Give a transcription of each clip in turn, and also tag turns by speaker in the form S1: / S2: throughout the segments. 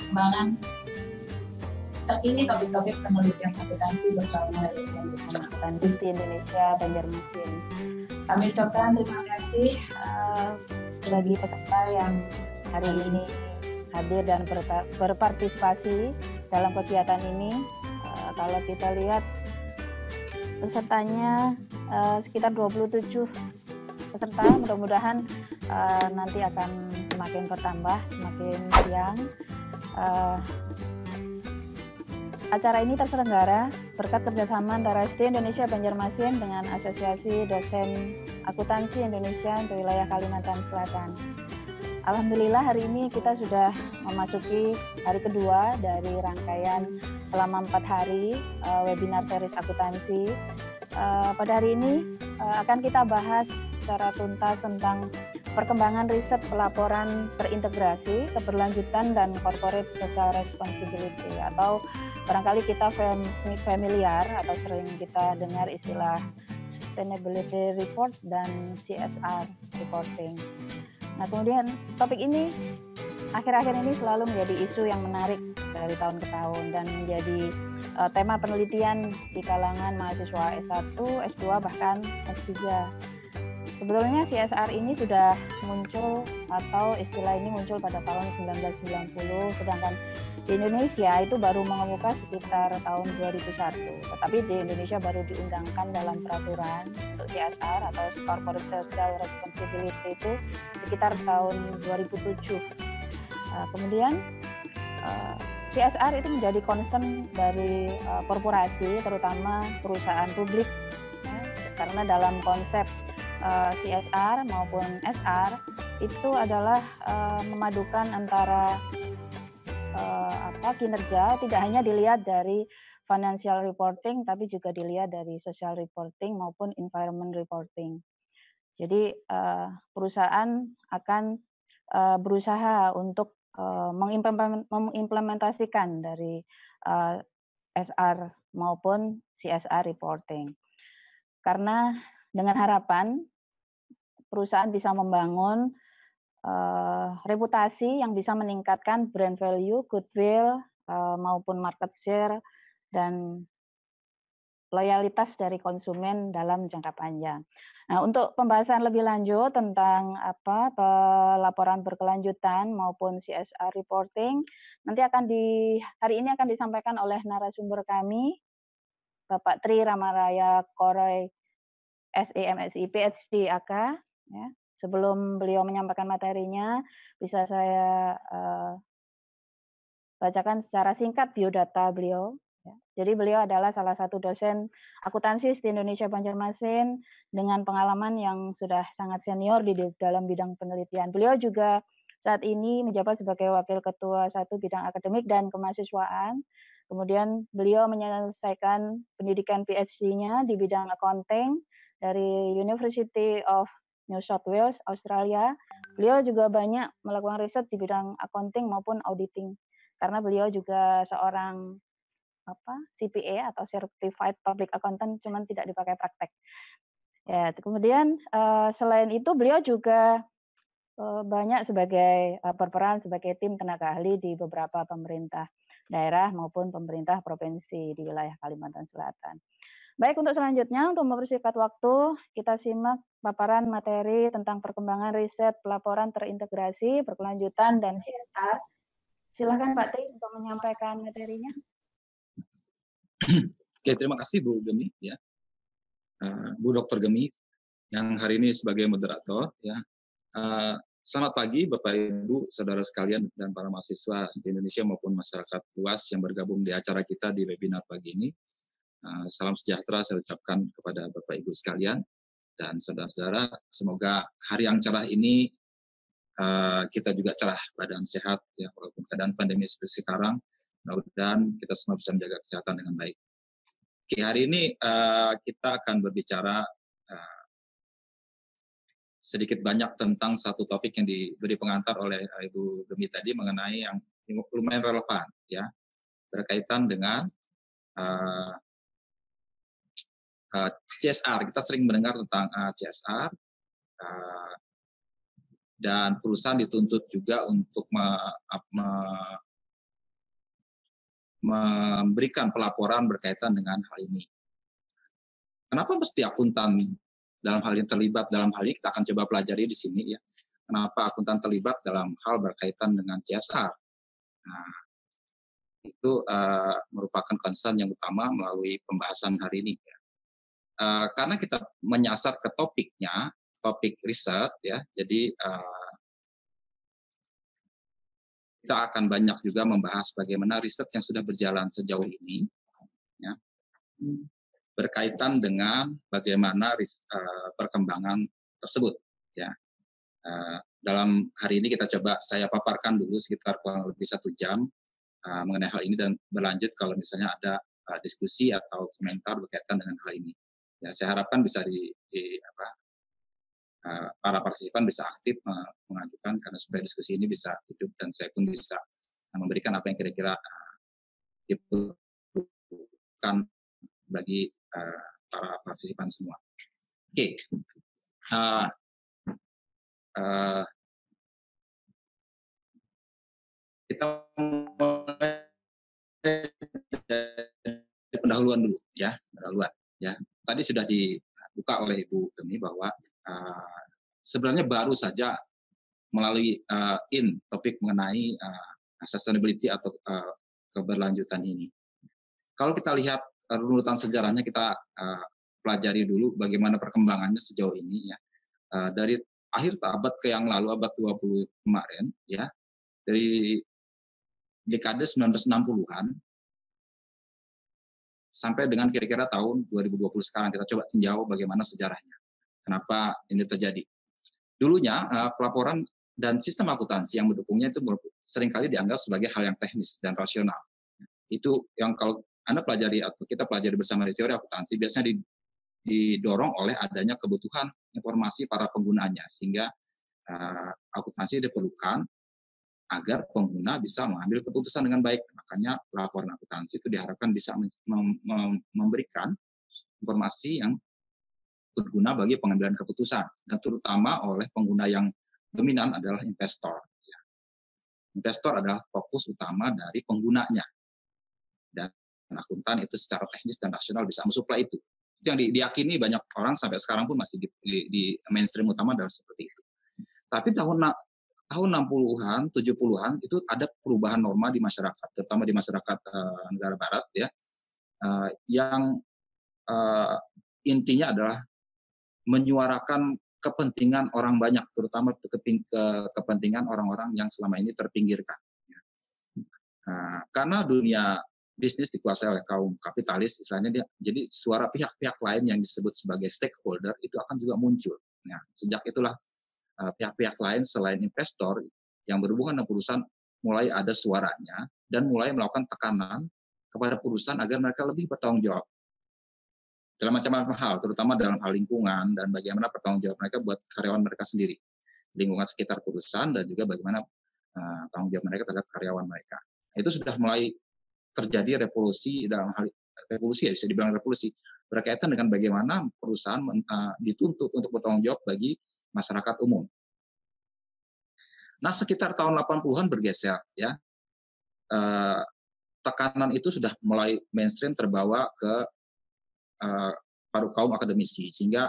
S1: perkembangan terkini topik-topik penelitian akuntansi bersama
S2: akuntansi di Indonesia Banjarmasin.
S1: Kami ucapkan terima kasih
S2: bagi peserta yang hari ini hadir dan berpartisipasi dalam kegiatan ini. Kalau kita lihat pesertanya sekitar 27 peserta, mudah-mudahan nanti akan semakin bertambah, semakin siang. Acara ini terselenggara berkat kerjasama antara SD Indonesia Banjarmasin dengan Asosiasi Dosen Akuntansi Indonesia untuk wilayah Kalimantan Selatan. Alhamdulillah hari ini kita sudah memasuki hari kedua dari rangkaian selama 4 hari webinar series akuntansi. Pada hari ini akan kita bahas secara tuntas tentang perkembangan riset pelaporan terintegrasi, keberlanjutan, dan corporate social responsibility, atau barangkali kita familiar atau sering kita dengar istilah sustainability report dan CSR reporting. Nah, kemudian topik ini akhir-akhir ini selalu menjadi isu yang menarik dari tahun ke tahun dan menjadi tema penelitian di kalangan mahasiswa S1, S2, bahkan S3. Sebetulnya CSR ini sudah muncul atau istilah ini muncul pada tahun 1990, sedangkan di Indonesia itu baru mengemuka sekitar tahun 2001. Tetapi di Indonesia baru diundangkan dalam peraturan untuk CSR atau Corporate Social Responsibility itu sekitar tahun 2007. Kemudian CSR itu menjadi concern dari korporasi, terutama perusahaan publik, karena dalam konsep CSR maupun SR itu adalah memadukan antara kinerja, tidak hanya dilihat dari financial reporting tapi juga dilihat dari social reporting maupun environment reporting. Jadi perusahaan akan berusaha untuk mengimplementasikan dari SR maupun CSR reporting. Karena dengan harapan perusahaan bisa membangun reputasi yang bisa meningkatkan brand value, goodwill, maupun market share, dan loyalitas dari konsumen dalam jangka panjang. Nah, untuk pembahasan lebih lanjut tentang pelaporan berkelanjutan maupun CSR reporting, nanti hari ini akan disampaikan oleh narasumber kami, Bapak Tri Ramaraya Koroy, SE MSI PhD AK. Ya. Sebelum beliau menyampaikan materinya, bisa saya bacakan secara singkat biodata beliau. Ya. Jadi beliau adalah salah satu dosen akuntansi di Indonesia Banjarmasin dengan pengalaman yang sudah sangat senior di dalam bidang penelitian. Beliau juga saat ini menjabat sebagai Wakil Ketua 1 Bidang Akademik dan Kemahasiswaan. Kemudian beliau menyelesaikan pendidikan PhD-nya di bidang accounting dari University of New South Wales, Australia. Beliau juga banyak melakukan riset di bidang accounting maupun auditing. Karena beliau juga seorang CPA atau Certified Public Accountant, cuman tidak dipakai praktek. Ya, kemudian selain itu beliau juga banyak berperan sebagai tim tenaga ahli di beberapa pemerintah daerah maupun pemerintah provinsi di wilayah Kalimantan Selatan. Baik, untuk selanjutnya, untuk mempersingkat waktu, kita simak paparan materi tentang perkembangan riset pelaporan terintegrasi, berkelanjutan, dan CSR. Silakan Pak Tri untuk menyampaikan materinya.
S3: Oke, terima kasih Bu Gemi, ya, Bu Dr. Gemi, yang hari ini sebagai moderator. Ya, selamat pagi Bapak Ibu, saudara sekalian dan para mahasiswa di Indonesia maupun masyarakat luas yang bergabung di acara kita di webinar pagi ini. Salam sejahtera saya ucapkan kepada Bapak Ibu sekalian dan saudara-saudara. Semoga hari yang cerah ini kita juga cerah, badan sehat, ya, walaupun keadaan pandemi seperti sekarang. Mudah-mudahan kita semua bisa menjaga kesehatan dengan baik. Oke, hari ini kita akan berbicara sedikit banyak tentang satu topik yang diberi pengantar oleh Ibu Gemi tadi mengenai yang lumayan relevan, ya, berkaitan dengan CSR. Kita sering mendengar tentang CSR dan perusahaan dituntut juga untuk memberikan pelaporan berkaitan dengan hal ini. Kenapa mesti akuntan dalam hal ini terlibat dalam hal ini? Kita akan coba pelajari di sini ya. Kenapa akuntan terlibat dalam hal berkaitan dengan CSR? Nah, itu merupakan concern yang utama melalui pembahasan hari ini. Ya. Karena kita menyasar ke topiknya, topik riset ya, jadi kita akan banyak juga membahas bagaimana riset yang sudah berjalan sejauh ini, ya, berkaitan dengan bagaimana perkembangan tersebut. Ya. Dalam hari ini kita coba saya paparkan dulu sekitar kurang lebih 1 jam mengenai hal ini dan berlanjut kalau misalnya ada diskusi atau komentar berkaitan dengan hal ini. Ya, saya harapkan bisa para partisipan bisa aktif mengajukan karena supaya diskusi ini bisa hidup dan saya pun bisa memberikan apa yang kira-kira diperlukan bagi para partisipan semua. Oke. Kita mulai dari pendahuluan dulu ya, pendahuluan ya. Tadi sudah dibuka oleh Ibu Gemi bahwa sebenarnya baru saja melalui topik mengenai sustainability atau keberlanjutan ini. Kalau kita lihat runutan sejarahnya, kita pelajari dulu bagaimana perkembangannya sejauh ini ya. Dari akhir abad ke yang lalu, abad 20 kemarin ya, dari dekade 1960-an sampai dengan kira-kira tahun 2020 sekarang, kita coba tinjau bagaimana sejarahnya. Kenapa ini terjadi? Dulunya pelaporan dan sistem akuntansi yang mendukungnya itu seringkali dianggap sebagai hal yang teknis dan rasional. Itu yang kalau Anda pelajari atau kita pelajari bersama di teori akuntansi biasanya didorong oleh adanya kebutuhan informasi para penggunanya, sehingga akuntansi diperlukan agar pengguna bisa mengambil keputusan dengan baik. Makanya laporan akuntansi itu diharapkan bisa memberikan informasi yang berguna bagi pengambilan keputusan, dan terutama oleh pengguna yang dominan adalah investor. Investor adalah fokus utama dari penggunanya, dan akuntan itu secara teknis dan rasional bisa mensuplai itu. Itu yang diyakini banyak orang sampai sekarang pun masih di mainstream utama adalah seperti itu. Tapi tahun 60-an, 70-an itu ada perubahan norma di masyarakat, terutama di masyarakat negara barat ya, yang intinya adalah menyuarakan kepentingan orang banyak, terutama kepentingan orang-orang yang selama ini terpinggirkan. Karena dunia bisnis dikuasai oleh kaum kapitalis, istilahnya jadi suara pihak-pihak lain yang disebut sebagai stakeholder itu akan juga muncul. Nah, sejak itulah pihak-pihak lain selain investor yang berhubungan dengan perusahaan mulai ada suaranya dan mulai melakukan tekanan kepada perusahaan agar mereka lebih bertanggung jawab dalam macam-macam hal, terutama dalam hal lingkungan dan bagaimana bertanggung jawab mereka buat karyawan mereka sendiri, lingkungan sekitar perusahaan, dan juga bagaimana tanggung jawab mereka terhadap karyawan mereka. Itu sudah mulai terjadi revolusi dalam hal revolusi, ya bisa dibilang revolusi, berkaitan dengan bagaimana perusahaan dituntut untuk bertanggung jawab bagi masyarakat umum. Nah, sekitar tahun 80-an bergeser ya. Tekanan itu sudah mulai mainstream terbawa ke para kaum akademisi, sehingga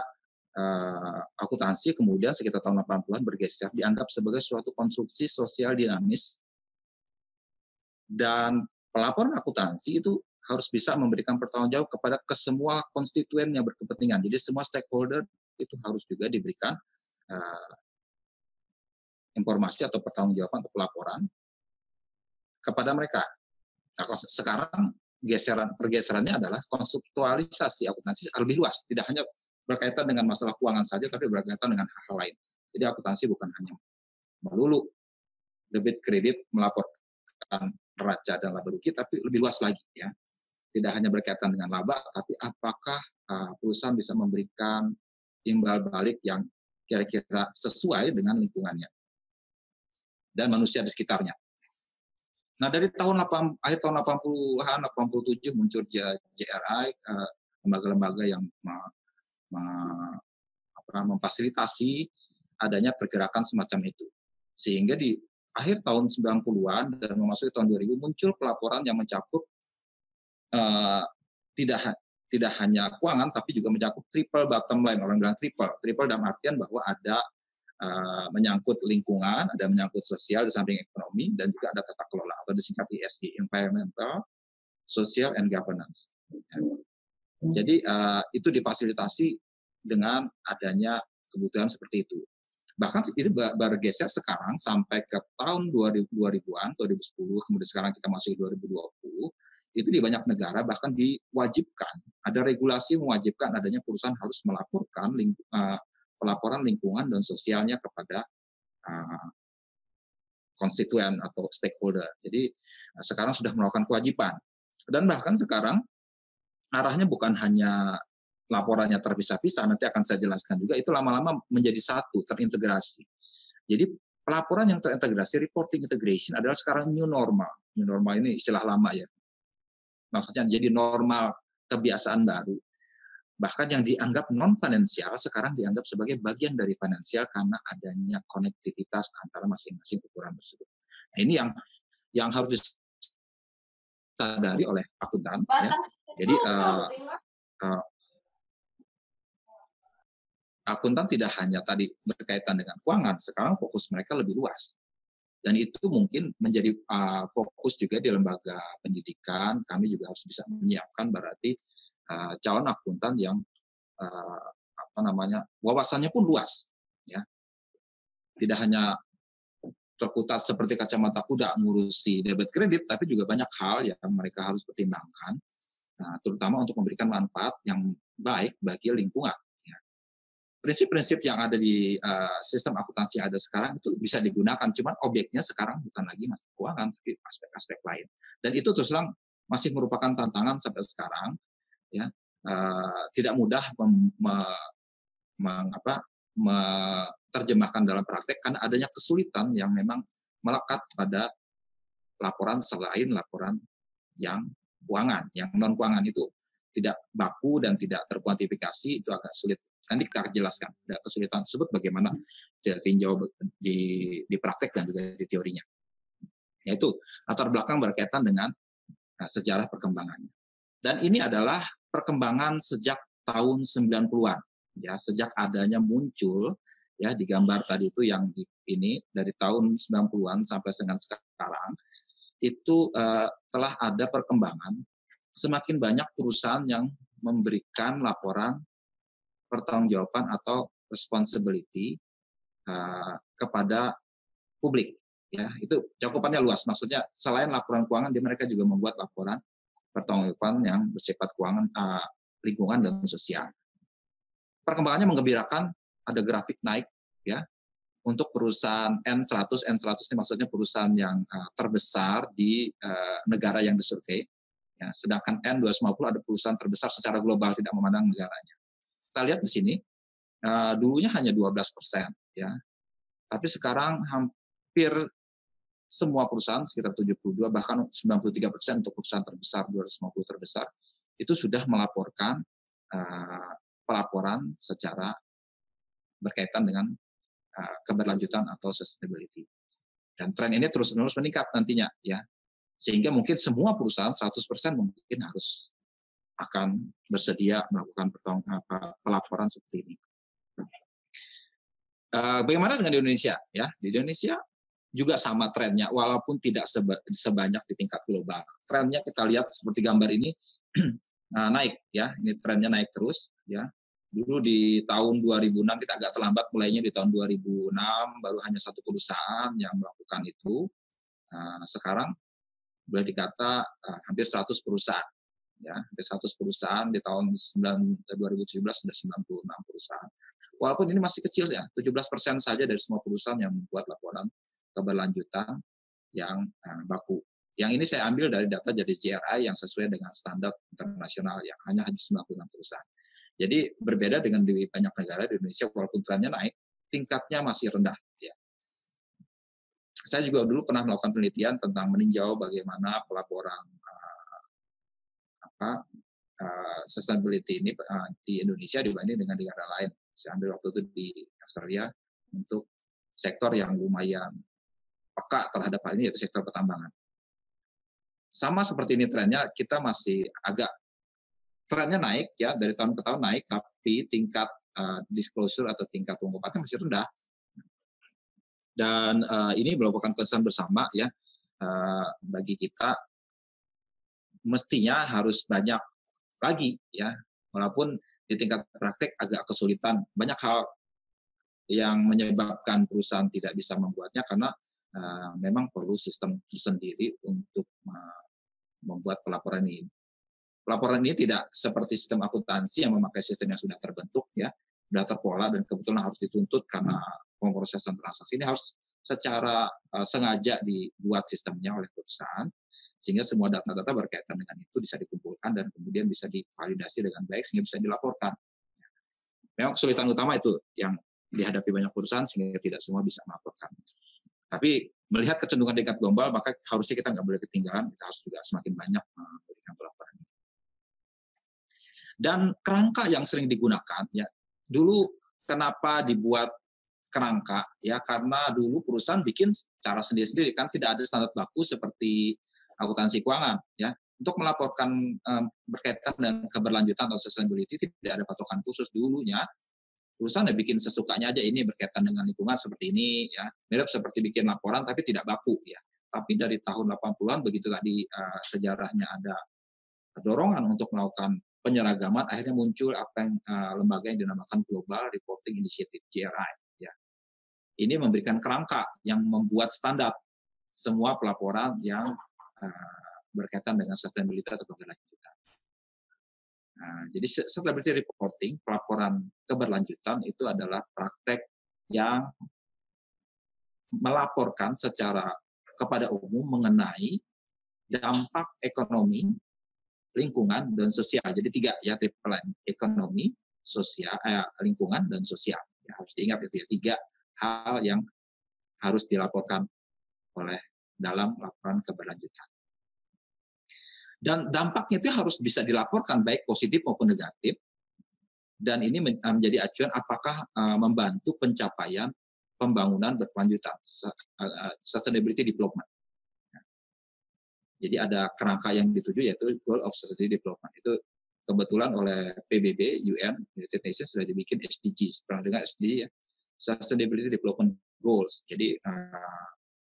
S3: akuntansi kemudian sekitar tahun 80-an bergeser dianggap sebagai suatu konstruksi sosial dinamis, dan pelaporan akuntansi itu harus bisa memberikan pertanggungjawab kepada kesemua konstituen yang berkepentingan. Jadi semua stakeholder itu harus juga diberikan informasi atau pertanggungjawaban atau pelaporan kepada mereka. Nah, sekarang pergeserannya adalah konseptualisasi akuntansi lebih luas, tidak hanya berkaitan dengan masalah keuangan saja, tapi berkaitan dengan hal-hal lain. Jadi akuntansi bukan hanya melulu debit kredit, melaporkan neraca dan laba rugi, tapi lebih luas lagi ya. Tidak hanya berkaitan dengan laba, tapi apakah perusahaan bisa memberikan imbal balik yang kira-kira sesuai dengan lingkungannya dan manusia di sekitarnya. Nah, dari akhir tahun 80-an, 87 muncul JRI, lembaga-lembaga yang memfasilitasi adanya pergerakan semacam itu. Sehingga di akhir tahun 90-an dan memasuki tahun 2000 muncul pelaporan yang mencakup eh, tidak hanya keuangan, tapi juga mencakup triple bottom line. Orang bilang triple dalam artian bahwa ada menyangkut lingkungan, ada menyangkut sosial di samping ekonomi, dan juga ada tata kelola atau disingkat ESG, environmental, social, and governance. Jadi itu difasilitasi dengan adanya kebutuhan seperti itu. Bahkan itu bergeser sekarang sampai ke tahun 2000-an, 2010, kemudian sekarang kita masuk 2020, itu di banyak negara bahkan diwajibkan, ada regulasi mewajibkan adanya perusahaan harus melaporkan pelaporan lingkungan dan sosialnya kepada konstituen atau stakeholder. Jadi sekarang sudah melakukan kewajiban. Dan bahkan sekarang arahnya bukan hanya laporannya terpisah-pisah, nanti akan saya jelaskan juga, itu lama-lama menjadi satu, terintegrasi. Jadi pelaporan yang terintegrasi, reporting integration adalah sekarang new normal. New normal ini istilah lama ya. Maksudnya jadi normal, kebiasaan baru. Bahkan yang dianggap non-finansial sekarang dianggap sebagai bagian dari finansial karena adanya konektivitas antara masing-masing ukuran tersebut. Nah, ini yang harus disadari oleh akuntan. Ya. Jadi akuntan tidak hanya tadi berkaitan dengan keuangan, sekarang fokus mereka lebih luas. Dan itu mungkin menjadi fokus juga di lembaga pendidikan. Kami juga harus bisa menyiapkan berarti calon akuntan yang wawasannya pun luas, ya. Tidak hanya terkutas seperti kacamata kuda ngurusi debit kredit, tapi juga banyak hal yang mereka harus pertimbangkan, terutama untuk memberikan manfaat yang baik bagi lingkungan. Prinsip-prinsip yang ada di sistem akuntansi yang ada sekarang itu bisa digunakan, cuman objeknya sekarang bukan lagi masalah keuangan, tapi aspek-aspek lain. Dan itu terus terang masih merupakan tantangan sampai sekarang, ya. Tidak mudah menerjemahkan dalam praktek karena adanya kesulitan yang memang melekat pada laporan selain laporan yang keuangan, yang non keuangan itu tidak baku dan tidak terkuantifikasi, itu agak sulit. Nanti kita akan jelaskan kesulitan tersebut bagaimana ditinjau di praktek dan juga di teorinya. Yaitu latar belakang berkaitan dengan sejarah perkembangannya. Dan ini adalah perkembangan sejak tahun 90-an, ya, sejak adanya muncul, ya, di gambar tadi itu yang ini dari tahun 90-an sampai dengan sekarang itu telah ada perkembangan. Semakin banyak perusahaan yang memberikan laporan pertanggungjawaban atau responsibility kepada publik, ya. Itu cakupannya luas, maksudnya selain laporan keuangan mereka juga membuat laporan pertanggungjawaban yang bersifat keuangan, lingkungan dan sosial. Perkembangannya menggembirakan, ada grafik naik, ya. Untuk perusahaan N100 ini maksudnya perusahaan yang terbesar di negara yang disurvei, ya. Sedangkan N250 ada perusahaan terbesar secara global tidak memandang negaranya. Kita lihat di sini, dulunya hanya 12%, ya. Tapi sekarang hampir semua perusahaan, sekitar 72, bahkan 93% untuk perusahaan terbesar, 250 terbesar, itu sudah melaporkan pelaporan secara berkaitan dengan keberlanjutan atau sustainability. Dan tren ini terus-menerus meningkat nantinya, ya. Sehingga mungkin semua perusahaan 100% mungkin harus akan bersedia melakukan pelaporan seperti ini. Bagaimana dengan di Indonesia? Ya, di Indonesia juga sama trennya, walaupun tidak sebanyak di tingkat global. Trennya kita lihat seperti gambar ini naik, ya. Ini trennya naik terus, ya. Dulu di tahun 2006 kita agak terlambat mulainya di tahun 2006 baru hanya satu perusahaan yang melakukan itu. Sekarang boleh dikata hampir 100 perusahaan. Ya, hampir 100 perusahaan di tahun 2017 sudah 96 perusahaan. Walaupun ini masih kecil ya, 17% saja dari semua perusahaan yang membuat laporan keberlanjutan yang baku. Yang ini saya ambil dari data dari JRI yang sesuai dengan standar internasional yang hanya 96 perusahaan. Jadi berbeda dengan di banyak negara di Indonesia, walaupun trennya naik, tingkatnya masih rendah. Ya. Saya juga dulu pernah melakukan penelitian tentang meninjau bagaimana pelaporan sustainability ini di Indonesia dibanding dengan negara lain. Saya ambil waktu itu di Australia untuk sektor yang lumayan peka terhadap hal ini, yaitu sektor pertambangan. sama seperti ini trennya, kita masih agak trennya naik ya, dari tahun ke tahun naik, tapi tingkat disclosure atau tingkat pengungkapannya masih rendah. Dan ini merupakan concern bersama ya, bagi kita, mestinya harus banyak lagi ya, walaupun di tingkat praktek agak kesulitan. Banyak hal yang menyebabkan perusahaan tidak bisa membuatnya karena memang perlu sistem tersendiri untuk membuat pelaporan ini. Pelaporan ini tidak seperti sistem akuntansi yang memakai sistem yang sudah terbentuk ya, sudah terpola dan kebetulan harus dituntut karena pemrosesan transaksi. Ini harus secara sengaja dibuat sistemnya oleh perusahaan sehingga semua data-data berkaitan dengan itu bisa dikumpulkan dan kemudian bisa divalidasi dengan baik sehingga bisa dilaporkan. Memang kesulitan utama itu yang dihadapi banyak perusahaan sehingga tidak semua bisa melaporkan. Tapi melihat kecenderungan tingkat global, maka harusnya kita nggak boleh ketinggalan, kita harus juga semakin banyak memberikan pelaporan. Dan kerangka yang sering digunakan, ya dulu kenapa dibuat kerangka? Ya karena dulu perusahaan bikin cara sendiri-sendiri, kan tidak ada standar baku seperti akuntansi keuangan. Ya untuk melaporkan berkaitan dengan keberlanjutan atau sustainability tidak ada patokan khusus dulunya. Perusahaan bikin sesukanya aja, ini berkaitan dengan lingkungan seperti ini, ya mirip seperti bikin laporan tapi tidak baku ya. Tapi dari tahun 80-an begitu tadi sejarahnya ada dorongan untuk melakukan penyeragaman, akhirnya muncul apa yang lembaga yang dinamakan Global Reporting Initiative (GRI). Ya, ini memberikan kerangka yang membuat standar semua pelaporan yang berkaitan dengan sustainability atau keberlanjutan. Nah, jadi sustainability reporting, pelaporan keberlanjutan itu adalah praktek yang melaporkan secara kepada umum mengenai dampak ekonomi, lingkungan, dan sosial. Jadi 3 ya, triple M, ekonomi, sosial, lingkungan, dan sosial. Ya, harus diingat itu ya, 3 hal yang harus dilaporkan oleh dalam laporan keberlanjutan. Dan dampaknya itu harus bisa dilaporkan baik positif maupun negatif. Dan ini menjadi acuan apakah membantu pencapaian pembangunan berkelanjutan, sustainability development. Jadi ada kerangka yang dituju yaitu Goal of Sustainable Development. Itu kebetulan oleh PBB, UN, United Nations sudah dibikin SDGs. Pernah dengar SDG ya? Sustainability Development Goals. Jadi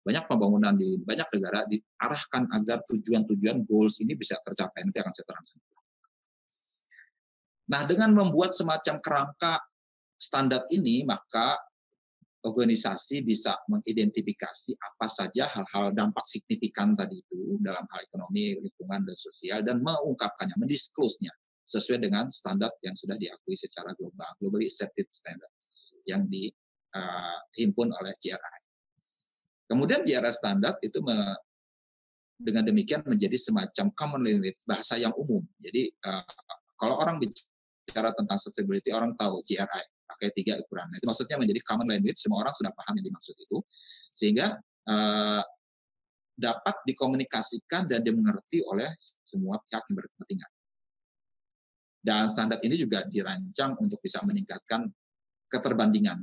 S3: banyak pembangunan di banyak negara diarahkan agar tujuan-tujuan goals ini bisa tercapai. Nanti akan saya terangkan. Nah, dengan membuat semacam kerangka standar ini, maka organisasi bisa mengidentifikasi apa saja hal-hal dampak signifikan tadi itu dalam hal ekonomi, lingkungan, dan sosial, dan mengungkapkannya, mendisclose-nya sesuai dengan standar yang sudah diakui secara global, globally accepted standard yang dihimpun oleh GRI. Kemudian GRI standard itu dengan demikian menjadi semacam common language, bahasa yang umum. Jadi kalau orang bicara tentang sustainability, orang tahu GRI pakai 3 ukuran. Itu maksudnya menjadi common language, semua orang sudah paham yang dimaksud itu, sehingga dapat dikomunikasikan dan dimengerti oleh semua pihak yang berkepentingan. Dan standar ini juga dirancang untuk bisa meningkatkan keterbandingan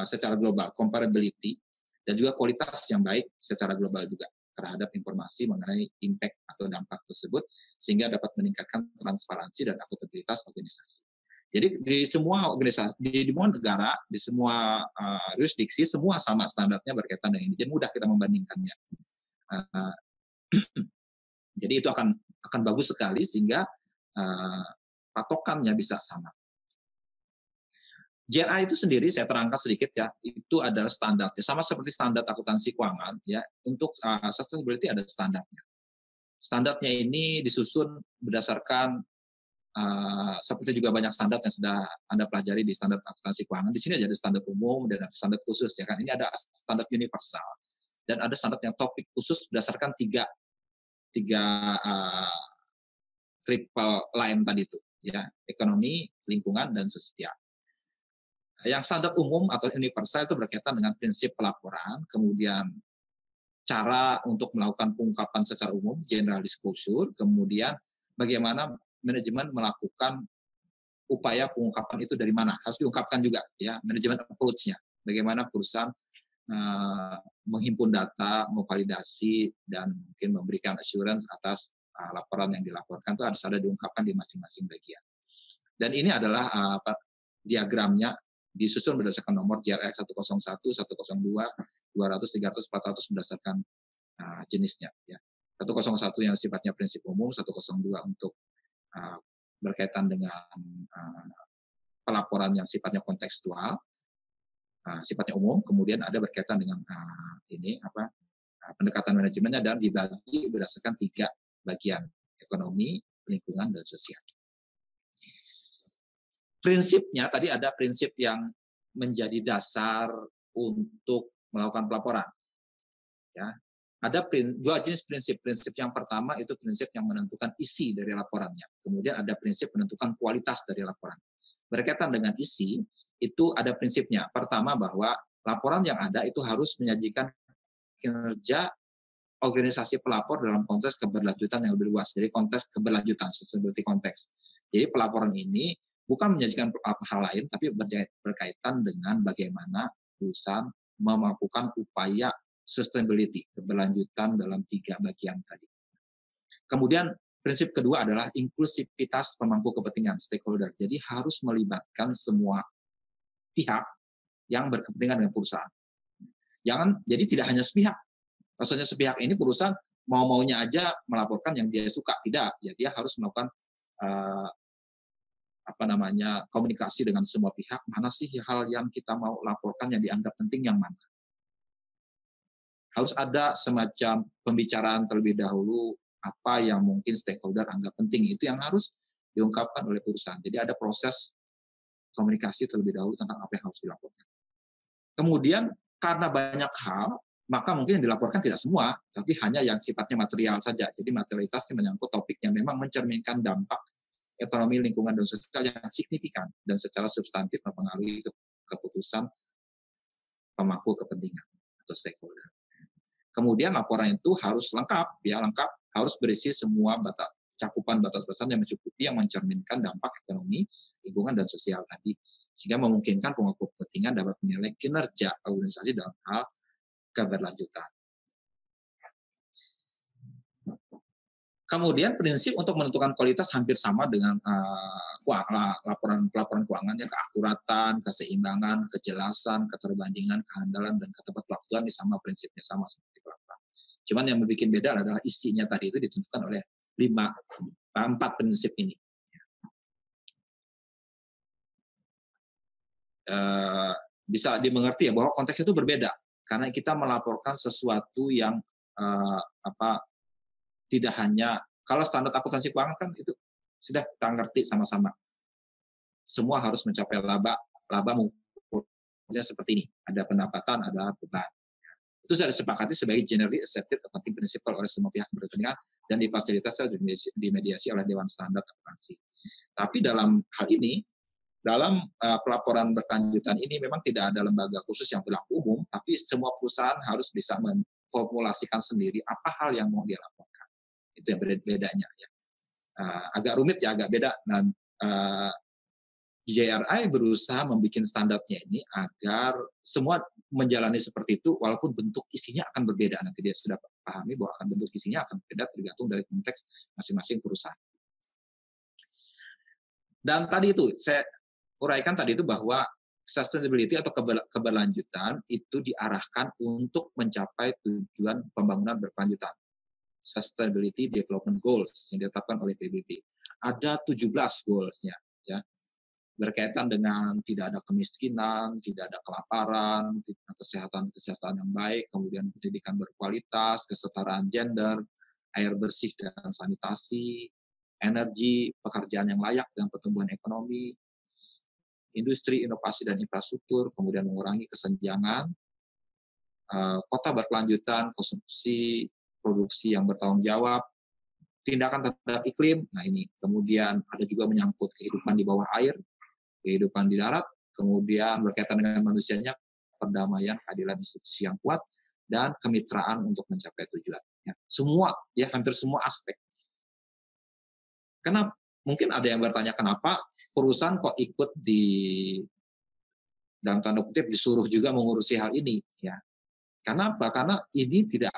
S3: secara global, comparability, dan juga kualitas yang baik secara global juga terhadap informasi mengenai impact atau dampak tersebut, sehingga dapat meningkatkan transparansi dan akuntabilitas organisasi. Jadi di semua organisasi, di semua negara, di semua jurisdiksi, semua sama standarnya berkaitan dengan ini. Jadi mudah kita membandingkannya. Jadi itu akan bagus sekali sehingga patokannya bisa sama. GRI itu sendiri saya terangkan sedikit ya, itu adalah standarnya, sama seperti standar akuntansi keuangan ya. Untuk sustainability ada standarnya. Standarnya ini disusun berdasarkan seperti juga banyak standar yang sudah Anda pelajari di standar akuntansi keuangan. Di sini ada standar umum dan ada standar khusus ya kan. Ini ada standar universal dan ada standar yang topik khusus berdasarkan tiga triple line tadi itu ya, ekonomi, lingkungan, dan sosial. Yang standar umum atau universal itu berkaitan dengan prinsip pelaporan, kemudian cara untuk melakukan pengungkapan secara umum, general disclosure, kemudian bagaimana manajemen melakukan upaya pengungkapan itu dari mana, harus diungkapkan juga ya, manajemen approach-nya, bagaimana perusahaan menghimpun data, memvalidasi, dan mungkin memberikan assurance atas laporan yang dilaporkan itu harus ada diungkapkan di masing-masing bagian. Dan ini adalah diagramnya disusun berdasarkan nomor JRX 101, 102, 200, 300, 400 berdasarkan jenisnya. Ya. 101 yang sifatnya prinsip umum, 102 untuk berkaitan dengan pelaporan yang sifatnya kontekstual, sifatnya umum, kemudian ada berkaitan dengan pendekatan manajemennya dan dibagi berdasarkan 3 bagian, ekonomi, lingkungan, dan sosial. Prinsipnya tadi ada prinsip yang menjadi dasar untuk melakukan pelaporan. Ya. Ada 2 jenis prinsip. Prinsip yang pertama itu prinsip yang menentukan isi dari laporannya. Kemudian ada prinsip menentukan kualitas dari laporan. Berkaitan dengan isi, itu ada prinsipnya. Pertama bahwa laporan yang ada itu harus menyajikan kinerja organisasi pelapor dalam konteks keberlanjutan yang lebih luas. Jadi konteks keberlanjutan, sustainability konteks. Jadi pelaporan ini bukan menyajikan hal lain, tapi berkaitan dengan bagaimana perusahaan melakukan upaya sustainability, keberlanjutan dalam 3 bagian tadi. Kemudian prinsip kedua adalah inklusivitas pemangku kepentingan, stakeholder. Jadi harus melibatkan semua pihak yang berkepentingan dengan perusahaan. Jadi tidak hanya sepihak. Maksudnya sepihak ini perusahaan mau-maunya aja melaporkan yang dia suka. Tidak, ya dia harus melakukan komunikasi dengan semua pihak. Mana sih hal yang kita mau laporkan yang dianggap penting yang mana? Harus ada semacam pembicaraan terlebih dahulu apa yang mungkin stakeholder anggap penting, itu yang harus diungkapkan oleh perusahaan. Jadi ada proses komunikasi terlebih dahulu tentang apa yang harus dilaporkan. Kemudian karena banyak hal, maka mungkin yang dilaporkan tidak semua, tapi hanya yang sifatnya material saja. Jadi materialitas ini menyangkut topik yang memang mencerminkan dampak ekonomi, lingkungan, dan sosial yang signifikan dan secara substantif mempengaruhi keputusan pemangku kepentingan atau stakeholder. Kemudian laporan itu harus lengkap, harus berisi semua cakupan batas-batasan yang mencukupi yang mencerminkan dampak ekonomi, lingkungan, dan sosial tadi, sehingga memungkinkan pemangku kepentingan dapat menilai kinerja organisasi dalam hal keberlanjutan. Kemudian prinsip untuk menentukan kualitas hampir sama dengan laporan keuangan, ya, keakuratan, keseimbangan, kejelasan, keterbandingan, kehandalan, dan ketepat waktuan ini sama prinsipnya, sama seperti pelaporan. Cuman yang membuat beda adalah isinya tadi itu ditentukan oleh 4 prinsip ini. Bisa dimengerti ya bahwa konteksnya itu berbeda karena kita melaporkan sesuatu yang tidak hanya, kalau standar akuntansi keuangan kan itu sudah kita ngerti sama-sama. Semua harus mencapai laba mengukurnya seperti ini. Ada pendapatan, ada beban. Itu sudah disepakati sebagai generally accepted accounting principle oleh semua pihak berkepentingan dan difasilitasi dimediasi oleh Dewan Standar Akuntansi. Tapi dalam hal ini, dalam pelaporan berkelanjutan ini memang tidak ada lembaga khusus yang berlaku umum, tapi semua perusahaan harus bisa memformulasikan sendiri apa hal yang mau dia laporkan. Itu yang bedanya ya. Agak rumit ya, agak beda. Dan JRI berusaha membuat standarnya ini agar semua menjalani seperti itu, walaupun bentuk isinya akan berbeda. Nanti dia sudah pahami bahwa akan bentuk isinya akan berbeda tergantung dari konteks masing-masing perusahaan. Dan tadi itu saya uraikan tadi itu bahwa sustainability atau keberlanjutan itu diarahkan untuk mencapai tujuan pembangunan berkelanjutan. Sustainability Development Goals yang ditetapkan oleh PBB. Ada 17 goals-nya, ya. Berkaitan dengan tidak ada kemiskinan, tidak ada kelaparan, kesehatan yang baik, kemudian pendidikan berkualitas, kesetaraan gender, air bersih dan sanitasi, energi, pekerjaan yang layak dan pertumbuhan ekonomi, industri, inovasi dan infrastruktur, kemudian mengurangi kesenjangan, kota berkelanjutan, konsumsi, produksi yang bertanggung jawab, tindakan terhadap iklim, nah ini, kemudian ada juga menyangkut kehidupan di bawah air, kehidupan di darat, kemudian berkaitan dengan manusianya, perdamaian, keadilan institusi yang kuat, dan kemitraan untuk mencapai tujuan. Ya, semua, ya hampir semua aspek. Kenapa? Mungkin ada yang bertanya kenapa perusahaan kok ikut dalam tanda kutip disuruh juga mengurusi hal ini, ya. Karena apa? Karena ini tidak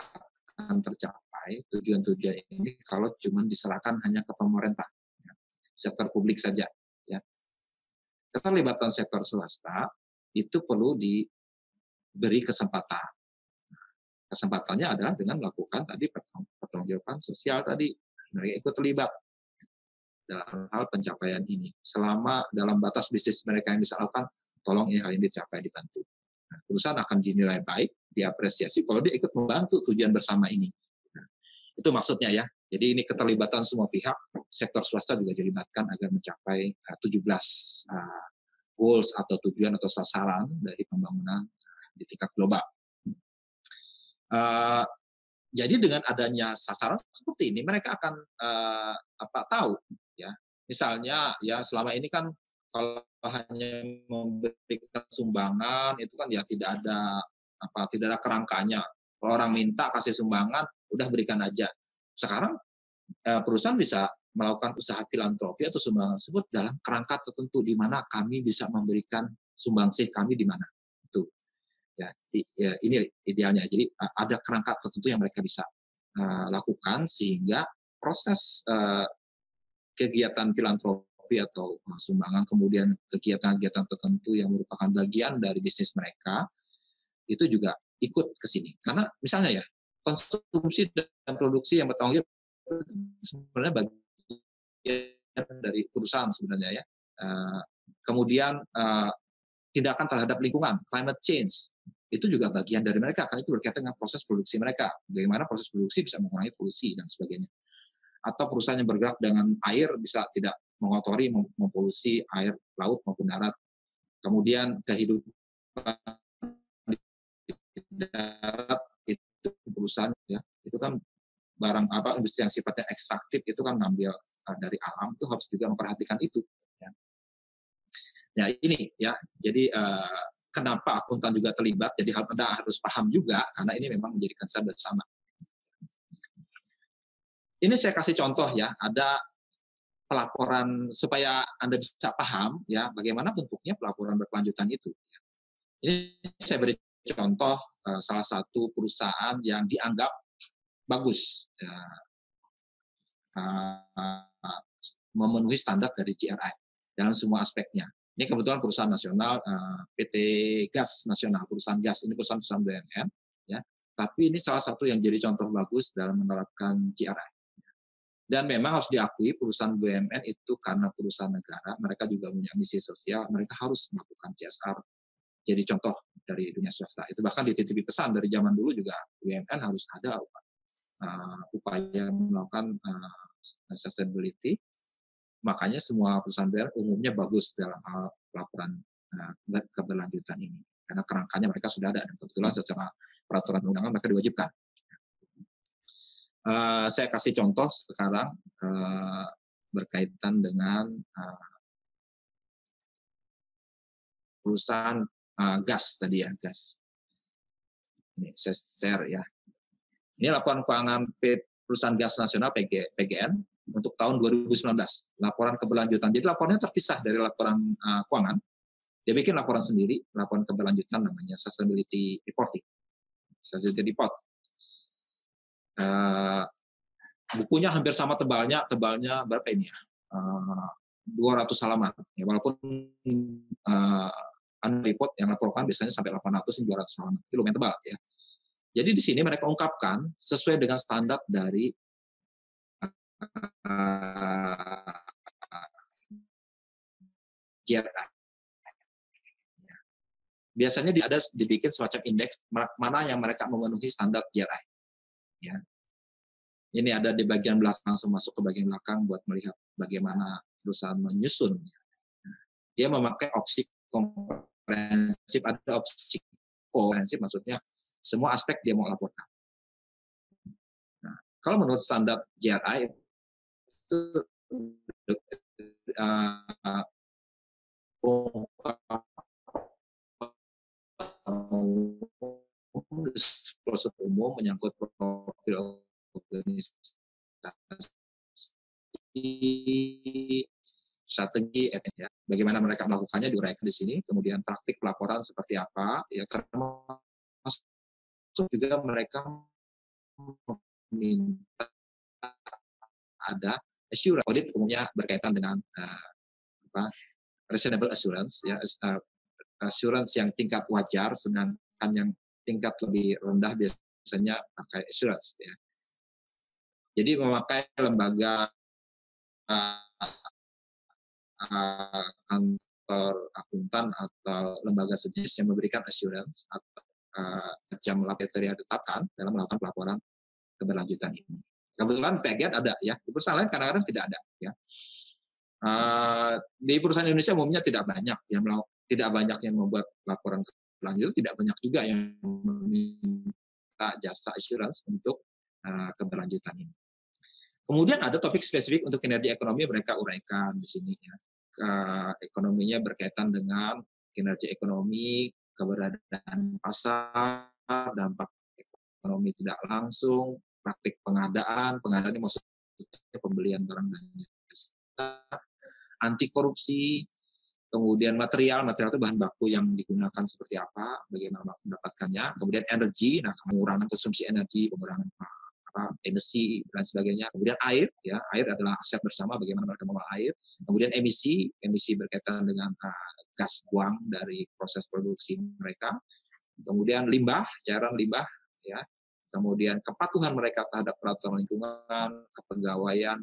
S3: akan tercapai tujuan-tujuan ini kalau cuma diserahkan hanya ke pemerintah, ya, sektor publik saja. Ya. Keterlibatan sektor swasta itu perlu diberi kesempatan. Kesempatannya adalah dengan melakukan tadi pertanggungjawaban sosial tadi. Mereka ikut terlibat dalam hal pencapaian ini. Selama dalam batas bisnis mereka yang bisa lakukan, tolong ini hal ini dicapai, dibantu. Nah, perusahaan akan dinilai baik, diapresiasi kalau dia ikut membantu tujuan bersama ini. Nah, itu maksudnya ya. Jadi ini keterlibatan semua pihak, sektor swasta juga dilibatkan agar mencapai 17 goals atau tujuan atau sasaran dari pembangunan di tingkat global. Jadi dengan adanya sasaran seperti ini, mereka akan tahu, ya. Misalnya, ya selama ini kan kalau hanya memberikan sumbangan itu kan ya tidak ada kerangkanya. Kalau orang minta kasih sumbangan, udah berikan aja. Sekarang perusahaan bisa melakukan usaha filantropi atau sumbangan tersebut dalam kerangka tertentu di mana kami bisa memberikan sumbangsih kami di mana. Itu. Ya, ini idealnya. Jadi ada kerangka tertentu yang mereka bisa lakukan sehingga proses kegiatan filantropi atau sumbangan, kemudian kegiatan-kegiatan tertentu yang merupakan bagian dari bisnis mereka, itu juga ikut ke sini. Karena misalnya ya, konsumsi dan produksi yang bertanggung jawab sebenarnya bagian dari perusahaan sebenarnya ya. Kemudian tindakan terhadap lingkungan, climate change, itu juga bagian dari mereka, karena itu berkaitan dengan proses produksi mereka. Bagaimana proses produksi bisa mengurangi polusi dan sebagainya. Atau perusahaan yang bergerak dengan air bisa tidak mengotori, mempolusi air laut maupun darat. Kemudian kehidupan di darat itu perusahaan ya, itu kan barang industri yang sifatnya ekstraktif itu kan ngambil dari alam, itu harus juga memperhatikan itu. Ya. Nah ini ya, jadi kenapa akuntan juga terlibat? Jadi Anda harus paham juga karena ini memang menjadi concern bersama. Ini saya kasih contoh ya, ada pelaporan supaya Anda bisa paham ya bagaimana bentuknya pelaporan berkelanjutan itu. Ini saya beri contoh salah satu perusahaan yang dianggap bagus ya, memenuhi standar dari GRI dalam semua aspeknya. Ini kebetulan perusahaan nasional, PT Gas Nasional, perusahaan gas, ini perusahaan BUMN, ya. Tapi ini salah satu yang jadi contoh bagus dalam menerapkan GRI. Dan memang harus diakui perusahaan BUMN itu karena perusahaan negara, mereka juga punya misi sosial, mereka harus melakukan CSR. Jadi contoh dari dunia swasta. Itu bahkan dititipi pesan dari zaman dulu juga BUMN harus ada upaya melakukan sustainability. Makanya semua perusahaan BUMN umumnya bagus dalam hal pelaporan keberlanjutan ini. Karena kerangkanya mereka sudah ada, dan kebetulan secara peraturan undangan mereka diwajibkan. Saya kasih contoh sekarang berkaitan dengan perusahaan gas tadi ya, gas. Ini saya share ya. Ini laporan keuangan perusahaan gas nasional PGN untuk tahun 2019, laporan keberlanjutan. Jadi laporannya terpisah dari laporan keuangan. Dia bikin laporan sendiri, laporan keberlanjutan namanya sustainability reporting. Sustainability report. Bukunya hampir sama tebalnya berapa ini ya? 200 halaman. Ya, walaupun report yang laporkan biasanya sampai 800 hingga 200 halaman. Itu lumayan tebal ya. Jadi di sini mereka ungkapkan sesuai dengan standar dari GRI. Biasanya dibikin semacam indeks mana yang mereka memenuhi standar GRI. Ya. Ini ada di bagian belakang, langsung masuk ke bagian belakang buat melihat bagaimana perusahaan menyusun. Dia memakai opsi komprehensif, ada opsi komprehensif, maksudnya semua aspek dia mau laporkan. Nah, kalau menurut standar GRI itu proses umum menyangkut profil organisasi, strategi, ya. Bagaimana mereka melakukannya diuraikan di sini. Kemudian praktik pelaporan seperti apa, ya termasuk juga mereka meminta ada assurance. Audit umumnya berkaitan dengan reasonable assurance, ya, assurance yang tingkat wajar, sedangkan yang tingkat lebih rendah biasanya pakai assurance, ya. Jadi memakai lembaga kantor akuntan atau lembaga sejenis yang memberikan assurance atau macam kriteria ditetapkan dalam melakukan pelaporan keberlanjutan ini. Kebetulan PGN ada, ya. Di perusahaan lain kadang-kadang tidak ada, ya. Di perusahaan Indonesia umumnya tidak banyak yang membuat laporan keberlanjutan, tidak banyak juga yang meminta jasa assurance untuk keberlanjutan ini. Kemudian ada topik spesifik untuk kinerja ekonomi, mereka uraikan di sini, ya. Ekonominya berkaitan dengan kinerja ekonomi, keberadaan pasar, dampak ekonomi tidak langsung, praktik pengadaan ini maksudnya pembelian barang dan jasa, anti korupsi, kemudian material itu bahan baku yang digunakan seperti apa, bagaimana mendapatkannya, kemudian energi, pengurangan konsumsi energi, pengurangan emisi dan sebagainya. Kemudian air, ya, air adalah aset bersama, bagaimana mereka mengelola air. Kemudian emisi berkaitan dengan gas buang dari proses produksi mereka. Kemudian limbah, cairan limbah, ya. Kemudian kepatuhan mereka terhadap peraturan lingkungan, kepegawaian,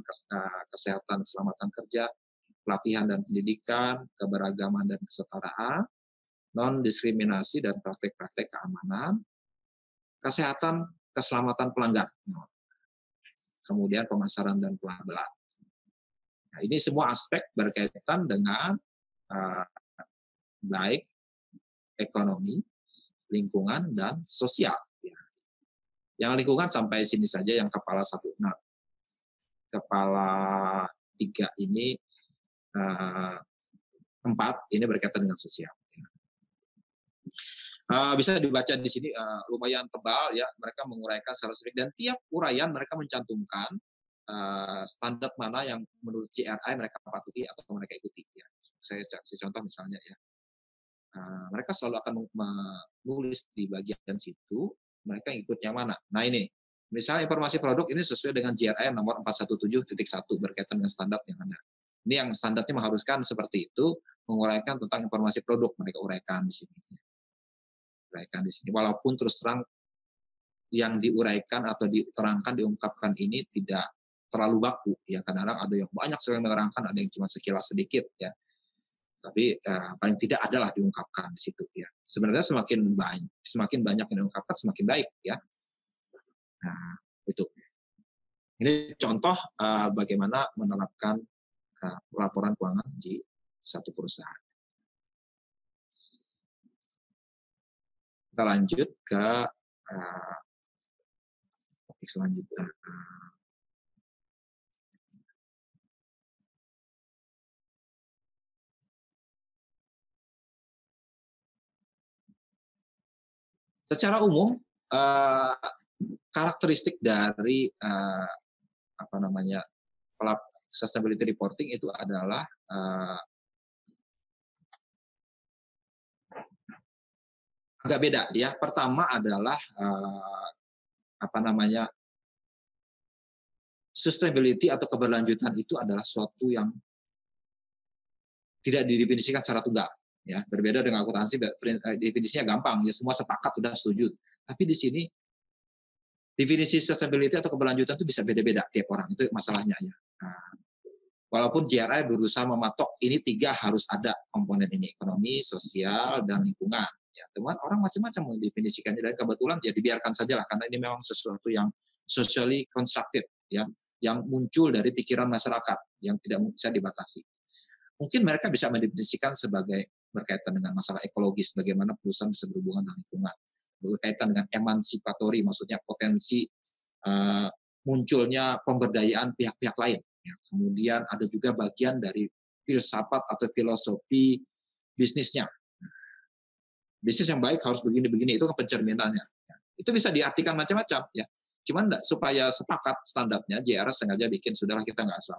S3: kesehatan, keselamatan kerja, pelatihan dan pendidikan, keberagaman dan kesetaraan, non-diskriminasi dan praktek-praktek keamanan, kesehatan, keselamatan pelanggan, kemudian pemasaran dan pelabelan. Nah, ini semua aspek berkaitan dengan baik ekonomi, lingkungan, dan sosial. Yang lingkungan sampai sini saja, yang kepala 1. Nah, kepala 3 ini 4 ini berkaitan dengan sosial. Bisa dibaca di sini, lumayan tebal, ya. Mereka menguraikan secara spesifik, dan tiap uraian mereka mencantumkan standar mana yang menurut GRI mereka patuhi atau mereka ikuti, ya. Saya kasih contoh misalnya, ya. Mereka selalu akan menulis di bagian situ mereka ikut yang mana. Nah, ini misalnya informasi produk ini sesuai dengan GRI nomor 417.1 berkaitan dengan standar yang ada. Ini yang standarnya mengharuskan seperti itu, menguraikan tentang informasi produk, mereka uraikan di sini. Walaupun terus terang yang diuraikan atau diterangkan, diungkapkan ini tidak terlalu baku, ya. Kadang-kadang ada yang banyak sekali menerangkan, ada yang cuma sekilas sedikit, ya. Tapi paling tidak adalah diungkapkan di situ, ya. Sebenarnya semakin banyak yang diungkapkan semakin baik, ya. Nah, itu. Ini contoh bagaimana menerapkan laporan keuangan di satu perusahaan. Kita lanjut ke topik selanjutnya. Secara umum, karakteristik dari sustainability reporting itu adalah agak beda, ya. Pertama adalah sustainability atau keberlanjutan itu adalah suatu yang tidak didefinisikan secara tunggal, ya. Berbeda dengan akuntansi, definisinya gampang, ya, semua sepakat sudah setuju. Tapi di sini definisi sustainability atau keberlanjutan itu bisa beda-beda tiap orang, itu masalahnya, ya. Nah, walaupun GRI berusaha mematok ini 3 harus ada komponen ini, ekonomi, sosial, dan lingkungan. Ya, teman orang macam-macam mendefinisikannya, dan kebetulan ya dibiarkan saja lah, karena ini memang sesuatu yang socially constructed, ya, yang muncul dari pikiran masyarakat yang tidak bisa dibatasi. Mungkin mereka bisa mendefinisikan sebagai berkaitan dengan masalah ekologis, bagaimana perusahaan bisa berhubungan dengan lingkungan, berkaitan dengan emansipatory, maksudnya potensi munculnya pemberdayaan pihak-pihak lain. Ya, kemudian ada juga bagian dari filsafat atau filosofi bisnisnya. Bisnis yang baik harus begini-begini, itu kan pencerminannya. Ya, itu bisa diartikan macam-macam, ya. Cuman supaya sepakat standarnya, JR sengaja bikin, sudahlah kita nggak asal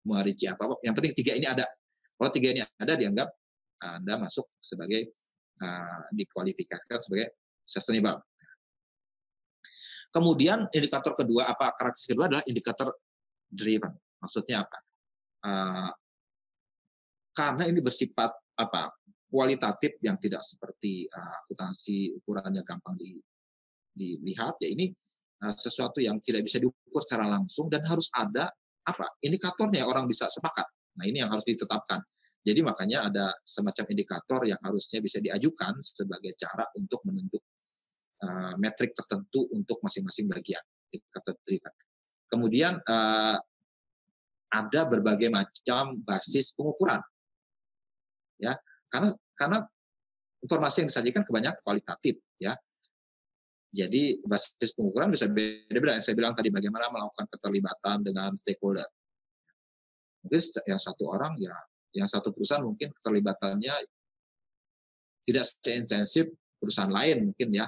S3: merinci apa-apa. Yang penting 3 ini ada. Kalau 3 ini ada, dianggap Anda masuk sebagai dikualifikasikan sebagai sustainable. Kemudian indikator kedua, karakteristik kedua adalah indikator driven. Maksudnya apa? Karena ini bersifat kualitatif yang tidak seperti akuntansi ukurannya gampang dilihat, ya ini sesuatu yang tidak bisa diukur secara langsung dan harus ada indikatornya orang bisa sepakat. Nah, ini yang harus ditetapkan. Jadi makanya ada semacam indikator yang harusnya bisa diajukan sebagai cara untuk menunjuk metrik tertentu untuk masing-masing bagian. Indikator driven. Kemudian ada berbagai macam basis pengukuran. Ya, karena informasi yang disajikan kebanyakan kualitatif, ya. Jadi basis pengukuran bisa beda-beda. Yang saya bilang tadi, bagaimana melakukan keterlibatan dengan stakeholder. Mungkin yang satu orang, ya, yang satu perusahaan mungkin keterlibatannya tidak seintensif perusahaan lain mungkin, ya.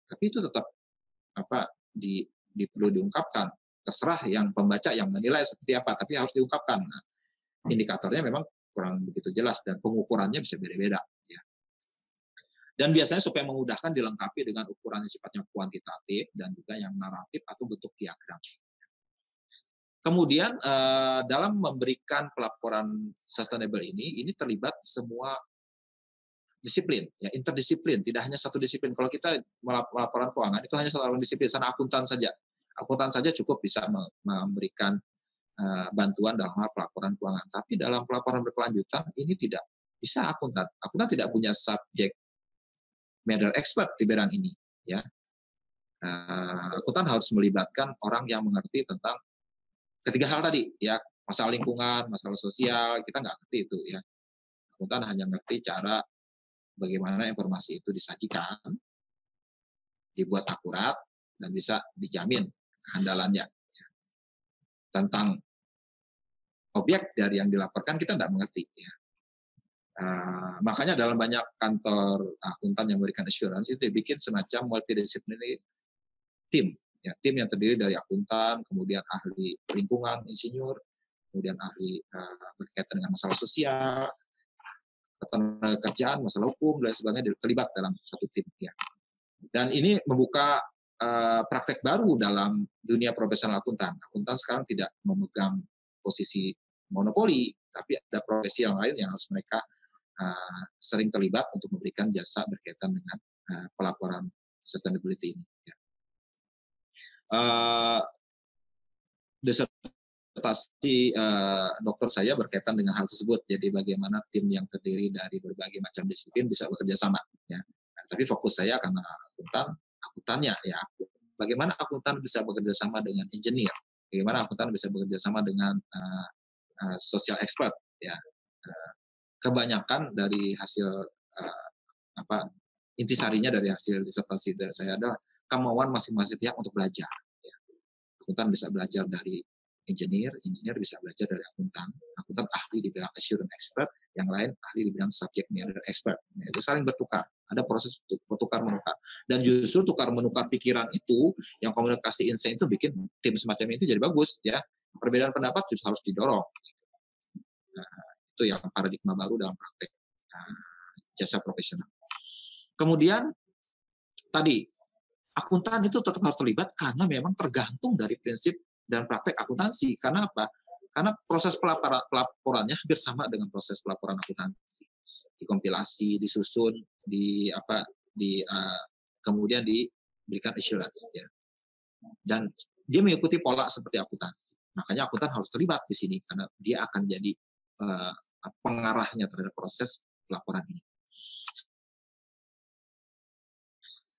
S3: Tapi itu tetap perlu diungkapkan. Terserah yang pembaca yang menilai seperti apa, tapi harus diungkapkan. Nah, indikatornya memang kurang begitu jelas dan pengukurannya bisa beda-beda. Ya. Dan biasanya supaya memudahkan dilengkapi dengan ukuran yang sifatnya kuantitatif dan juga yang naratif atau bentuk diagram. Kemudian dalam memberikan pelaporan sustainable ini terlibat semua disiplin, ya, interdisiplin, tidak hanya satu disiplin. Kalau kita laporan keuangan itu hanya satu disiplin, sana akuntan saja. Akuntan saja cukup bisa memberikan bantuan dalam hal pelaporan keuangan. Tapi dalam pelaporan berkelanjutan ini tidak bisa akuntan. Akuntan tidak punya subject matter expert di bidang ini, ya. Akuntan harus melibatkan orang yang mengerti tentang ketiga hal tadi, ya, masalah lingkungan, masalah sosial, kita nggak ngerti itu, ya. Akuntan hanya ngerti cara bagaimana informasi itu disajikan, dibuat akurat, dan bisa dijamin kehandalannya. Tentang objek dari yang dilaporkan kita tidak mengerti. Ya. Makanya dalam banyak kantor akuntan yang memberikan assurance itu dibikin semacam multidisciplinary team. Ya, tim yang terdiri dari akuntan, kemudian ahli lingkungan, insinyur, kemudian ahli berkaitan dengan masalah sosial, ketenaga kerjaan, masalah hukum, dan sebagainya terlibat dalam satu tim. Ya. Dan ini membuka praktek baru dalam dunia profesional akuntan. Akuntan sekarang tidak memegang posisi monopoli, tapi ada profesi yang lain yang harus mereka sering terlibat untuk memberikan jasa berkaitan dengan pelaporan sustainability ini. Ya. Disertasi dokter saya berkaitan dengan hal tersebut. Jadi bagaimana tim yang terdiri dari berbagai macam disiplin bisa bekerja sama. Ya. Nah, tapi fokus saya karena akuntannya, ya. Bagaimana akuntan bisa bekerja sama dengan engineer? Bagaimana akuntan bisa bekerja sama dengan social expert? Ya. Kebanyakan dari hasil intisarinya dari hasil disertasi dari saya adalah kemauan masing-masing pihak untuk belajar. Ya. Akuntan bisa belajar dari engineer bisa belajar dari akuntan ahli di bidang assurance expert, yang lain ahli di bidang subject matter expert. Ya, itu saling bertukar. Ada proses bertukar-menukar. Dan justru tukar-menukar pikiran itu, yang komunikasi insight itu bikin tim semacam itu jadi bagus. Ya. Perbedaan pendapat justru harus didorong. Nah, itu yang paradigma baru dalam praktek jasa profesional. Kemudian tadi akuntan itu tetap harus terlibat karena memang tergantung dari prinsip dan praktek akuntansi. Karena apa? Karena proses pelaporannya hampir sama dengan proses pelaporan akuntansi. Dikompilasi, disusun, kemudian diberikan assurance. Ya. Dan dia mengikuti pola seperti akuntansi. Makanya akuntan harus terlibat di sini karena dia akan jadi pengarahnya terhadap proses pelaporan ini.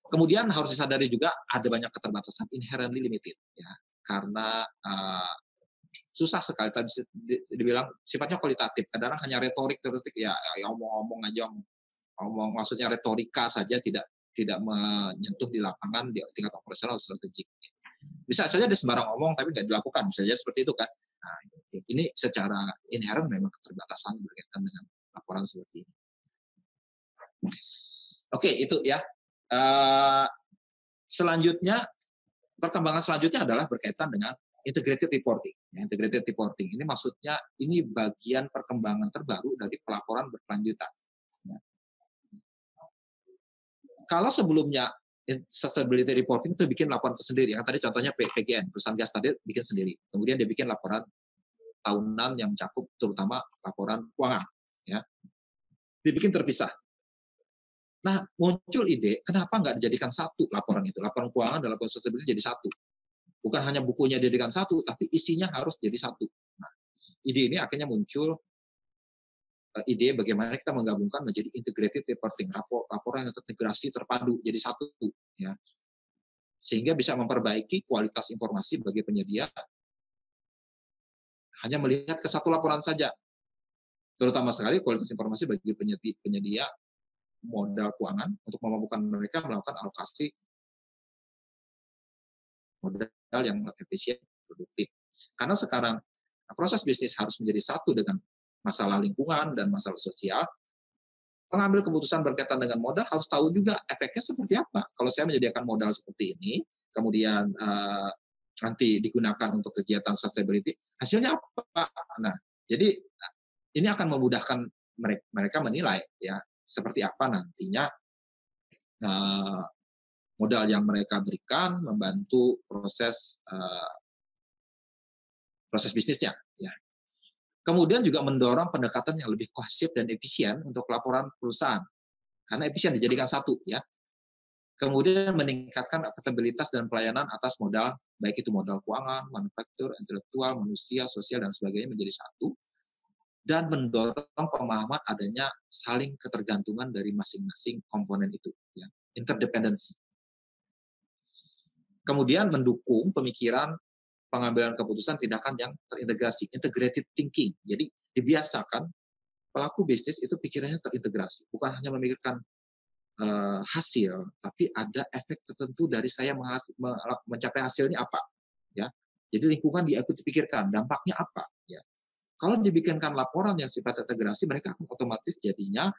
S3: Kemudian harus disadari juga ada banyak keterbatasan inherently limited, ya, karena susah sekali. Tadi dibilang sifatnya kualitatif, kadang-kadang hanya retorik, ya omong-omong aja, maksudnya retorika saja tidak menyentuh di lapangan di tingkat operasional strategik. Bisa saja dia sembarang ngomong tapi nggak dilakukan, bisa saja seperti itu kan. Nah, ini secara inherent memang keterbatasan berkaitan dengan laporan seperti ini. Oke, itu ya. Selanjutnya, perkembangan selanjutnya adalah berkaitan dengan integrated reporting. Ya, integrated reporting ini maksudnya ini bagian perkembangan terbaru dari pelaporan berkelanjutan. Ya. Kalau sebelumnya sustainability reporting itu bikin laporan tersendiri, yang tadi contohnya PGN, perusahaan gas tadi bikin sendiri. Kemudian dia bikin laporan tahunan yang mencakup terutama laporan keuangan, ya. Dibikin terpisah. Nah, muncul ide, kenapa nggak dijadikan satu laporan itu? Laporan keuangan dan laporan sustainability jadi satu. Bukan hanya bukunya dijadikan satu, tapi isinya harus jadi satu. Nah, ide ini akhirnya muncul, ide bagaimana kita menggabungkan menjadi integrated reporting, laporan yang terintegrasi terpadu jadi satu, ya, sehingga bisa memperbaiki kualitas informasi bagi penyedia hanya melihat ke satu laporan saja, terutama sekali kualitas informasi bagi penyedia modal keuangan untuk memampukan mereka melakukan alokasi modal yang efisien, produktif. Karena sekarang proses bisnis harus menjadi satu dengan masalah lingkungan dan masalah sosial, pengambil keputusan berkaitan dengan modal harus tahu juga efeknya seperti apa. Kalau saya menyediakan modal seperti ini, kemudian nanti digunakan untuk kegiatan sustainability, hasilnya apa? Nah, jadi ini akan memudahkan mereka menilai ya seperti apa nantinya modal yang mereka berikan membantu proses bisnisnya. Ya. Kemudian juga mendorong pendekatan yang lebih kohesif dan efisien untuk laporan perusahaan. Karena efisien dijadikan satu, ya. Kemudian meningkatkan akuntabilitas dan pelayanan atas modal, baik itu modal keuangan, manufaktur, intelektual, manusia, sosial, dan sebagainya menjadi satu. Dan mendorong pemahaman adanya saling ketergantungan dari masing-masing komponen itu, ya. Interdependency. Kemudian mendukung pemikiran pengambilan keputusan tindakan yang terintegrasi, integrated thinking. Jadi dibiasakan pelaku bisnis itu pikirannya terintegrasi, bukan hanya memikirkan hasil, tapi ada efek tertentu dari saya mencapai hasilnya apa, ya. Jadi lingkungan diikuti pikirkan, dampaknya apa, ya. Kalau dibikinkan laporan yang sifatnya integrasi, mereka akan otomatis jadinya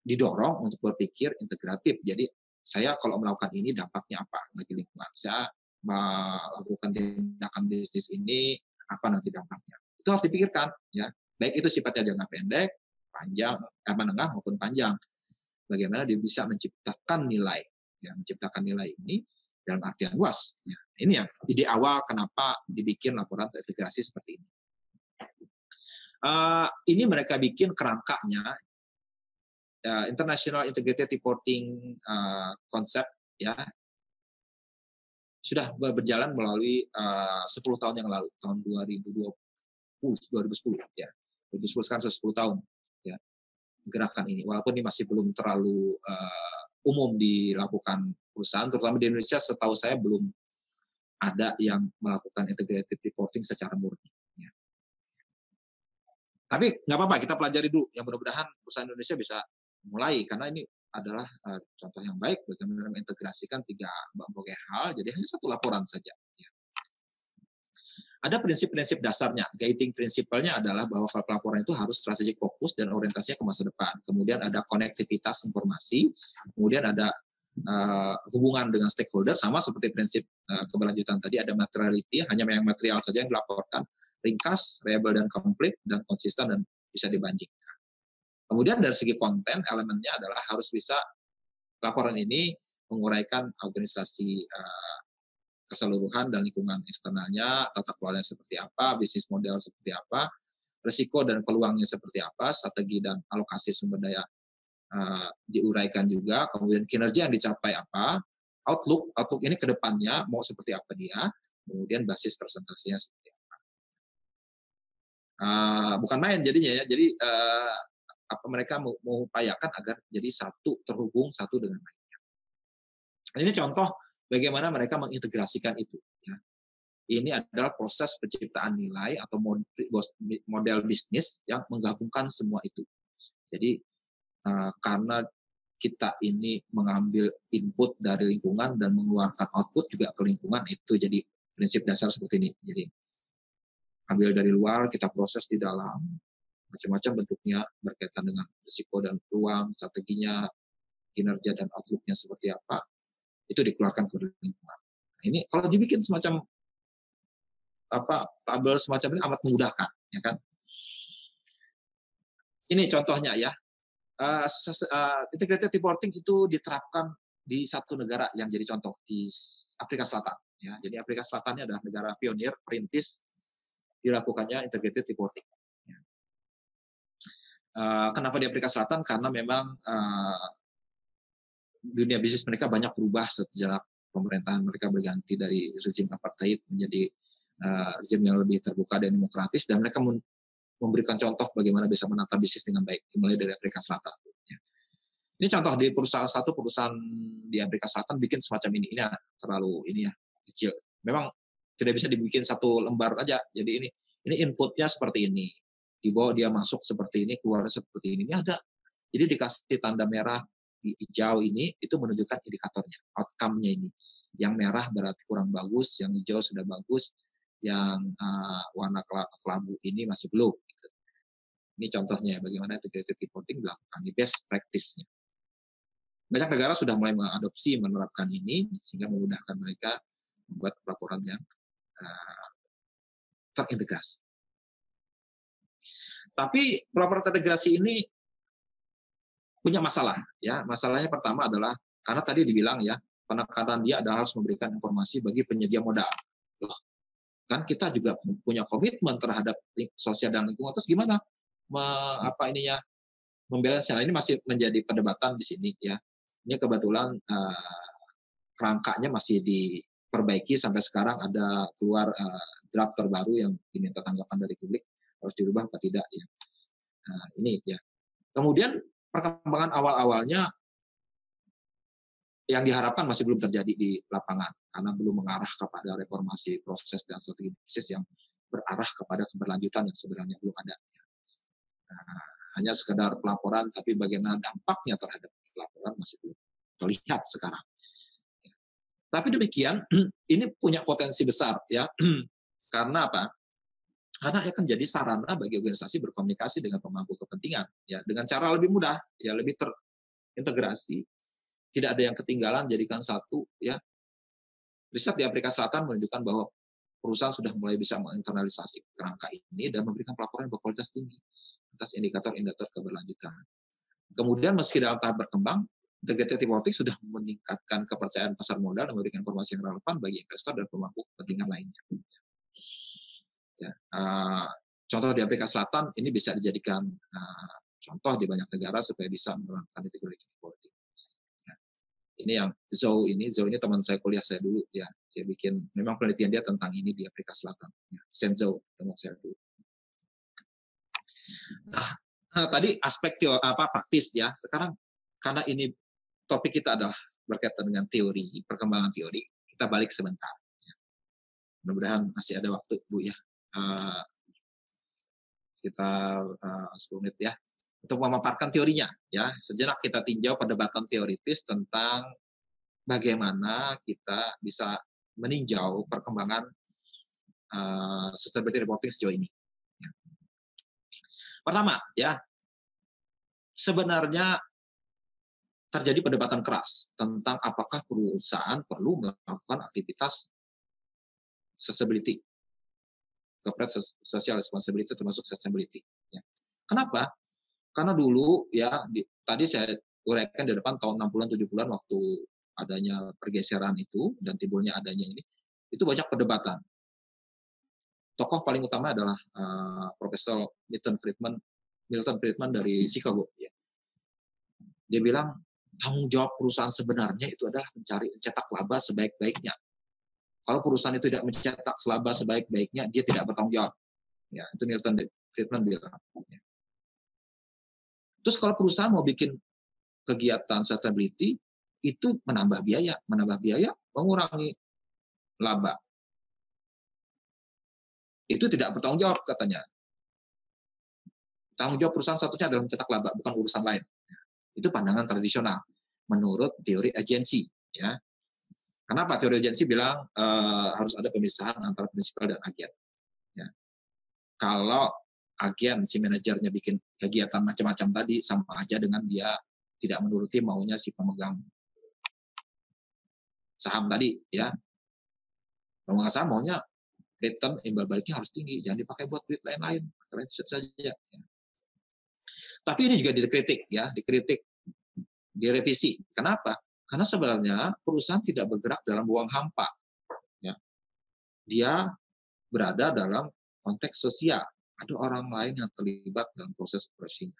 S3: didorong untuk berpikir integratif. Jadi saya kalau melakukan ini dampaknya apa bagi lingkungan? Saya melakukan tindakan bisnis ini apa nanti dampaknya? Itu harus dipikirkan, ya. Baik itu sifatnya jangka pendek, panjang, menengah maupun panjang. Bagaimana dia bisa menciptakan nilai, ya, menciptakan nilai ini dalam artian luas. Ya. Ini yang ide awal kenapa dibikin laporan terintegrasi seperti ini. Ini mereka bikin kerangkanya, International Integrated Reporting Concept, ya, sudah berjalan melalui 10 tahun yang lalu, tahun 2010 ya. 2010 sekarang sudah 10 tahun ya gerakan ini. Walaupun ini masih belum terlalu umum dilakukan perusahaan, terutama di Indonesia setahu saya belum ada yang melakukan integrated reporting secara murni. Ya. Tapi nggak apa-apa, kita pelajari dulu. Yang mudah-mudahan perusahaan Indonesia bisa mulai, karena ini adalah contoh yang baik bagaimana mengintegrasikan 3 berbagai hal, jadi hanya satu laporan saja. Ya. Ada prinsip-prinsip dasarnya. Guiding principle-nya adalah bahwa pelaporan itu harus strategik fokus dan orientasinya ke masa depan. Kemudian ada konektivitas informasi, kemudian ada hubungan dengan stakeholder, sama seperti prinsip keberlanjutan tadi, ada materiality, hanya yang material saja yang dilaporkan, ringkas, reliable dan komplit, dan konsisten dan bisa dibandingkan. Kemudian dari segi konten, elemennya adalah harus bisa laporan ini menguraikan organisasi keseluruhan dan lingkungan eksternalnya, tata kelolanya seperti apa, bisnis model seperti apa, risiko dan peluangnya seperti apa, strategi dan alokasi sumber daya diuraikan juga, kemudian kinerja yang dicapai apa, outlook ini ke depannya mau seperti apa dia, kemudian basis presentasinya seperti apa. Bukan main jadinya ya, jadi apa mereka mengupayakan agar jadi satu, terhubung satu dengan lainnya. Ini contoh bagaimana mereka mengintegrasikan itu. Ya. Ini adalah proses penciptaan nilai atau model bisnis yang menggabungkan semua itu. Jadi karena kita ini mengambil input dari lingkungan dan mengeluarkan output juga ke lingkungan, itu jadi prinsip dasar seperti ini. Jadi ambil dari luar, kita proses di dalam, macam-macam bentuknya berkaitan dengan risiko dan peluang, strateginya, kinerja dan outlook-nya seperti apa, itu dikeluarkan ke lingkungan. Nah, ini kalau dibikin semacam tabel semacam ini amat memudahkan, ya kan? Ini contohnya ya. Integrated reporting itu diterapkan di satu negara yang jadi contoh di Afrika Selatan. Ya, jadi Afrika Selatan ini adalah negara pionir, perintis dilakukannya integrated reporting. Ya. Kenapa di Afrika Selatan? Karena memang dunia bisnis mereka banyak berubah sejak pemerintahan mereka berganti dari rezim apartheid menjadi rezim yang lebih terbuka dan demokratis, dan mereka memberikan contoh bagaimana bisa menata bisnis dengan baik, mulai dari Afrika Selatan. Ya. Ini contoh di satu perusahaan di Afrika Selatan bikin semacam ini terlalu kecil. Memang tidak bisa dibikin satu lembar aja. Jadi ini inputnya seperti ini, dibawa dia masuk seperti ini, keluar seperti ini. Ini ada. Jadi dikasih tanda merah di hijau ini itu menunjukkan indikatornya, outcome-nya ini. Yang merah berarti kurang bagus, yang hijau sudah bagus, yang warna kelabu ini masih belum. Gitu. Ini contohnya bagaimana integrated reporting dilakukan, di best practice-nya. Banyak negara sudah mulai mengadopsi, menerapkan ini, sehingga memudahkan mereka membuat laporan yang terintegrasi. Tapi laporan terintegrasi ini punya masalah. Ya, masalahnya pertama adalah, karena tadi dibilang ya, penekanan dia adalah harus memberikan informasi bagi penyedia modal. Loh, kan kita juga punya komitmen terhadap sosial dan lingkungan, terus gimana membalance? Nah, ini masih menjadi perdebatan di sini ya. Ini kebetulan kerangkanya masih diperbaiki, sampai sekarang ada keluar draft terbaru yang diminta tanggapan dari publik, harus dirubah atau tidak ya. Nah, ini ya. Kemudian perkembangan awal-awalnya yang diharapkan masih belum terjadi di lapangan, karena belum mengarah kepada reformasi proses dan strategi bisnis yang berarah kepada keberlanjutan yang sebenarnya belum ada. Nah, hanya sekedar pelaporan, tapi bagaimana dampaknya terhadap pelaporan masih belum terlihat sekarang. Tapi demikian, ini punya potensi besar ya, karena apa? Karena akan jadi sarana bagi organisasi berkomunikasi dengan pemangku kepentingan, ya, dengan cara lebih mudah, ya, lebih terintegrasi, tidak ada yang ketinggalan, jadikan satu, ya. Riset di Afrika Selatan menunjukkan bahwa perusahaan sudah mulai bisa menginternalisasi kerangka ini dan memberikan pelaporan berkualitas tinggi atas indikator-indikator keberlanjutan. Kemudian meski dalam tahap berkembang, integrated reporting sudah meningkatkan kepercayaan pasar modal dan memberikan informasi yang relevan bagi investor dan pemangku kepentingan lainnya. Ya, contoh di Afrika Selatan ini bisa dijadikan contoh di banyak negara supaya bisa menerapkan integrated reporting. Ya, ini yang Zhou ini teman saya kuliah saya dulu ya, dia bikin memang penelitian dia tentang ini di Afrika Selatan. Ya, Shenzhou teman saya dulu. Nah, tadi aspek praktis ya. Sekarang karena ini topik kita adalah berkaitan dengan teori, perkembangan teori, kita balik sebentar. Mudah-mudahan masih ada waktu, Bu ya. Sekitar 10 menit ya. Untuk memaparkan teorinya ya. Sejenak kita tinjau perdebatan teoritis tentang bagaimana kita bisa meninjau perkembangan sustainability reporting sejauh ini. Ya. Pertama ya, sebenarnya terjadi perdebatan keras tentang apakah perusahaan perlu melakukan aktivitas sustainability, corporate social responsibility termasuk sustainability. Ya. Kenapa? Karena dulu ya tadi saya uraikan di depan tahun 60-an 70-an waktu adanya pergeseran itu dan timbulnya adanya ini, itu banyak perdebatan. Tokoh paling utama adalah Profesor Milton Friedman dari Chicago. Ya. Dia bilang tanggung jawab perusahaan sebenarnya itu adalah mencetak laba sebaik-baiknya. Kalau perusahaan itu tidak mencetak laba sebaik-baiknya, dia tidak bertanggung jawab. Ya, itu Milton Friedman bilang. Ya. Terus kalau perusahaan mau bikin kegiatan sustainability, itu menambah biaya, mengurangi laba. Itu tidak bertanggung jawab katanya. Tanggung jawab perusahaan satunya adalah mencetak laba, bukan urusan lain. Itu pandangan tradisional menurut teori agensi ya. Kenapa teori agensi bilang harus ada pemisahan antara prinsipal dan agen ya. Kalau agen si manajernya bikin kegiatan macam-macam tadi sama aja dengan dia tidak menuruti maunya si pemegang saham tadi ya. Pemegang saham maunya return imbal baliknya harus tinggi, jangan dipakai buat duit lain-lain, saja ya. Tapi ini juga dikritik, direvisi. Kenapa? Karena sebenarnya perusahaan tidak bergerak dalam ruang hampa. Ya. Dia berada dalam konteks sosial. Ada orang lain yang terlibat dalam proses operasinya.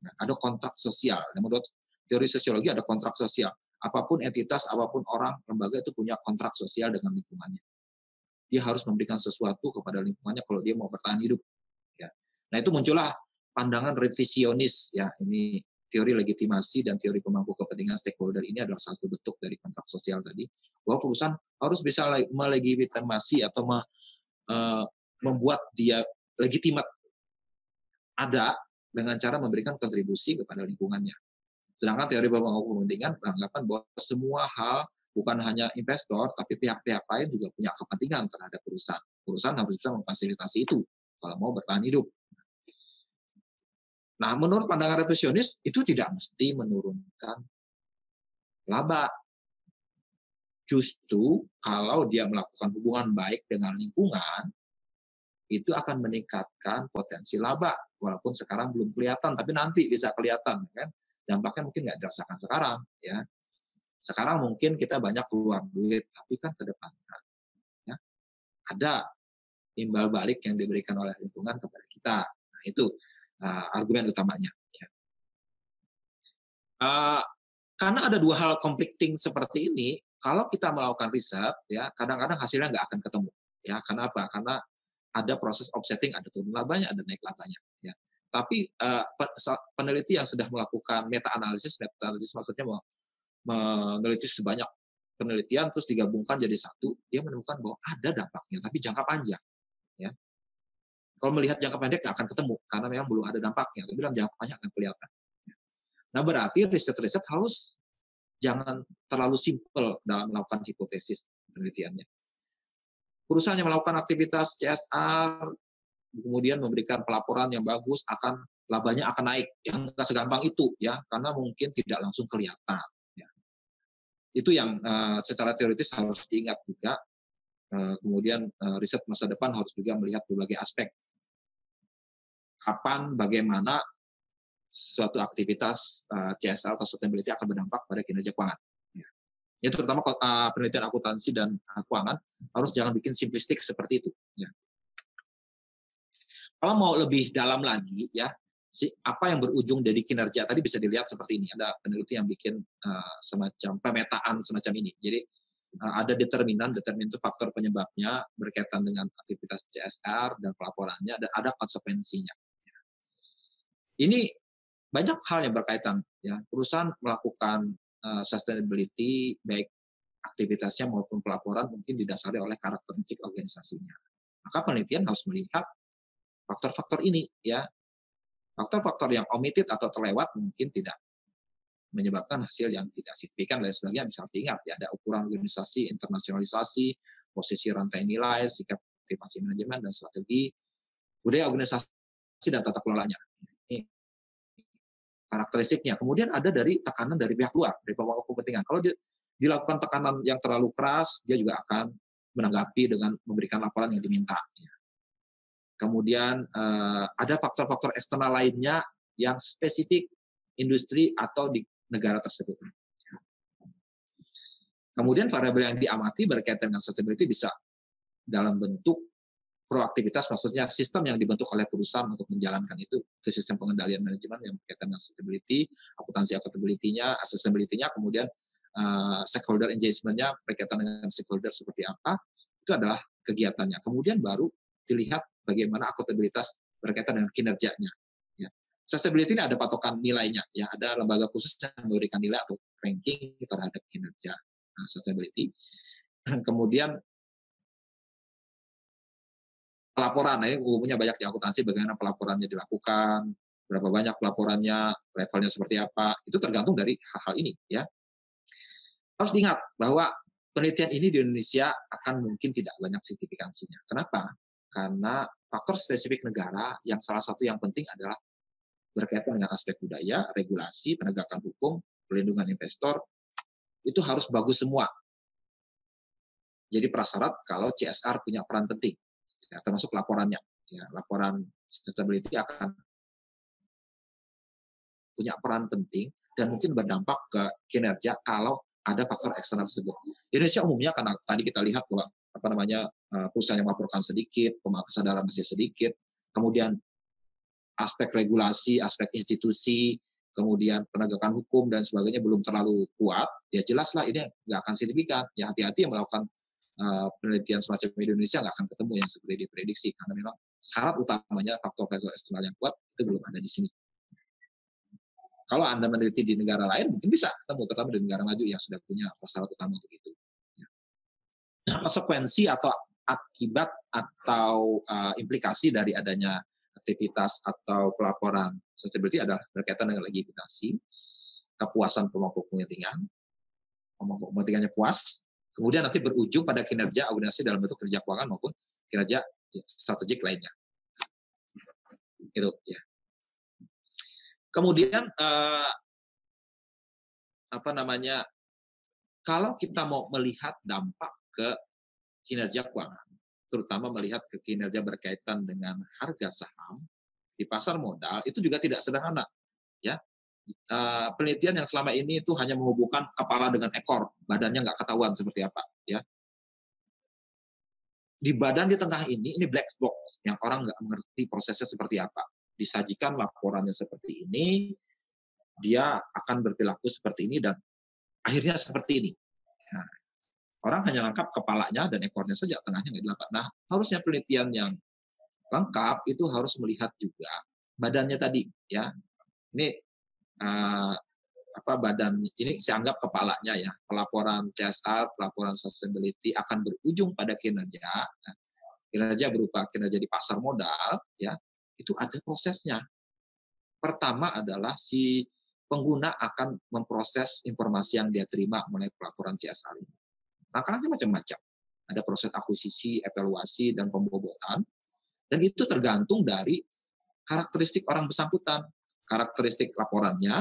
S3: Nah, ada kontrak sosial. Menurut teori sosiologi ada kontrak sosial. Apapun entitas, apapun orang, lembaga itu punya kontrak sosial dengan lingkungannya. Dia harus memberikan sesuatu kepada lingkungannya kalau dia mau bertahan hidup. Ya. Nah itu muncullah pandangan revisionis. Ya, ini teori legitimasi dan teori pemangku kepentingan stakeholder ini adalah salah satu bentuk dari kontrak sosial tadi. Bahwa perusahaan harus bisa melegitimasi atau membuat dia legitimat ada dengan cara memberikan kontribusi kepada lingkungannya. Sedangkan teori pemangku kepentingan beranggapan bahwa semua hal bukan hanya investor, tapi pihak-pihak lain juga punya kepentingan terhadap perusahaan. Perusahaan harus bisa memfasilitasi itu kalau mau bertahan hidup. Nah, menurut pandangan revisionis, itu tidak mesti menurunkan laba. Justru kalau dia melakukan hubungan baik dengan lingkungan, itu akan meningkatkan potensi laba. Walaupun sekarang belum kelihatan, tapi nanti bisa kelihatan. Kan? Dampaknya mungkin nggak dirasakan sekarang. Ya. Sekarang mungkin kita banyak keluar duit, tapi kan ke depannya ya, ada imbal balik yang diberikan oleh lingkungan kepada kita. Nah, itu argumen utamanya. Ya. Karena ada dua hal conflicting seperti ini, kalau kita melakukan riset, ya kadang-kadang hasilnya nggak akan ketemu. Ya, kenapa? Karena ada proses offsetting, ada turun labanya, ada naik labanya. Ya. Tapi peneliti yang sudah melakukan meta-analisis maksudnya meneliti sebanyak penelitian terus digabungkan jadi satu, dia menemukan bahwa ada dampaknya, tapi jangka panjang. Ya. Kalau melihat jangka pendek nggak akan ketemu, karena memang belum ada dampaknya. Tapi dalam jangka panjang akan kelihatan. Nah berarti riset-riset harus jangan terlalu simpel dalam melakukan hipotesis penelitiannya. Perusahaan yang melakukan aktivitas CSR, kemudian memberikan pelaporan yang bagus, labanya akan naik. Yang nggak segampang itu, ya, karena mungkin tidak langsung kelihatan. Ya. Itu yang secara teoritis harus diingat juga. Kemudian riset masa depan harus juga melihat berbagai aspek. Kapan, bagaimana suatu aktivitas CSR atau sustainability akan berdampak pada kinerja keuangan. Ya, terutama penelitian akuntansi dan keuangan harus jangan bikin simplistik seperti itu. Ya. Kalau mau lebih dalam lagi, ya apa yang berujung dari kinerja tadi bisa dilihat seperti ini. Ada peneliti yang bikin semacam pemetaan semacam ini. Jadi ada determinan itu faktor penyebabnya berkaitan dengan aktivitas CSR dan pelaporannya, dan ada konsekuensinya. Ini banyak hal yang berkaitan. Ya, perusahaan melakukan sustainability baik aktivitasnya maupun pelaporan mungkin didasari oleh karakteristik organisasinya. Maka penelitian harus melihat faktor-faktor ini, ya. Faktor-faktor yang omitted atau terlewat mungkin tidak menyebabkan hasil yang tidak signifikan dan sebagainya. Misalnya diingat ya, ada ukuran organisasi, internasionalisasi, posisi rantai nilai, sikap aktivasi manajemen dan strategi, budaya organisasi dan tata kelolanya. Ini karakteristiknya. Kemudian ada dari tekanan dari pihak luar, dari pemangku kepentingan. Kalau dilakukan tekanan yang terlalu keras, dia juga akan menanggapi dengan memberikan laporan yang diminta. Kemudian ada faktor-faktor eksternal lainnya yang spesifik industri atau di negara tersebut. Kemudian variabel yang diamati berkaitan dengan sustainability bisa dalam bentuk proaktivitas, maksudnya sistem yang dibentuk oleh perusahaan untuk menjalankan itu sistem pengendalian manajemen yang berkaitan dengan sustainability, akuntansi accountability-nya, sustainability-nya, kemudian stakeholder engagement-nya berkaitan dengan stakeholder seperti apa, itu adalah kegiatannya. Kemudian baru dilihat bagaimana akuntabilitas berkaitan dengan kinerjanya. Ya. Sustainability ini ada patokan nilainya, ya, ada lembaga khusus yang memberikan nilai atau ranking terhadap kinerja sustainability. Kemudian pelaporan, nah ini umumnya banyak di akuntansi bagaimana pelaporannya dilakukan, berapa banyak pelaporannya, levelnya seperti apa, itu tergantung dari hal-hal ini. Ya. Harus diingat bahwa penelitian ini di Indonesia akan mungkin tidak banyak signifikansinya. Kenapa? Karena faktor spesifik negara yang salah satu yang penting adalah berkaitan dengan aspek budaya, regulasi, penegakan hukum, perlindungan investor, itu harus bagus semua. Jadi prasyarat kalau CSR punya peran penting. Ya, termasuk laporannya. Ya, laporan sustainability akan punya peran penting dan mungkin berdampak ke kinerja kalau ada faktor eksternal tersebut. Di Indonesia umumnya karena tadi kita lihat bahwa perusahaan yang melaporkan sedikit, kesadaran masih sedikit, kemudian aspek regulasi, aspek institusi, kemudian penegakan hukum dan sebagainya belum terlalu kuat, ya jelaslah ini nggak akan signifikan. Ya hati-hati yang melakukan penelitian semacam di Indonesia nggak akan ketemu yang seperti diprediksi, karena memang syarat utamanya faktor-faktor eksternal yang kuat itu belum ada di sini. Kalau Anda meneliti di negara lain, mungkin bisa ketemu, terutama di negara maju yang sudah punya syarat utama untuk itu. Nah, konsekuensi atau akibat atau implikasi dari adanya aktivitas atau pelaporan sustainability adalah berkaitan dengan legitimasi, kepuasan pemangku kepentingannya puas, kemudian nanti berujung pada kinerja organisasi dalam bentuk kerja keuangan maupun kinerja strategik lainnya. Itu ya. Kemudian kalau kita mau melihat dampak ke kinerja keuangan, terutama melihat ke kinerja berkaitan dengan harga saham di pasar modal, itu juga tidak sederhana, ya. Penelitian yang selama ini itu hanya menghubungkan kepala dengan ekor, badannya nggak ketahuan seperti apa, ya. Di badan di tengah ini black box yang orang nggak mengerti prosesnya seperti apa. Disajikan laporannya seperti ini, dia akan berperilaku seperti ini dan akhirnya seperti ini. Nah, orang hanya lengkap kepalanya dan ekornya saja, tengahnya nggak dilapat. Nah, harusnya penelitian yang lengkap itu harus melihat juga badannya tadi, ya. Ini badan ini saya anggap kepalanya, ya. Pelaporan CSR, pelaporan sustainability akan berujung pada kinerja. Nah, kinerja berupa kinerja di pasar modal, ya. Itu ada prosesnya. Pertama adalah si pengguna akan memproses informasi yang dia terima melalui pelaporan CSR ini. Langkahnya macam-macam. Ada proses akuisisi, evaluasi, dan pembobotan. Dan itu tergantung dari karakteristik orang bersangkutan. Karakteristik laporannya,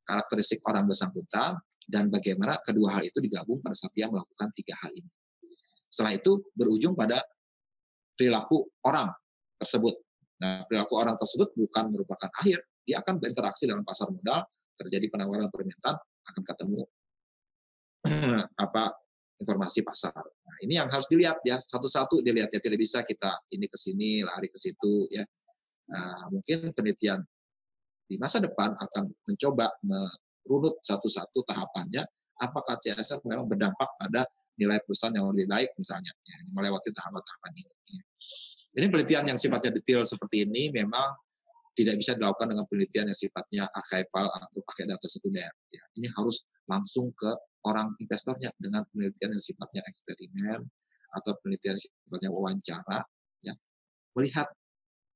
S3: karakteristik orang bersangkutan, dan bagaimana kedua hal itu digabung pada saat dia melakukan 3 hal ini. Setelah itu berujung pada perilaku orang tersebut. Nah, perilaku orang tersebut bukan merupakan akhir. Dia akan berinteraksi dalam pasar modal, terjadi penawaran permintaan, akan ketemu informasi pasar. Nah, ini yang harus dilihat, ya, satu-satu dilihat, ya, tidak bisa kita ini ke sini, lari ke situ, ya. Mungkin penelitian di masa depan akan mencoba merunut satu-satu tahapannya, apakah CSR memang berdampak pada nilai perusahaan yang lebih baik misalnya, ya, melewati tahapan-tahapan ini. Ya. Ini penelitian yang sifatnya detail seperti ini memang tidak bisa dilakukan dengan penelitian yang sifatnya archival atau pakai data sekunder. Ya, ini harus langsung ke orang investornya dengan penelitian yang sifatnya eksperimen atau penelitian yang sifatnya wawancara, ya, melihat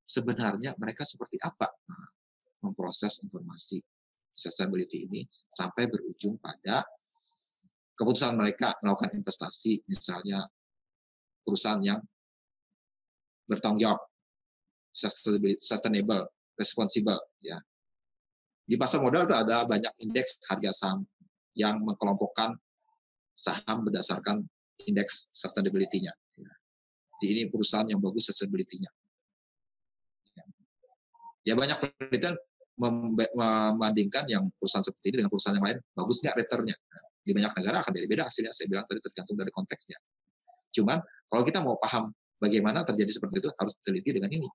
S3: sebenarnya mereka seperti apa memproses informasi sustainability ini sampai berujung pada keputusan mereka melakukan investasi, misalnya perusahaan yang bertanggung jawab, sustainable, responsible, ya. Di pasar modal itu ada banyak indeks harga saham yang mengkelompokkan saham berdasarkan indeks sustainability-nya. Ini perusahaan yang bagus sustainability-nya. Ya, banyak penelitian membandingkan yang perusahaan seperti ini dengan perusahaan yang lain, bagus nggak return-nya. Di banyak negara akan beda-beda hasilnya, saya bilang tadi tergantung dari konteksnya. Cuman kalau kita mau paham bagaimana terjadi seperti itu, harus diteliti dengan ini.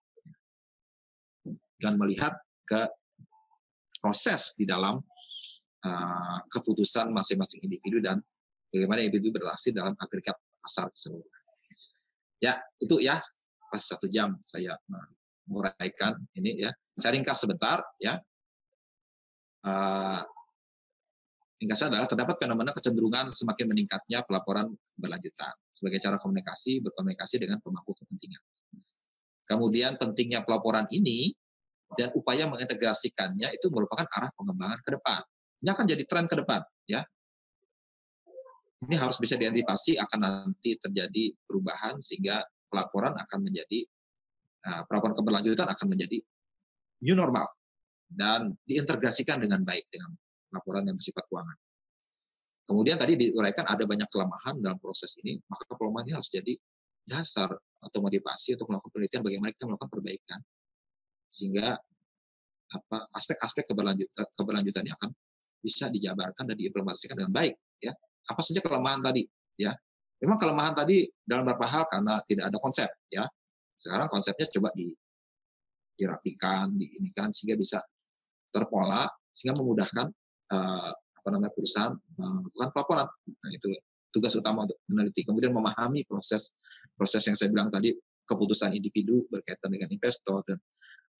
S3: Dan melihat ke proses di dalam keputusan masing-masing individu dan bagaimana individu berinteraksi dalam agregat pasar keseluruhan. Ya, itu ya, pas 1 jam saya menguraikan ini, ya. Saya ringkas sebentar, ya. Ringkasnya adalah terdapat fenomena kecenderungan semakin meningkatnya pelaporan berlanjutan sebagai cara berkomunikasi dengan pemangku kepentingan. Kemudian pentingnya pelaporan ini dan upaya mengintegrasikannya itu merupakan arah pengembangan ke depan. Ini akan jadi tren ke depan, ya. Ini harus bisa diantisipasi akan nanti terjadi perubahan sehingga pelaporan akan menjadi pelaporan keberlanjutan akan menjadi new normal dan diintegrasikan dengan baik dengan laporan yang bersifat keuangan. Kemudian tadi diuraikan ada banyak kelemahan dalam proses ini, maka kelemahan ini harus jadi dasar atau motivasi untuk melakukan penelitian bagaimana kita melakukan perbaikan sehingga aspek-aspek keberlanjutannya akan bisa dijabarkan dan diimplementasikan dengan baik. Ya, apa saja kelemahan tadi? Ya, memang kelemahan tadi dalam beberapa hal karena tidak ada konsep. Ya, sekarang konsepnya coba dirapikan, diinikan sehingga bisa terpola, sehingga memudahkan perusahaan melakukan pelaporan. Nah, itu tugas utama untuk meneliti. Kemudian memahami proses yang saya bilang tadi, keputusan individu berkaitan dengan investor dan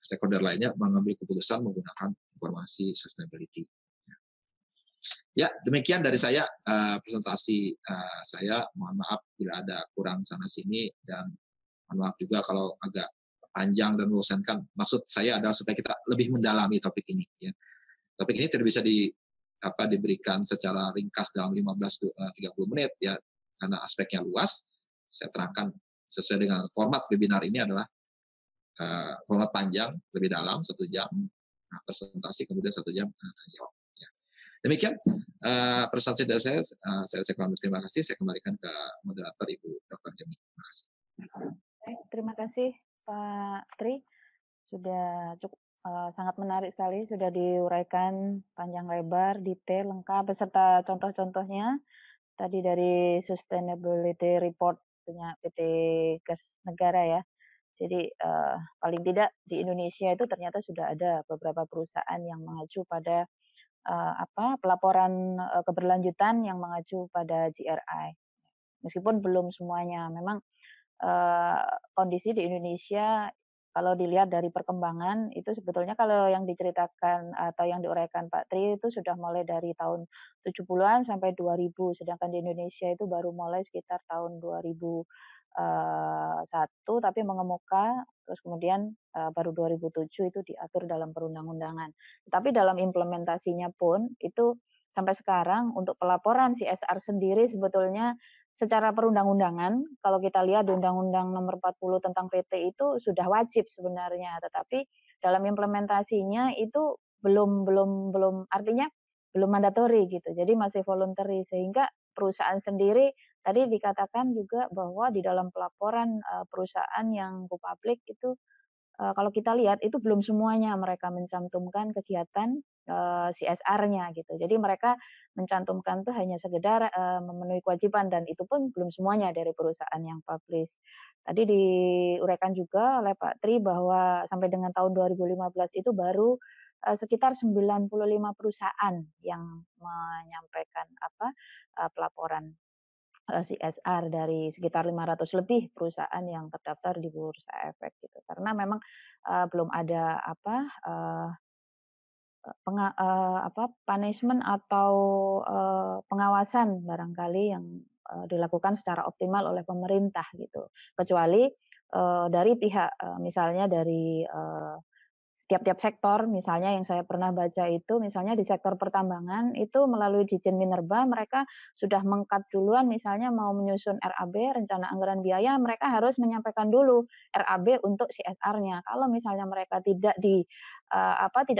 S3: stakeholder lainnya mengambil keputusan menggunakan informasi sustainability. Ya, demikian dari saya presentasi saya. Mohon maaf bila ada kurang sana sini, dan mohon maaf juga kalau agak panjang dan membosankan. Maksud saya adalah supaya kita lebih mendalami topik ini. Ya. Topik ini tidak bisa diberikan secara ringkas dalam 15-30 menit, ya, karena aspeknya luas. Saya terangkan sesuai dengan format webinar ini adalah format panjang, lebih dalam, 1 jam presentasi, kemudian 1 jam jawab. Ya. Demikian presentasi dari saya terima kasih. Saya kembalikan ke moderator Ibu Dr. Gemi. Terima kasih.
S2: Terima kasih Pak Tri, sudah cukup sangat menarik sekali, sudah diuraikan panjang lebar, detail, lengkap, beserta contoh-contohnya tadi dari Sustainability Report punya PT Gas Negara ya. Jadi paling tidak di Indonesia itu ternyata sudah ada beberapa perusahaan yang mengacu pada pelaporan keberlanjutan yang mengacu pada GRI. Meskipun belum semuanya, memang kondisi di Indonesia kalau dilihat dari perkembangan itu sebetulnya kalau yang diceritakan atau yang diuraikan Pak Tri itu sudah mulai dari tahun 70-an sampai 2000, sedangkan di Indonesia itu baru mulai sekitar tahun 2001 tapi mengemuka, terus kemudian baru 2007 itu diatur dalam perundang-undangan. Tapi dalam implementasinya pun itu sampai sekarang untuk pelaporan CSR sendiri sebetulnya secara perundang-undangan, kalau kita lihat di Undang-Undang Nomor 40 tentang PT itu sudah wajib sebenarnya, tetapi dalam implementasinya itu belum artinya belum mandatori gitu. Jadi masih voluntary sehingga perusahaan sendiri tadi dikatakan juga bahwa di dalam pelaporan perusahaan yang go public itu kalau kita lihat itu belum semuanya mereka mencantumkan kegiatan CSR-nya gitu. Jadi mereka mencantumkan tuh hanya sekedar memenuhi kewajiban dan itu pun belum semuanya dari perusahaan yang publish. Tadi diuraikan juga oleh Pak Tri bahwa sampai dengan tahun 2015 itu baru sekitar 95 perusahaan yang menyampaikan pelaporan CSR dari sekitar 500 lebih perusahaan yang terdaftar di Bursa Efek gitu. Karena memang belum ada punishment atau pengawasan barangkali yang dilakukan secara optimal oleh pemerintah gitu. Kecuali dari pihak misalnya dari tiap-tiap sektor, misalnya yang saya pernah baca itu, misalnya di sektor pertambangan itu melalui Ditjen Minerba mereka sudah meng-cut duluan, misalnya mau menyusun RAB, rencana anggaran biaya, mereka harus menyampaikan dulu RAB untuk CSR-nya. Kalau misalnya mereka tidak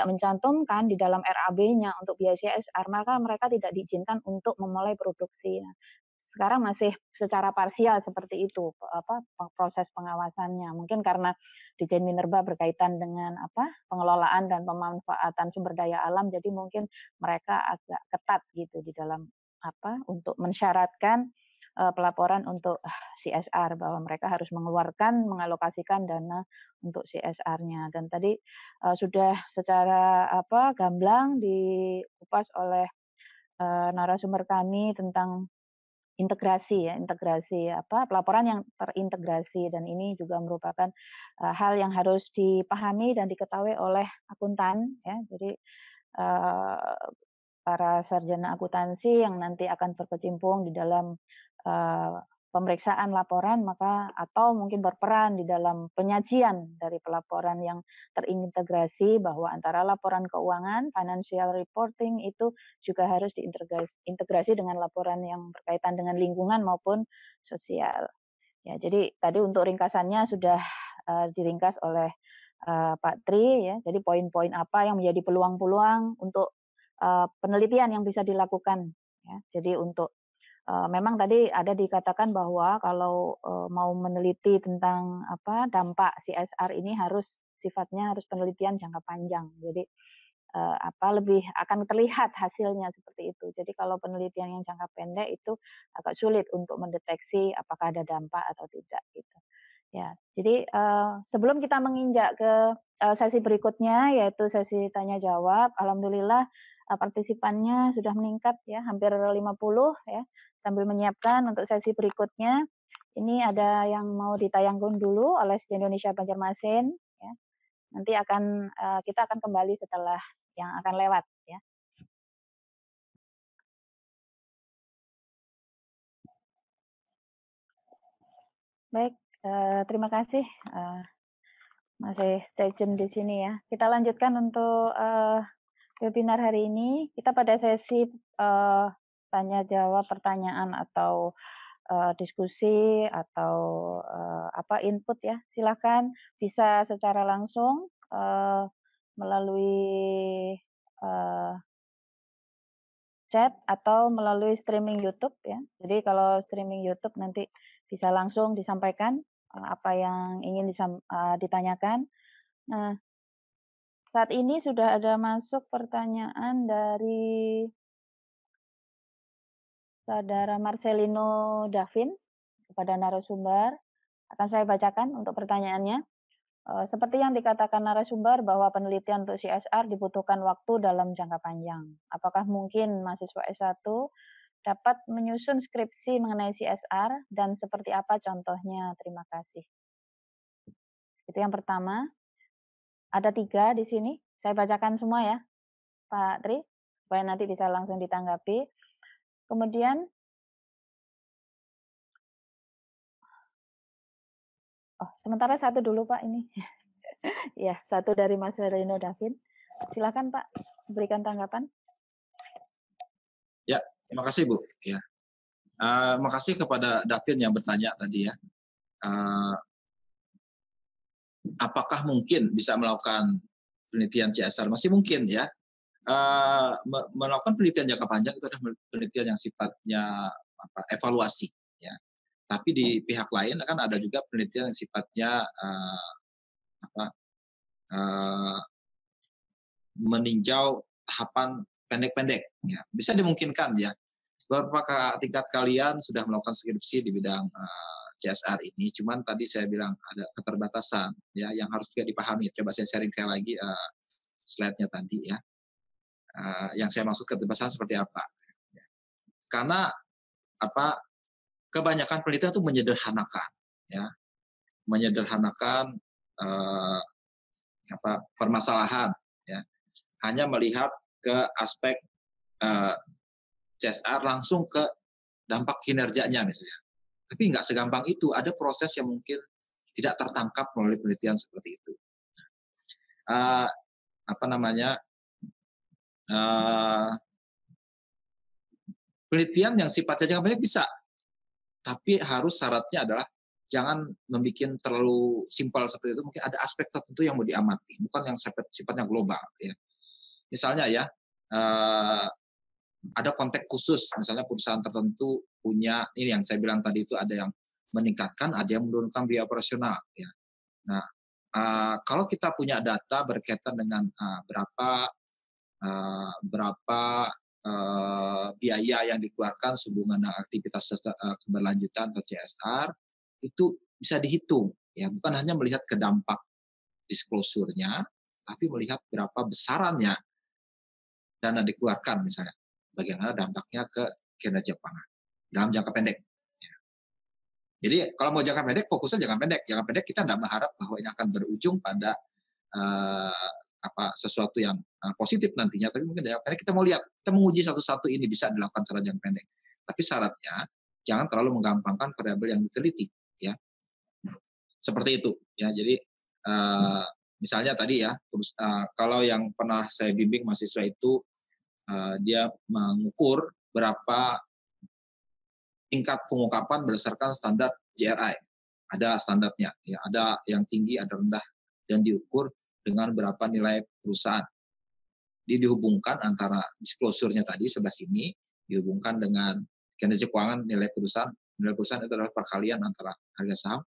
S2: mencantumkan di dalam RAB-nya untuk biaya CSR, maka mereka tidak diizinkan untuk memulai produksi. Nah, sekarang masih secara parsial seperti itu proses pengawasannya. Mungkin karena Ditjen Minerba berkaitan dengan pengelolaan dan pemanfaatan sumber daya alam, jadi mungkin mereka agak ketat gitu di dalam untuk mensyaratkan pelaporan untuk CSR bahwa mereka harus mengalokasikan dana untuk CSR-nya. Dan tadi sudah secara gamblang dikupas oleh narasumber kami tentang integrasi pelaporan yang terintegrasi, dan ini juga merupakan hal yang harus dipahami dan diketahui oleh akuntan ya. Jadi para sarjana akuntansi yang nanti akan berkecimpung di dalam pemeriksaan laporan atau mungkin berperan di dalam penyajian dari pelaporan yang terintegrasi, bahwa antara laporan keuangan, financial reporting itu juga harus diintegrasi dengan laporan yang berkaitan dengan lingkungan maupun sosial. Ya, jadi tadi untuk ringkasannya sudah diringkas oleh Pak Tri ya. Jadi poin-poin apa yang menjadi peluang-peluang untuk penelitian yang bisa dilakukan ya. Jadi untuk memang tadi ada dikatakan bahwa kalau mau meneliti tentang dampak CSR ini sifatnya harus penelitian jangka panjang. Jadi lebih akan terlihat hasilnya seperti itu. Jadi kalau penelitian yang jangka pendek itu agak sulit untuk mendeteksi apakah ada dampak atau tidak gitu. Ya, jadi sebelum kita menginjak ke sesi berikutnya yaitu sesi tanya jawab, alhamdulillah partisipannya sudah meningkat ya, hampir 50 ya. Sambil menyiapkan untuk sesi berikutnya, ini ada yang mau ditayangkan dulu oleh SD Indonesia Banjarmasin ya. Nanti kita akan kembali setelah yang akan lewat ya. Baik, terima kasih masih stay tune di sini ya. Kita lanjutkan untuk webinar hari ini. Kita pada sesi tanya jawab pertanyaan atau diskusi atau input ya. Silakan bisa secara langsung melalui chat atau melalui streaming YouTube ya. Jadi kalau streaming YouTube nanti bisa langsung disampaikan apa yang ingin ditanyakan. Nah, saat ini sudah ada masuk pertanyaan dari Saudara Marcelino Davin kepada narasumber. Akan saya bacakan untuk pertanyaannya. Seperti yang dikatakan narasumber bahwa penelitian untuk CSR dibutuhkan waktu dalam jangka panjang. Apakah mungkin mahasiswa S1 dapat menyusun skripsi mengenai CSR dan seperti apa contohnya? Terima kasih. Itu yang pertama. Ada 3 di sini. Saya bacakan semua ya, Pak Tri, supaya nanti bisa langsung ditanggapi. Kemudian, sementara 1 dulu Pak ini. Ya, 1 dari Mas Rino Davin. Silakan Pak, berikan tanggapan.
S3: Ya, terima kasih Bu. Ya, terima kasih kepada Davin yang bertanya tadi ya. Apakah mungkin bisa melakukan penelitian CSR? Masih mungkin ya. Melakukan penelitian jangka panjang itu adalah penelitian yang sifatnya evaluasi ya. Tapi di pihak lain kan ada juga penelitian yang sifatnya meninjau tahapan pendek-pendek ya. Bisa dimungkinkan ya. Beberapa tingkat kalian sudah melakukan skripsi di bidang CSR ini, cuman tadi saya bilang ada keterbatasan ya yang harus juga dipahami. Coba saya sharing sekali lagi slide-nya tadi ya. Yang saya maksud keterbatasan seperti apa? Karena kebanyakan penelitian itu menyederhanakan, ya, menyederhanakan permasalahan, ya, hanya melihat ke aspek CSR langsung ke dampak kinerjanya misalnya. Tapi nggak segampang itu, ada proses yang mungkin tidak tertangkap melalui penelitian seperti itu. Penelitian yang sifatnya jangka pendek bisa, tapi harus syaratnya adalah jangan membuat terlalu simpel seperti itu. Mungkin ada aspek tertentu yang mau diamati, bukan yang sifatnya global. Ya. Misalnya ya, ada konteks khusus, misalnya perusahaan tertentu punya, ini yang saya bilang tadi itu ada yang meningkatkan, ada yang menurunkan biaya operasional. Ya. Nah, kalau kita punya data berkaitan dengan berapa biaya yang dikeluarkan sehubungan dengan aktivitas keberlanjutan atau CSR, itu bisa dihitung. Ya, bukan hanya melihat ke dampak disclosure-nya, tapi melihat berapa besarannya dana dikeluarkan misalnya. Bagaimana dampaknya ke kinerja pangan dalam jangka pendek. Ya. Jadi kalau mau jangka pendek, fokusnya jangka pendek. Jangka pendek kita tidak berharap bahwa ini akan berujung pada sesuatu yang positif nantinya, tapi mungkin jangka pendek kita mau lihat, kita menguji satu-satu ini bisa dilakukan secara jangka pendek. Tapi syaratnya jangan terlalu menggampangkan variabel yang diteliti, ya. Seperti itu, ya. Jadi misalnya tadi ya, kalau yang pernah saya bimbing mahasiswa itu dia mengukur berapa tingkat pengungkapan berdasarkan standar GRI. Ada standarnya, ya, ada yang tinggi, ada rendah, dan diukur dengan berapa nilai perusahaan. Dihubungkan antara disclosure-nya tadi sebelah sini, dihubungkan dengan kinerja keuangan nilai perusahaan. Nilai perusahaan itu adalah perkalian antara harga saham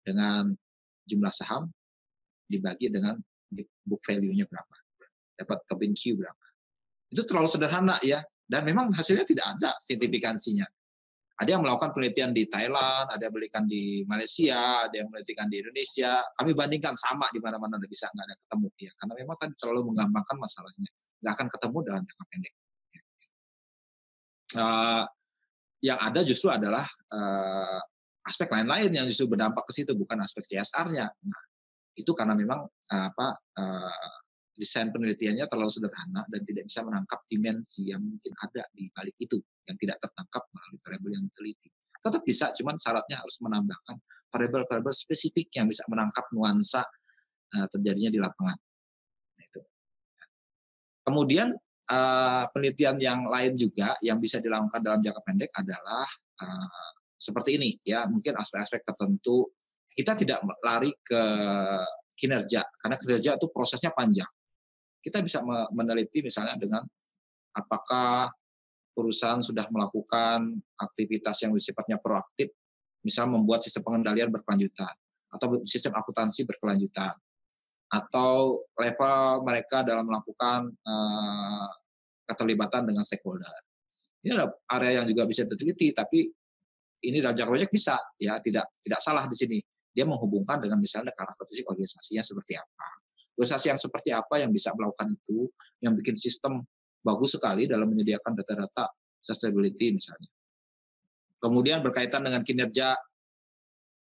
S3: dengan jumlah saham dibagi dengan book value-nya berapa. dapat Tobin Q berapa. Itu terlalu sederhana ya, dan memang hasilnya tidak ada signifikansinya. Ada yang melakukan penelitian di Thailand, ada yang penelitian di Malaysia, ada yang penelitian di Indonesia. Kami bandingkan sama di mana-mana bisa nggak ada ketemu ya, karena memang tadi terlalu menggampangkan masalahnya, nggak akan ketemu dalam jangka pendek. Yang ada justru adalah aspek lain-lain yang justru berdampak ke situ, bukan aspek CSR-nya. Nah, itu karena memang desain penelitiannya terlalu sederhana dan tidak bisa menangkap dimensi yang mungkin ada di balik itu, yang tidak tertangkap melalui variabel yang diteliti. Tetap bisa, cuman syaratnya harus menambahkan variabel-variabel spesifik yang bisa menangkap nuansa terjadinya di lapangan. Nah, itu. Kemudian penelitian yang lain juga yang bisa dilakukan dalam jangka pendek adalah seperti ini ya, mungkin aspek-aspek tertentu kita tidak lari ke kinerja, karena kinerja itu prosesnya panjang. Kita bisa meneliti misalnya dengan apakah perusahaan sudah melakukan aktivitas yang sifatnya proaktif, misalnya membuat sistem pengendalian berkelanjutan, atau sistem akuntansi berkelanjutan, atau level mereka dalam melakukan keterlibatan dengan stakeholder. Ini adalah area yang juga bisa diteliti, tapi ini dalam jangka pendek bisa, ya tidak salah di sini. Dia menghubungkan dengan misalnya karakteristik organisasinya seperti apa. Organisasi yang seperti apa yang bisa melakukan itu, yang bikin sistem bagus sekali dalam menyediakan data-data sustainability misalnya. Kemudian berkaitan dengan kinerja,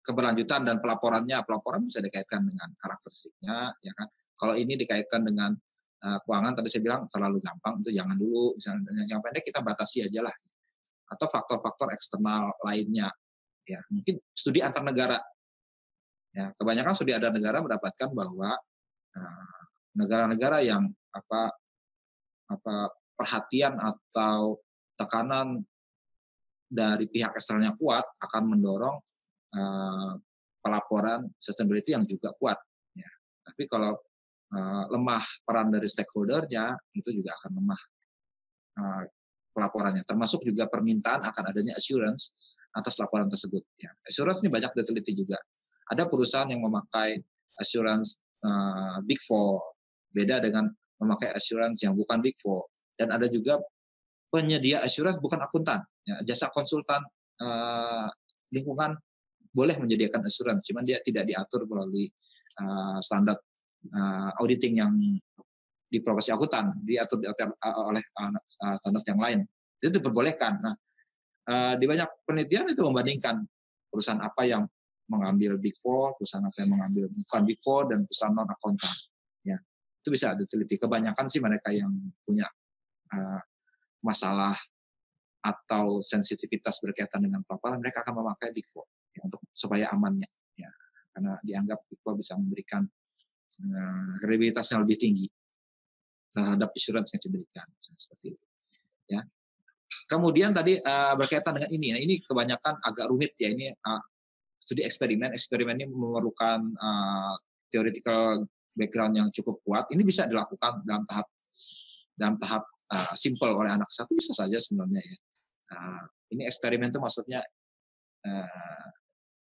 S3: keberlanjutan dan pelaporannya. Pelaporan bisa dikaitkan dengan karakteristiknya, ya kan. Kalau ini dikaitkan dengan keuangan, tadi saya bilang terlalu gampang, itu jangan dulu. Misalnya yang pendek kita batasi aja lah. Atau faktor-faktor eksternal lainnya. Ya, mungkin studi antar negara. Ya, kebanyakan studi antar negara mendapatkan bahwa negara-negara yang perhatian atau tekanan dari pihak eksternalnya kuat akan mendorong pelaporan sustainability yang juga kuat. Ya. Tapi kalau lemah peran dari stakeholder-nya, itu juga akan lemah pelaporannya. Termasuk juga permintaan akan adanya assurance atas laporan tersebut. Ya. Assurance ini banyak diteliti juga. Ada perusahaan yang memakai assurance Big Four, beda dengan memakai assurance yang bukan Big Four. Dan ada juga penyedia assurance bukan akuntan. Ya, jasa konsultan lingkungan boleh menyediakan assurance, cuman dia tidak diatur melalui standar auditing yang di profesi akuntan, diatur oleh standar yang lain. Itu diperbolehkan. Nah, di banyak penelitian itu membandingkan perusahaan apa yang mengambil Big Four, perusahaan apa yang mengambil bukan Big Four, dan perusahaan non akuntan. Ya, itu bisa diteliti. Kebanyakan sih mereka yang punya masalah atau sensitivitas berkaitan dengan pelaporan, mereka akan memakai Big Four ya, untuk supaya amannya. Ya, karena dianggap Big Four bisa memberikan kredibilitas yang lebih tinggi terhadap assurance yang diberikan, seperti itu. Ya. Kemudian tadi berkaitan dengan ini, nah ini kebanyakan agak rumit ya, ini studi eksperimen ini memerlukan theoretical background yang cukup kuat. Ini bisa dilakukan dalam tahap simple oleh anak satu, bisa saja sebenarnya ya. Ini eksperimen itu maksudnya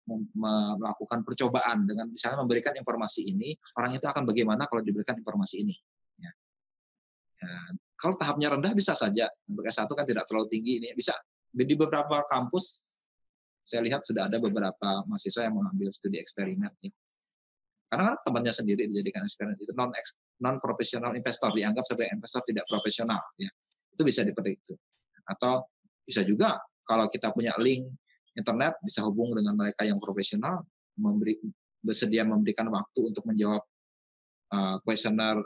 S3: melakukan percobaan dengan misalnya memberikan informasi ini, orang itu akan bagaimana kalau diberikan informasi ini. Ya. Kalau tahapnya rendah bisa saja, untuk S1 kan tidak terlalu tinggi, ini bisa di beberapa kampus. Saya lihat sudah ada beberapa mahasiswa yang mengambil studi eksperimen. Ya. Karena temannya sendiri dijadikan eksperimen, itu non profesional investor, dianggap sebagai investor tidak profesional. Ya. Itu bisa seperti itu. Atau bisa juga kalau kita punya link internet, bisa hubung dengan mereka yang profesional, bersedia memberikan waktu untuk menjawab kuesioner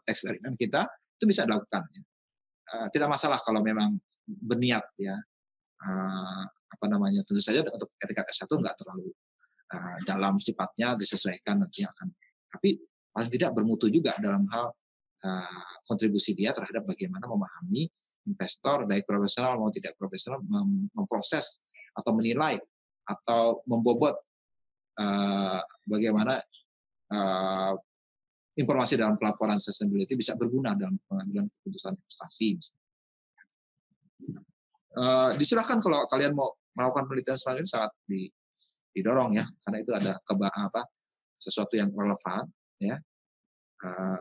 S3: eksperimen kita, itu bisa dilakukan. Ya. Tidak masalah kalau memang berniat ya. Tentu saja untuk etikat S1 nggak terlalu dalam sifatnya, disesuaikan nanti akan. Tapi paling tidak bermutu juga dalam hal kontribusi dia terhadap bagaimana memahami investor baik profesional maupun tidak profesional memproses atau menilai atau membobot bagaimana informasi dalam pelaporan sustainability bisa berguna dalam pengambilan keputusan investasi. Disilakan kalau kalian mau melakukan penelitian selanjutnya, sangat didorong ya, karena itu ada sesuatu yang relevan ya,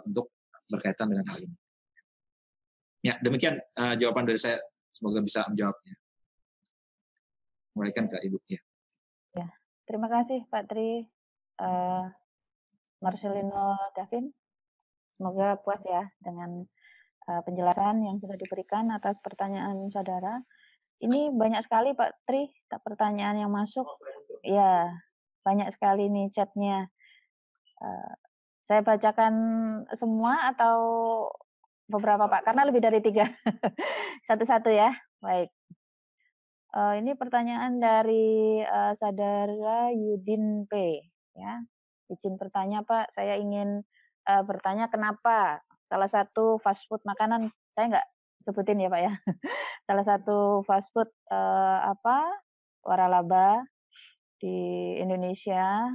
S3: untuk berkaitan dengan hal ini. Ya, demikian jawaban dari saya. Semoga bisa menjawabnya. Kembalikan ke Ibu. Ya.
S2: Ya, terima kasih Pak Tri, Marcelino Davin. Semoga puas ya dengan penjelasan yang sudah diberikan atas pertanyaan saudara. Ini banyak sekali Pak Tri, pertanyaan yang masuk. Ya, banyak sekali nih chatnya. Saya bacakan semua atau beberapa Pak, karena lebih dari 3. Satu-satu ya. Baik. Ini pertanyaan dari saudara Yudin P. Ya, izin bertanya Pak, saya ingin bertanya kenapa salah satu fast food makanan, saya nggak sebutin ya Pak ya, salah satu fast food waralaba di Indonesia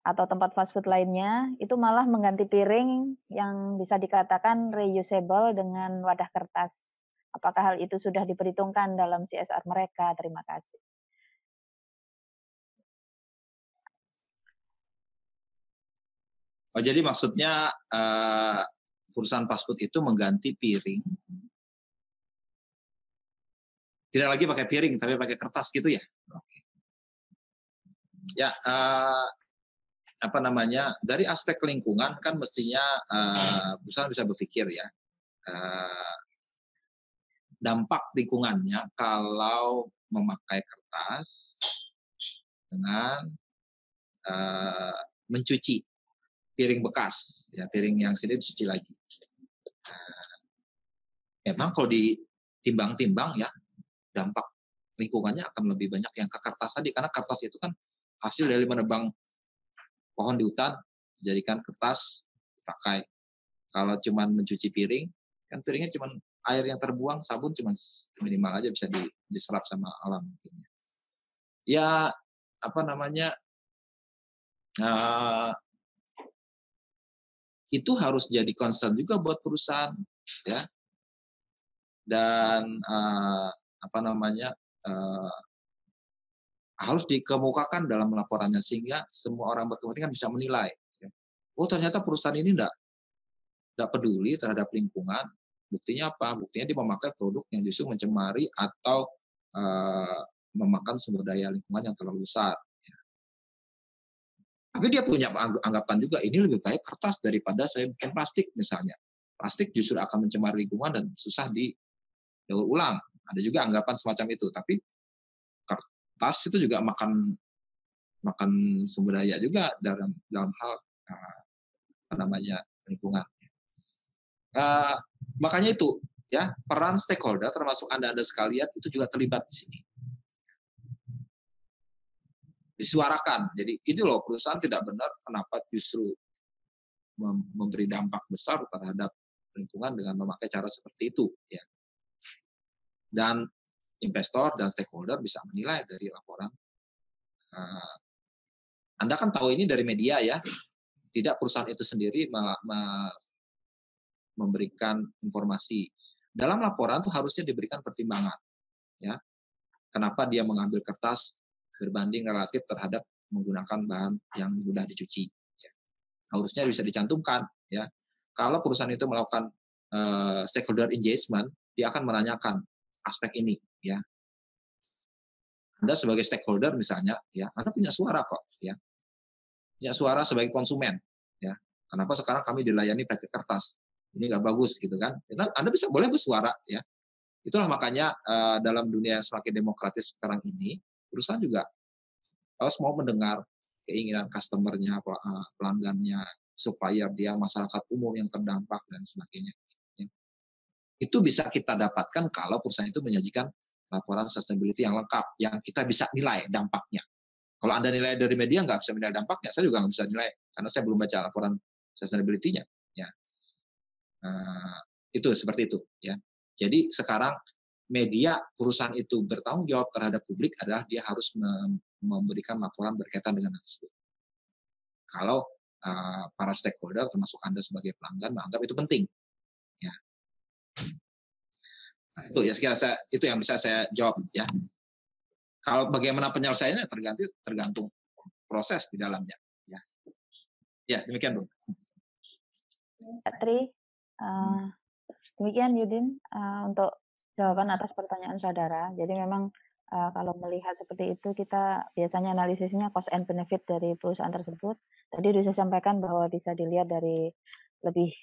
S2: atau tempat fast food lainnya itu malah mengganti piring yang bisa dikatakan reusable dengan wadah kertas. Apakah hal itu sudah diperhitungkan dalam CSR mereka? Terima kasih.
S3: Oh, jadi maksudnya perusahaan fast food itu mengganti piring, tidak lagi pakai piring tapi pakai kertas gitu ya? Oke. Ya, dari aspek lingkungan kan mestinya perusahaan bisa berpikir ya, dampak lingkungannya kalau memakai kertas dengan mencuci piring bekas, ya piring yang sudah dicuci lagi. Memang kalau ditimbang-timbang ya, dampak lingkungannya akan lebih banyak yang ke kertas tadi, karena kertas itu kan hasil dari menebang pohon di hutan, dijadikan kertas, dipakai. Kalau cuma mencuci piring, kan piringnya cuma air yang terbuang, sabun cuma minimal aja bisa diserap sama alam mungkin. Ya, itu harus jadi concern juga buat perusahaan, ya. Dan harus dikemukakan dalam laporannya sehingga semua orang berkepentingan bisa menilai. Ya. Oh, ternyata perusahaan ini tidak peduli terhadap lingkungan. Buktinya apa? Buktinya dia memakai produk yang justru mencemari atau memakan sumber daya lingkungan yang terlalu besar. Ya. Tapi dia punya anggapan juga, ini lebih baik kertas daripada saya bikin plastik misalnya. Plastik justru akan mencemari lingkungan dan susah didaur ulang. Ada juga anggapan semacam itu. Tapi kertas itu juga makan sumber daya juga dalam hal lingkungan. Makanya itu ya, peran stakeholder termasuk Anda sekalian itu juga terlibat di sini. Disuarakan. Jadi ini loh, perusahaan tidak benar kenapa justru memberi dampak besar terhadap lingkungan dengan memakai cara seperti itu, ya. Dan investor dan stakeholder bisa menilai dari laporan. Anda kan tahu ini dari media ya, tidak perusahaan itu sendiri memberikan informasi. Dalam laporan itu harusnya diberikan pertimbangan, ya. Kenapa dia mengambil kertas berbanding relatif terhadap menggunakan bahan yang mudah dicuci. Ya. Harusnya bisa dicantumkan, ya. Kalau perusahaan itu melakukan stakeholder engagement, dia akan menanyakan aspek ini, ya. Anda sebagai stakeholder misalnya, ya, Anda punya suara kok, ya. Punya suara sebagai konsumen, ya. Kenapa sekarang kami dilayani pakai kertas? Ini nggak bagus, gitu kan? Anda boleh bersuara, ya. Itulah makanya dalam dunia yang semakin demokratis sekarang ini, perusahaan juga harus mau mendengar keinginan customer-nya, pelanggannya, supplier dia, masyarakat umum yang terdampak, dan sebagainya. Ya. Itu bisa kita dapatkan kalau perusahaan itu menyajikan laporan sustainability yang lengkap, yang kita bisa nilai dampaknya. Kalau Anda nilai dari media nggak bisa menilai dampaknya, saya juga nggak bisa nilai, karena saya belum baca laporan sustainability-nya. Ya. Itu seperti itu. Ya. Jadi sekarang media perusahaan itu bertanggung jawab terhadap publik adalah dia harus memberikan laporan berkaitan dengan hal tersebut. Kalau para stakeholder termasuk Anda sebagai pelanggan menganggap itu penting, ya. Nah, itu ya sekiranya itu yang bisa saya jawab, ya. Kalau bagaimana penyelesaiannya tergantung proses di dalamnya, ya. Ya, demikian, Bung.
S2: Kak Tri, demikian Yudin untuk jawaban atas pertanyaan saudara. Jadi memang kalau melihat seperti itu kita biasanya analisisnya cost and benefit dari perusahaan tersebut. Tadi sudah saya sampaikan bahwa bisa dilihat dari lebih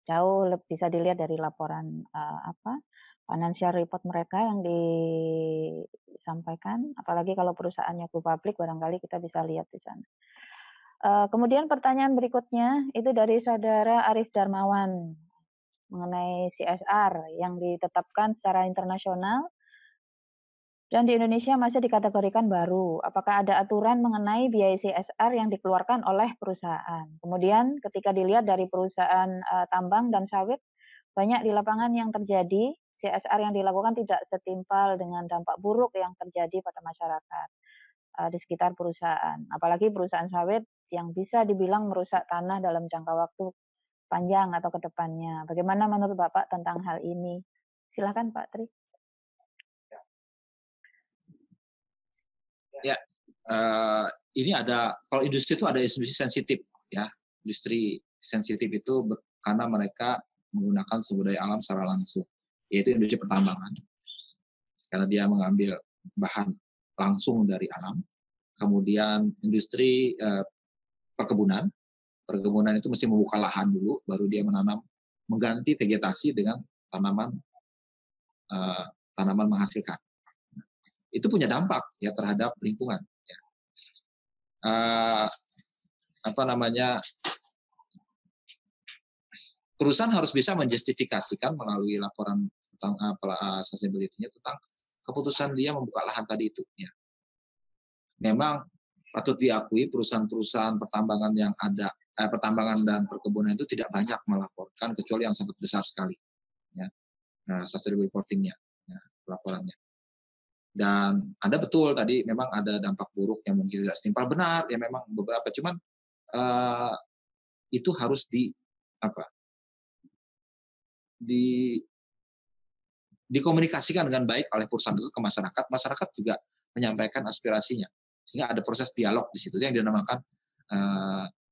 S2: jauh, bisa dilihat dari laporan financial report mereka yang disampaikan. Apalagi kalau perusahaannya go public, barangkali kita bisa lihat di sana. Kemudian pertanyaan berikutnya itu dari saudara Arif Darmawan mengenai CSR yang ditetapkan secara internasional dan di Indonesia masih dikategorikan baru. Apakah ada aturan mengenai biaya CSR yang dikeluarkan oleh perusahaan? Kemudian ketika dilihat dari perusahaan tambang dan sawit, banyak di lapangan yang terjadi CSR yang dilakukan tidak setimpal dengan dampak buruk yang terjadi pada masyarakat di sekitar perusahaan. Apalagi perusahaan sawit yang bisa dibilang merusak tanah dalam jangka waktu panjang atau ke depannya. Bagaimana menurut Bapak tentang hal ini? Silakan Pak Tri.
S3: Ya, ini ada, kalau industri itu ada industri sensitif, ya. Industri sensitif itu karena mereka menggunakan sumber daya alam secara langsung, yaitu industri pertambangan, karena dia mengambil bahan langsung dari alam. Kemudian industri perkebunan itu mesti membuka lahan dulu, baru dia menanam, mengganti vegetasi dengan tanaman menghasilkan. Itu punya dampak ya terhadap lingkungan. Ya. Perusahaan harus bisa menjustifikasikan melalui laporan tentang sustainability-nya tentang keputusan dia membuka lahan tadi itu. Ya. Memang patut diakui perusahaan-perusahaan pertambangan yang ada, pertambangan dan perkebunan itu tidak banyak melaporkan kecuali yang sangat besar sekali. Ya. Sustainability reporting-nya, ya, laporannya. Dan Anda betul tadi memang ada dampak buruk yang mungkin tidak setimpal, benar ya, memang beberapa, cuman itu harus dikomunikasikan dengan baik oleh perusahaan itu ke masyarakat. Masyarakat juga menyampaikan aspirasinya sehingga ada proses dialog di situ yang dinamakan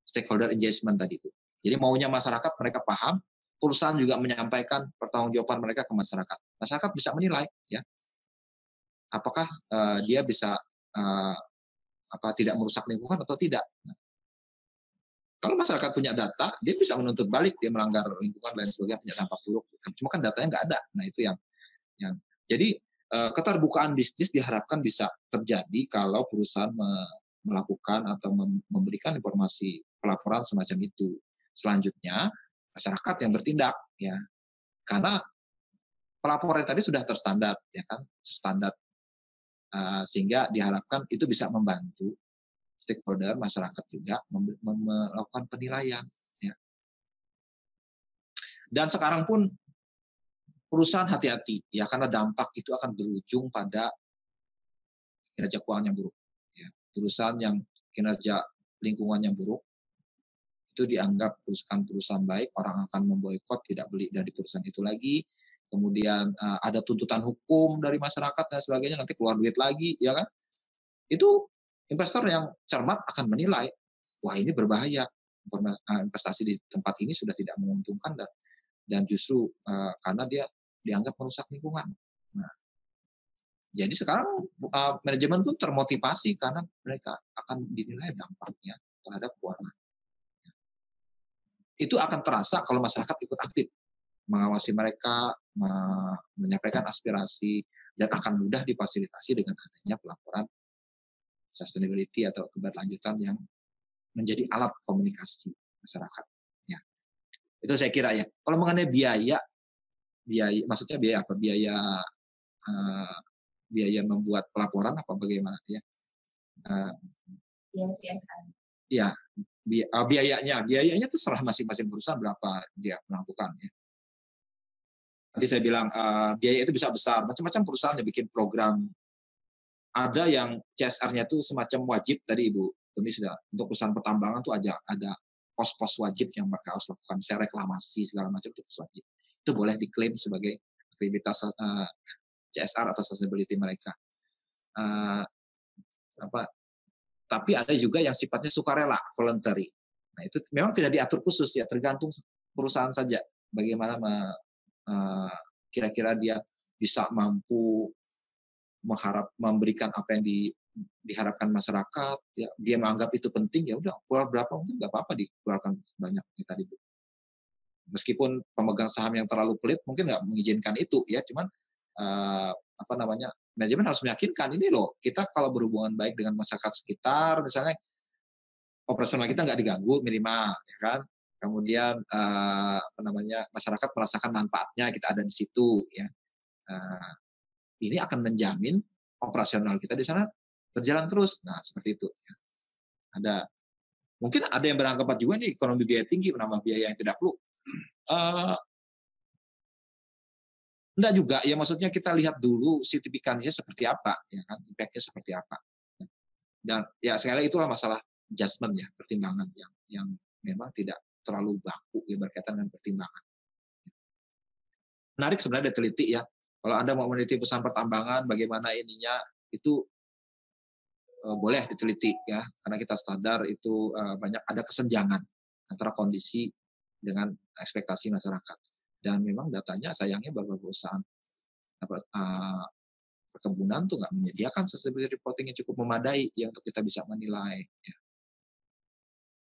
S3: stakeholder engagement tadi itu. Jadi maunya masyarakat mereka paham, perusahaan juga menyampaikan pertanggungjawaban mereka ke masyarakat. Masyarakat bisa menilai ya apakah dia bisa tidak merusak lingkungan atau tidak. Nah, kalau masyarakat punya data, dia bisa menuntut balik dia melanggar lingkungan dan sebagainya, punya dampak buruk. Cuma kan datanya nggak ada. Nah itu yang jadi keterbukaan bisnis diharapkan bisa terjadi kalau perusahaan melakukan atau memberikan informasi pelaporan semacam itu. Selanjutnya masyarakat yang bertindak ya, karena pelaporan tadi sudah terstandar ya kan, standar. Sehingga diharapkan itu bisa membantu stakeholder masyarakat juga melakukan penilaian. Ya. Dan sekarang pun perusahaan hati-hati ya karena dampak itu akan berujung pada kinerja keuangan yang buruk. Ya. Perusahaan yang kinerja lingkungannya buruk itu dianggap perusahaan baik, orang akan memboikot, tidak beli dari perusahaan itu lagi. Kemudian ada tuntutan hukum dari masyarakat dan sebagainya, nanti keluar duit lagi, ya kan? Itu investor yang cermat akan menilai, wah ini berbahaya, investasi di tempat ini sudah tidak menguntungkan dan justru karena dia dianggap merusak lingkungan. Nah, jadi sekarang manajemen pun termotivasi karena mereka akan dinilai dampaknya terhadap keuangan. Itu akan terasa kalau masyarakat ikut aktif mengawasi mereka, menyampaikan aspirasi, dan akan mudah difasilitasi dengan adanya pelaporan sustainability atau keberlanjutan yang menjadi alat komunikasi masyarakat. Ya. Itu saya kira ya. Kalau mengenai biaya maksudnya biaya apa? Biaya membuat pelaporan apa bagaimana ya?
S1: Biaya CSR.
S3: Ya, biayanya terserah masing-masing perusahaan berapa dia melakukan ya. Tadi saya bilang biaya itu bisa besar, macam-macam perusahaan yang bikin program. Ada yang CSR-nya itu semacam wajib tadi Ibu Demi sudah, untuk perusahaan pertambangan tuh ada pos-pos wajib yang mereka harus lakukan, misalnya reklamasi segala macam itu pos wajib. Itu boleh diklaim sebagai aktivitas CSR atau sustainability mereka. Tapi ada juga yang sifatnya sukarela, voluntary. Nah itu memang tidak diatur khusus ya, tergantung perusahaan saja, bagaimana kira-kira dia bisa mampu memberikan apa yang diharapkan masyarakat, ya, dia menganggap itu penting, ya udah keluar berapa mungkin nggak apa-apa dikeluarkan sebanyak yang tadi itu. Meskipun pemegang saham yang terlalu pelit mungkin nggak mengizinkan itu ya, cuman manajemen harus meyakinkan ini loh, kita kalau berhubungan baik dengan masyarakat sekitar, misalnya operasional kita nggak diganggu minimal, ya kan. Kemudian masyarakat merasakan manfaatnya kita ada di situ, ya. Ini akan menjamin operasional kita di sana berjalan terus. Nah, seperti itu. Mungkin ada yang beranggapan juga nih ekonomi biaya tinggi menambah biaya yang tidak perlu. Enggak juga, ya maksudnya kita lihat dulu signifikansinya seperti apa, ya kan, impact-nya seperti apa. Dan ya sekali lagi itulah masalah adjustment ya, pertimbangan yang memang tidak terlalu baku ya berkaitan dengan pertimbangan. Menarik sebenarnya diteliti ya. Kalau Anda mau meneliti perusahaan pertambangan, bagaimana ininya, itu boleh diteliti ya, karena kita sadar itu banyak ada kesenjangan antara kondisi dengan ekspektasi masyarakat. Dan memang datanya sayangnya beberapa perusahaan perkebunan tuh nggak menyediakan sustainability reporting yang cukup memadai ya untuk kita bisa menilai. Ya.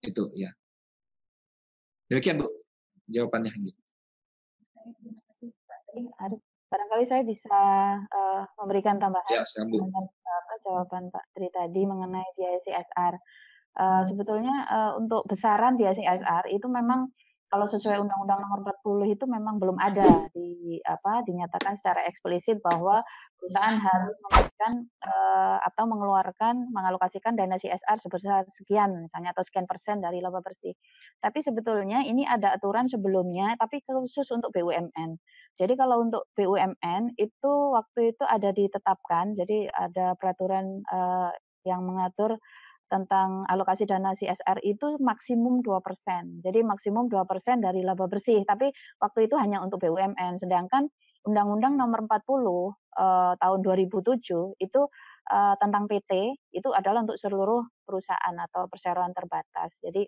S3: Itu ya. Demikian Bu, jawabannya.
S1: Terima kasih Pak Tri.
S2: Barangkali saya bisa memberikan tambahan
S3: Ya,
S2: dengan jawaban Pak Tri tadi mengenai biaya CSR. Sebetulnya untuk besaran biaya CSR itu memang kalau sesuai Undang-Undang Nomor 40 itu memang belum ada dinyatakan secara eksplisit bahwa perusahaan harus memberikan atau mengalokasikan dana CSR sebesar sekian misalnya atau sekian persen dari laba bersih. Tapi sebetulnya ini ada aturan sebelumnya tapi khusus untuk BUMN. Jadi kalau untuk BUMN itu waktu itu ada ditetapkan, jadi ada peraturan yang mengatur tentang alokasi dana CSR itu maksimum 2%. Jadi maksimum 2% dari laba bersih, tapi waktu itu hanya untuk BUMN. Sedangkan Undang-Undang Nomor 40 tahun 2007 itu tentang PT itu adalah untuk seluruh perusahaan atau perseroan terbatas. Jadi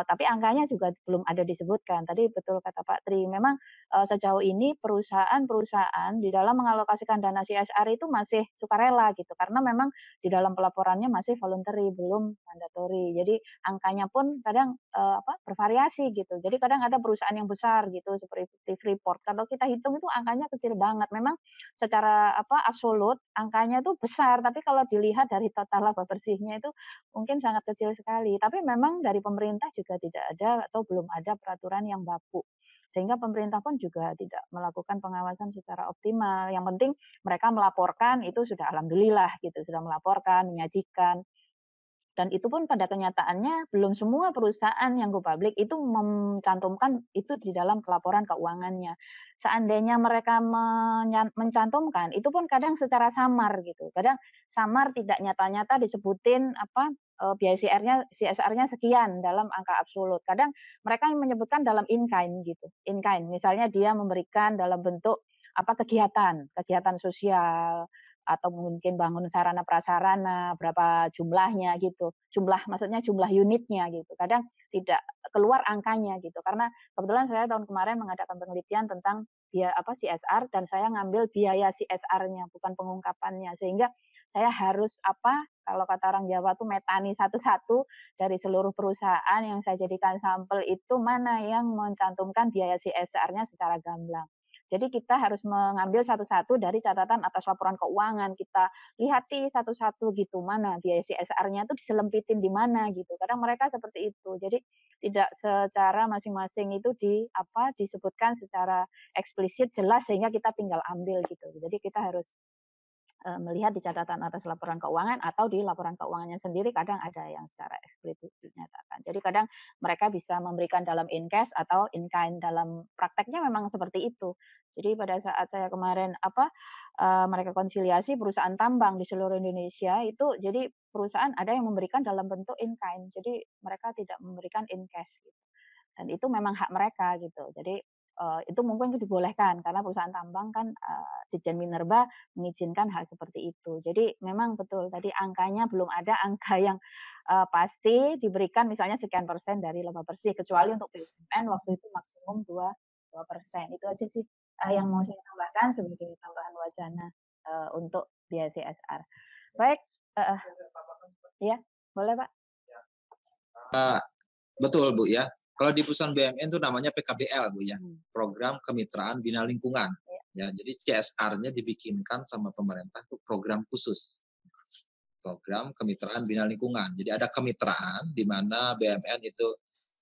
S2: tapi angkanya juga belum ada disebutkan. Tadi betul kata Pak Tri, memang sejauh ini perusahaan-perusahaan di dalam mengalokasikan dana CSR itu masih sukarela gitu, karena memang di dalam pelaporannya masih voluntary, belum mandatory. Jadi angkanya pun kadang bervariasi gitu. Jadi kadang ada perusahaan yang besar gitu seperti Freeport. Kalau kita hitung itu angkanya kecil banget. Memang secara absolut angkanya itu besar, tapi kalau dilihat dari total laba bersihnya itu mungkin sangat kecil sekali. Tapi memang dari pemerintah juga tidak ada atau belum ada peraturan yang baku. Sehingga pemerintah pun juga tidak melakukan pengawasan secara optimal. Yang penting mereka melaporkan itu sudah alhamdulillah gitu, sudah melaporkan, menyajikan. Dan itu pun pada kenyataannya belum semua perusahaan yang go public itu mencantumkan itu di dalam pelaporan keuangannya. Seandainya mereka mencantumkan, itu pun kadang secara samar gitu. Kadang samar tidak nyata-nyata disebutin biaya CSR-nya sekian dalam angka absolut. Kadang mereka menyebutkan dalam in kind gitu. In kind, misalnya dia memberikan dalam bentuk kegiatan sosial, atau mungkin bangun sarana prasarana, berapa jumlahnya gitu. Maksudnya jumlah unitnya gitu. Kadang tidak keluar angkanya gitu. Karena kebetulan saya tahun kemarin mengadakan penelitian tentang CSR dan saya ngambil biaya CSR-nya bukan pengungkapannya. Sehingga saya harus kalau kata orang Jawa tuh metani satu-satu dari seluruh perusahaan yang saya jadikan sampel itu mana yang mencantumkan biaya CSR-nya secara gamblang. Jadi kita harus mengambil satu-satu dari catatan atas laporan keuangan, kita lihati satu-satu gitu, mana biaya CSR-nya itu diselempitin di mana gitu. Kadang mereka seperti itu. Jadi tidak secara masing-masing itu disebutkan secara eksplisit jelas sehingga kita tinggal ambil gitu. Jadi kita harus melihat di catatan atas laporan keuangan atau di laporan keuangannya sendiri kadang ada yang secara eksplisit dinyatakan. Jadi kadang mereka bisa memberikan dalam in cash atau in kind, dalam prakteknya memang seperti itu. Jadi pada saat saya kemarin mereka konsiliasi perusahaan tambang di seluruh Indonesia itu, jadi perusahaan ada yang memberikan dalam bentuk in kind. Jadi mereka tidak memberikan in cash gitu. Dan itu memang hak mereka gitu. Jadi itu mungkin dibolehkan karena perusahaan tambang kan Ditjen Minerba mengizinkan hal seperti itu. Jadi memang betul tadi angkanya belum ada angka yang pasti diberikan misalnya sekian persen dari laba bersih, kecuali untuk BUMN waktu itu maksimum 2%. Itu aja sih yang mau saya tambahkan sebagai tambahan wacana untuk biaya CSR. Baik, ya boleh Pak.
S3: Betul Bu ya. Kalau di perusahaan BUMN itu namanya PKBL Bu ya, Program Kemitraan Bina Lingkungan. Ya, jadi CSR-nya dibikinkan sama pemerintah untuk program khusus. Program Kemitraan Bina Lingkungan. Jadi ada kemitraan di mana BUMN itu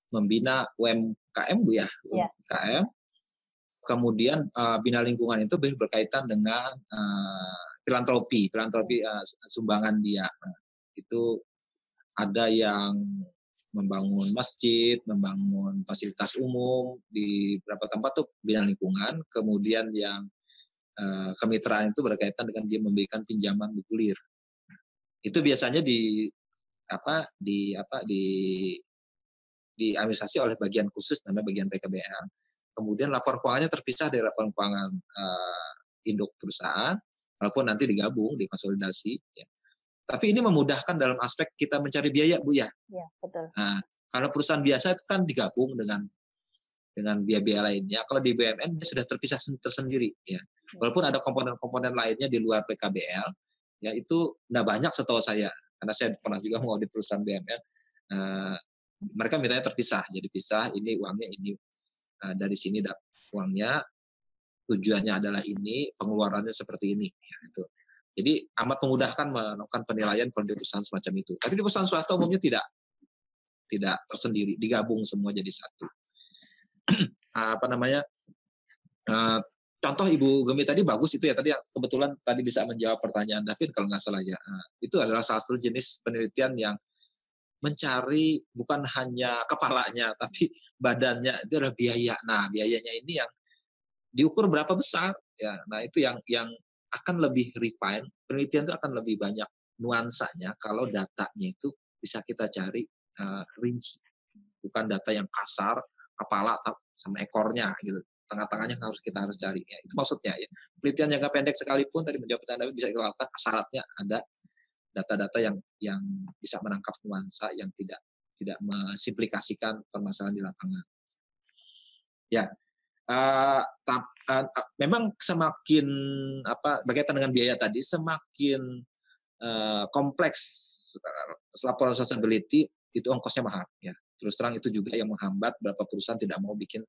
S3: membina UMKM Bu ya, UMKM. Kemudian bina lingkungan itu berkaitan dengan filantropi sumbangan dia. Itu ada yang membangun masjid, membangun fasilitas umum di beberapa tempat tuh bina lingkungan. Kemudian yang kemitraan itu berkaitan dengan dia memberikan pinjaman bergulir. Itu biasanya diadministrasi oleh bagian khusus namanya bagian PKBL. Kemudian laporan keuangannya terpisah dari laporan keuangan induk perusahaan, walaupun nanti digabung, dikonsolidasi. Ya. Tapi ini memudahkan dalam aspek kita mencari biaya, Bu ya.
S2: Iya, betul.
S3: Nah, kalau perusahaan biasa itu kan digabung dengan biaya-biaya lainnya. Kalau di BUMN dia sudah terpisah tersendiri, ya. Walaupun ada komponen-komponen lainnya di luar PKBL, ya itu tidak banyak setahu saya. Karena saya pernah juga mengaudit perusahaan BUMN. Mereka mintanya terpisah, jadi pisah. Ini uangnya ini dari sini uangnya. Tujuannya adalah ini, pengeluarannya seperti ini. Ya, itu. Jadi amat memudahkan melakukan penilaian kalau di perusahaan semacam itu. Tapi di perusahaan swasta umumnya tidak tersendiri, digabung semua jadi satu. Contoh Ibu Gemi tadi bagus itu ya, tadi kebetulan tadi bisa menjawab pertanyaan David kalau nggak salah ya. Itu adalah salah satu jenis penelitian yang mencari bukan hanya kepalanya, tapi badannya, itu adalah biaya. Nah, biayanya ini yang diukur berapa besar ya. Nah, itu yang akan lebih refine, penelitian itu akan lebih banyak nuansanya kalau datanya itu bisa kita cari rinci, bukan data yang kasar, kepala sama ekornya gitu, tengah-tengahnya kita harus cari ya. Itu maksudnya ya. Penelitian jangka pendek sekalipun tadi menjawab pertanyaan bisa dilakukan, syaratnya ada data-data yang bisa menangkap nuansa yang tidak mensimplikasikan permasalahan di lapangan. Ya. Memang semakin berkaitan dengan biaya tadi, semakin kompleks laporan sustainability itu ongkosnya mahal ya. Terus terang itu juga yang menghambat beberapa perusahaan tidak mau bikin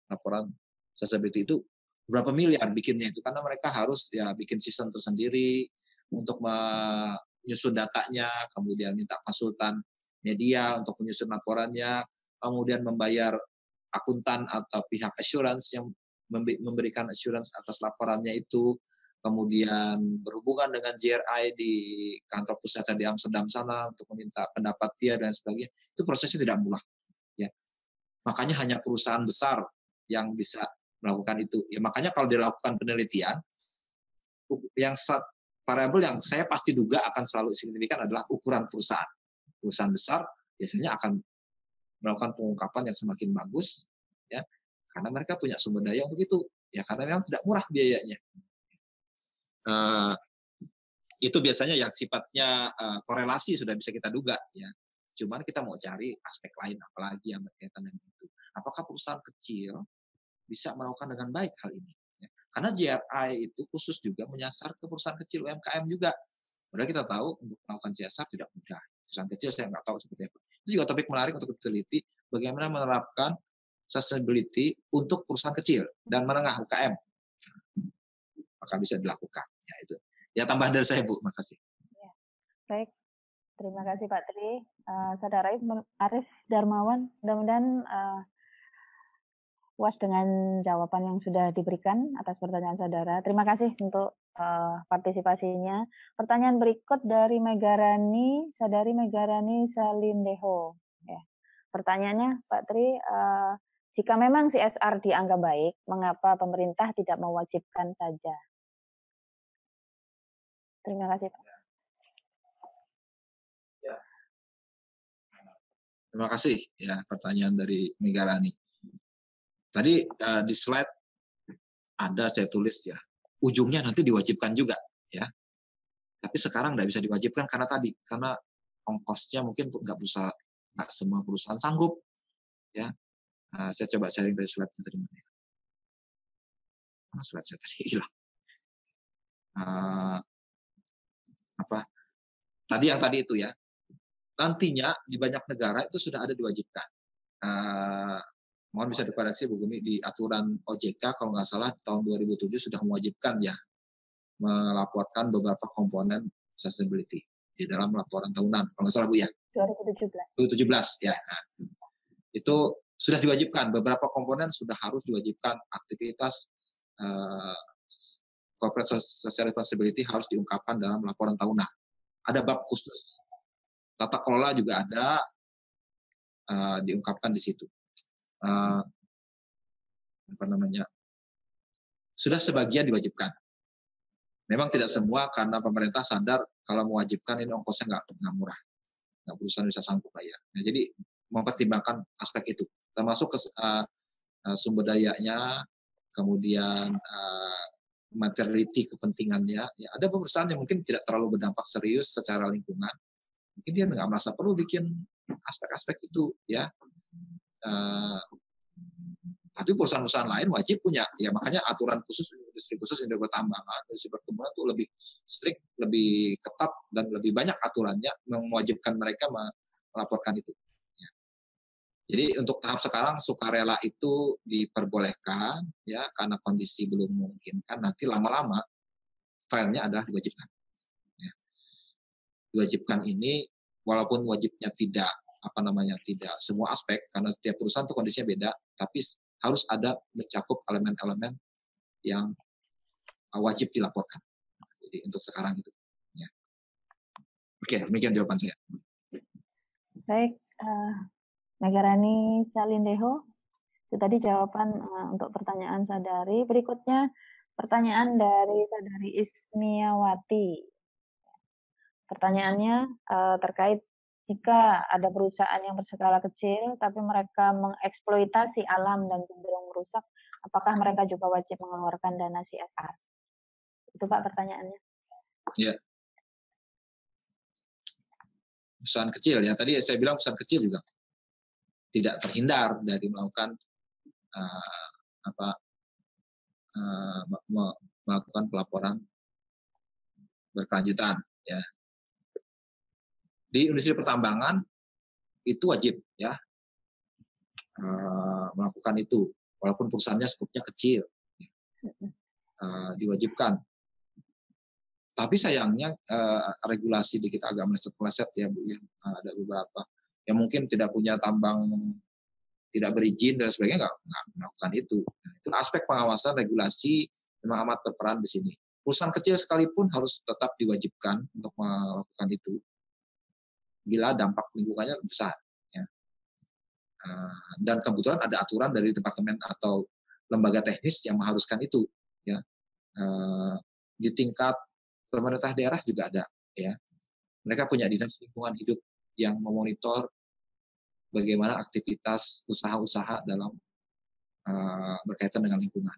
S3: laporan sustainability itu berapa miliar bikinnya itu, karena mereka harus ya bikin sistem tersendiri untuk menyusun datanya, kemudian minta konsultan media untuk menyusun laporannya, kemudian membayar akuntan atau pihak assurance yang memberikan assurance atas laporannya itu, kemudian berhubungan dengan JRI di kantor pusat di Amsterdam sana untuk meminta pendapat dia dan sebagainya. Itu prosesnya tidak mudah. Ya. Makanya hanya perusahaan besar yang bisa melakukan itu. Ya, makanya kalau dilakukan penelitian, yang variabel yang saya pasti duga akan selalu signifikan adalah ukuran perusahaan. Perusahaan besar biasanya akan melakukan pengungkapan yang semakin bagus, ya, karena mereka punya sumber daya untuk itu, ya, karena memang tidak murah biayanya. Itu biasanya yang sifatnya korelasi sudah bisa kita duga, ya. Cuman kita mau cari aspek lain apalagi yang berkaitan dengan itu. Apakah perusahaan kecil bisa melakukan dengan baik hal ini? Ya. Karena JRI itu khusus juga menyasar ke perusahaan kecil UMKM juga. Padahal kita tahu untuk melakukan CSR tidak mudah. Perusahaan kecil saya nggak tahu seperti apa. Itu juga topik menarik untuk diteliti, bagaimana menerapkan sustainability untuk perusahaan kecil dan menengah UKM. Maka bisa dilakukan. Ya, itu. Ya, tambah dari saya, Bu. Makasih.
S2: Ya. Baik. Terima kasih Pak Tri. Saudara Arif Darmawan, mudah-mudahan puas dengan jawaban yang sudah diberikan atas pertanyaan saudara. Terima kasih untuk partisipasinya. Pertanyaan berikut dari Megarani, saudari Megarani Salindeho. Ya. Pertanyaannya, Pak Tri, jika memang CSR dianggap baik, mengapa pemerintah tidak mewajibkan saja? Terima kasih, Pak.
S3: Terima kasih ya pertanyaan dari Megarani. Tadi di slide ada saya tulis ya, ujungnya nanti diwajibkan juga ya. Tapi sekarang nggak bisa diwajibkan karena ongkosnya mungkin nggak semua perusahaan sanggup ya. Saya coba sharing dari slide-nya tadi mana ya? Mana slide saya tadi hilang. Apa? Tadi itu ya. Nantinya di banyak negara itu sudah ada diwajibkan. Mohon bisa dikoreksi Bu Gumi, di aturan OJK kalau nggak salah tahun 2007 sudah mewajibkan ya melaporkan beberapa komponen sustainability di dalam laporan tahunan kalau nggak salah Bu ya. 2017 ya. Nah, itu sudah diwajibkan, beberapa komponen sudah harus diwajibkan, aktivitas corporate social responsibility harus diungkapkan dalam laporan tahunan. Ada bab khusus. Tata kelola juga ada diungkapkan di situ. Sudah sebagian diwajibkan. Memang tidak semua karena pemerintah sadar kalau mewajibkan ini ongkosnya nggak murah, nggak perusahaan bisa sanggup bayar. Nah, jadi mempertimbangkan aspek itu, termasuk sumber dayanya, kemudian materiality kepentingannya. Ya, ada perusahaan yang mungkin tidak terlalu berdampak serius secara lingkungan, mungkin dia nggak merasa perlu bikin aspek-aspek itu ya. Tapi perusahaan-perusahaan lain wajib punya, ya makanya aturan khusus industri pertambangan, industri perkebunan itu lebih strict, lebih ketat dan lebih banyak aturannya mewajibkan mereka melaporkan itu. Ya. Jadi untuk tahap sekarang sukarela itu diperbolehkan ya karena kondisi belum memungkinkan. Nanti lama-lama filenya adalah diwajibkan. Ya. Diwajibkan ini walaupun wajibnya tidak semua aspek karena setiap perusahaan itu kondisinya beda, tapi harus ada mencakup elemen-elemen yang wajib dilaporkan. Jadi untuk sekarang itu. Ya. Oke, demikian jawaban saya.
S2: Baik, Nagarani Salindeho, itu tadi jawaban untuk pertanyaan Sadari. Berikutnya pertanyaan dari Sadari Ismiawati. Pertanyaannya terkait jika ada perusahaan yang berskala kecil, tapi mereka mengeksploitasi alam dan cenderung merusak, apakah mereka juga wajib mengeluarkan dana CSR? Itu Pak pertanyaannya.
S3: Ya. Perusahaan kecil ya, tadi saya bilang perusahaan kecil juga tidak terhindar dari melakukan melakukan pelaporan berkelanjutan ya. Di industri pertambangan itu wajib ya melakukan itu, walaupun perusahaannya skupnya kecil, diwajibkan. Tapi sayangnya regulasi di kita agak meleset ya Bu ya. Ada beberapa yang mungkin tidak punya tambang, tidak berizin dan sebagainya nggak melakukan itu. Nah, itu aspek pengawasan regulasi memang amat berperan di sini. Perusahaan kecil sekalipun harus tetap diwajibkan untuk melakukan itu bila dampak lingkungannya besar. Ya. Dan kebetulan ada aturan dari departemen atau lembaga teknis yang mengharuskan itu. Ya. Di tingkat pemerintah daerah juga ada. Ya. Mereka punya dinas lingkungan hidup yang memonitor bagaimana aktivitas usaha-usaha dalam berkaitan dengan lingkungan.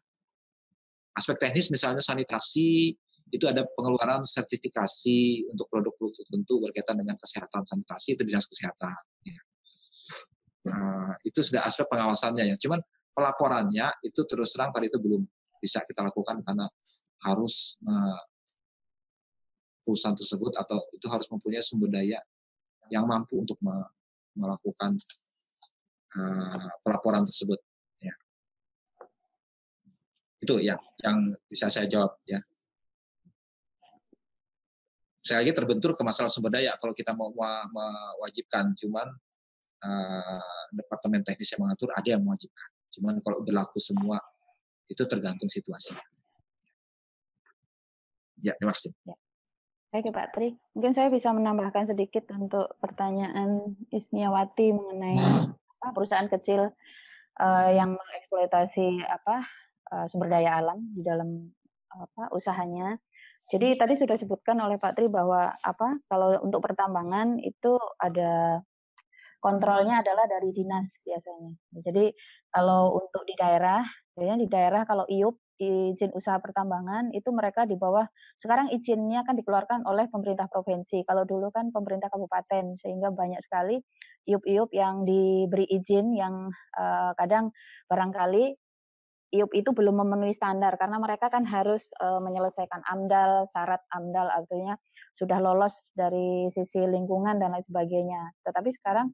S3: Aspek teknis misalnya sanitasi, itu ada pengeluaran sertifikasi untuk produk-produk tertentu berkaitan dengan kesehatan sanitasi, itu dinas kesehatan. Ya. Itu sudah aspek pengawasannya ya. Cuman pelaporannya itu terus terang tadi itu belum bisa kita lakukan karena harus perusahaan tersebut atau itu harus mempunyai sumber daya yang mampu untuk melakukan pelaporan tersebut. Ya. Itu yang bisa saya jawab ya. Sekali lagi terbentur ke masalah sumber daya kalau kita mau mewajibkan, cuman departemen teknis yang mengatur ada yang mewajibkan. Cuman kalau berlaku semua itu tergantung situasi. Ya, terima kasih.
S2: Ya. Baik Pak Tri, mungkin saya bisa menambahkan sedikit untuk pertanyaan Ismiawati mengenai perusahaan kecil yang mengeksploitasi sumber daya alam di dalam usahanya. Jadi tadi sudah disebutkan oleh Pak Tri bahwa kalau untuk pertambangan itu ada kontrolnya adalah dari dinas biasanya. Jadi kalau untuk di daerah, biasanya di daerah kalau IUP, izin usaha pertambangan, itu mereka di bawah, sekarang izinnya kan dikeluarkan oleh pemerintah provinsi. Kalau dulu kan pemerintah kabupaten, sehingga banyak sekali IUP-IUP yang diberi izin yang kadang barangkali IUP itu belum memenuhi standar karena mereka kan harus menyelesaikan AMDAL, syarat AMDAL artinya sudah lolos dari sisi lingkungan dan lain sebagainya. Tetapi sekarang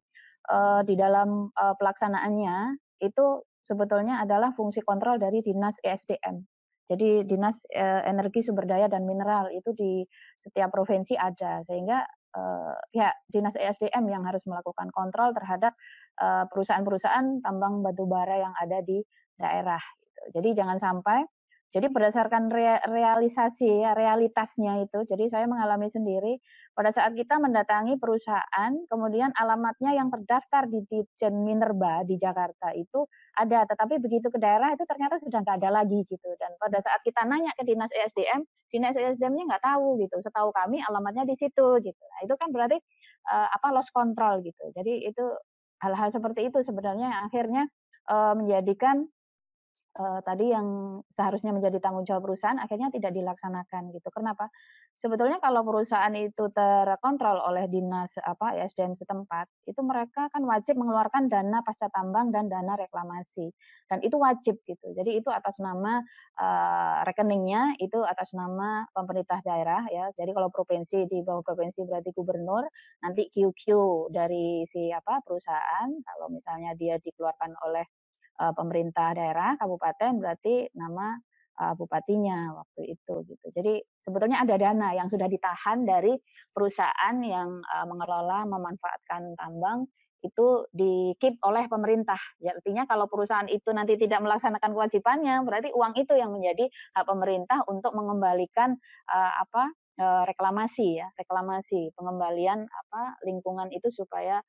S2: di dalam pelaksanaannya itu sebetulnya adalah fungsi kontrol dari Dinas ESDM. Jadi Dinas Energi Sumber Daya dan Mineral itu di setiap provinsi ada, sehingga pihak Dinas ESDM yang harus melakukan kontrol terhadap perusahaan-perusahaan tambang batu bara yang ada di daerah. Jadi jangan sampai, jadi berdasarkan realisasi ya, realitasnya itu, jadi saya mengalami sendiri pada saat kita mendatangi perusahaan, kemudian alamatnya yang terdaftar di Ditjen Minerba di Jakarta itu ada, tetapi begitu ke daerah itu ternyata sudah nggak ada lagi gitu. Dan pada saat kita nanya ke Dinas ESDM-nya nggak tahu gitu. Setahu kami alamatnya di situ gitu. Nah, itu kan berarti loss control gitu. Jadi itu hal-hal seperti itu sebenarnya yang akhirnya menjadikan tadi yang seharusnya menjadi tanggung jawab perusahaan akhirnya tidak dilaksanakan gitu. Kenapa? Sebetulnya kalau perusahaan itu terkontrol oleh dinas ESDM setempat, itu mereka kan wajib mengeluarkan dana pasca tambang dan dana reklamasi. Dan itu wajib gitu. Jadi itu atas nama rekeningnya itu atas nama pemerintah daerah ya. Jadi kalau provinsi, di bawah provinsi berarti gubernur, nanti QQ dari si perusahaan kalau misalnya dia dikeluarkan oleh pemerintah daerah, kabupaten, berarti nama bupatinya waktu itu gitu. Jadi sebetulnya ada dana yang sudah ditahan dari perusahaan yang mengelola, memanfaatkan tambang itu di-keep oleh pemerintah. Ya, artinya kalau perusahaan itu nanti tidak melaksanakan kewajibannya, berarti uang itu yang menjadi hak pemerintah untuk mengembalikan reklamasi ya, reklamasi pengembalian lingkungan itu supaya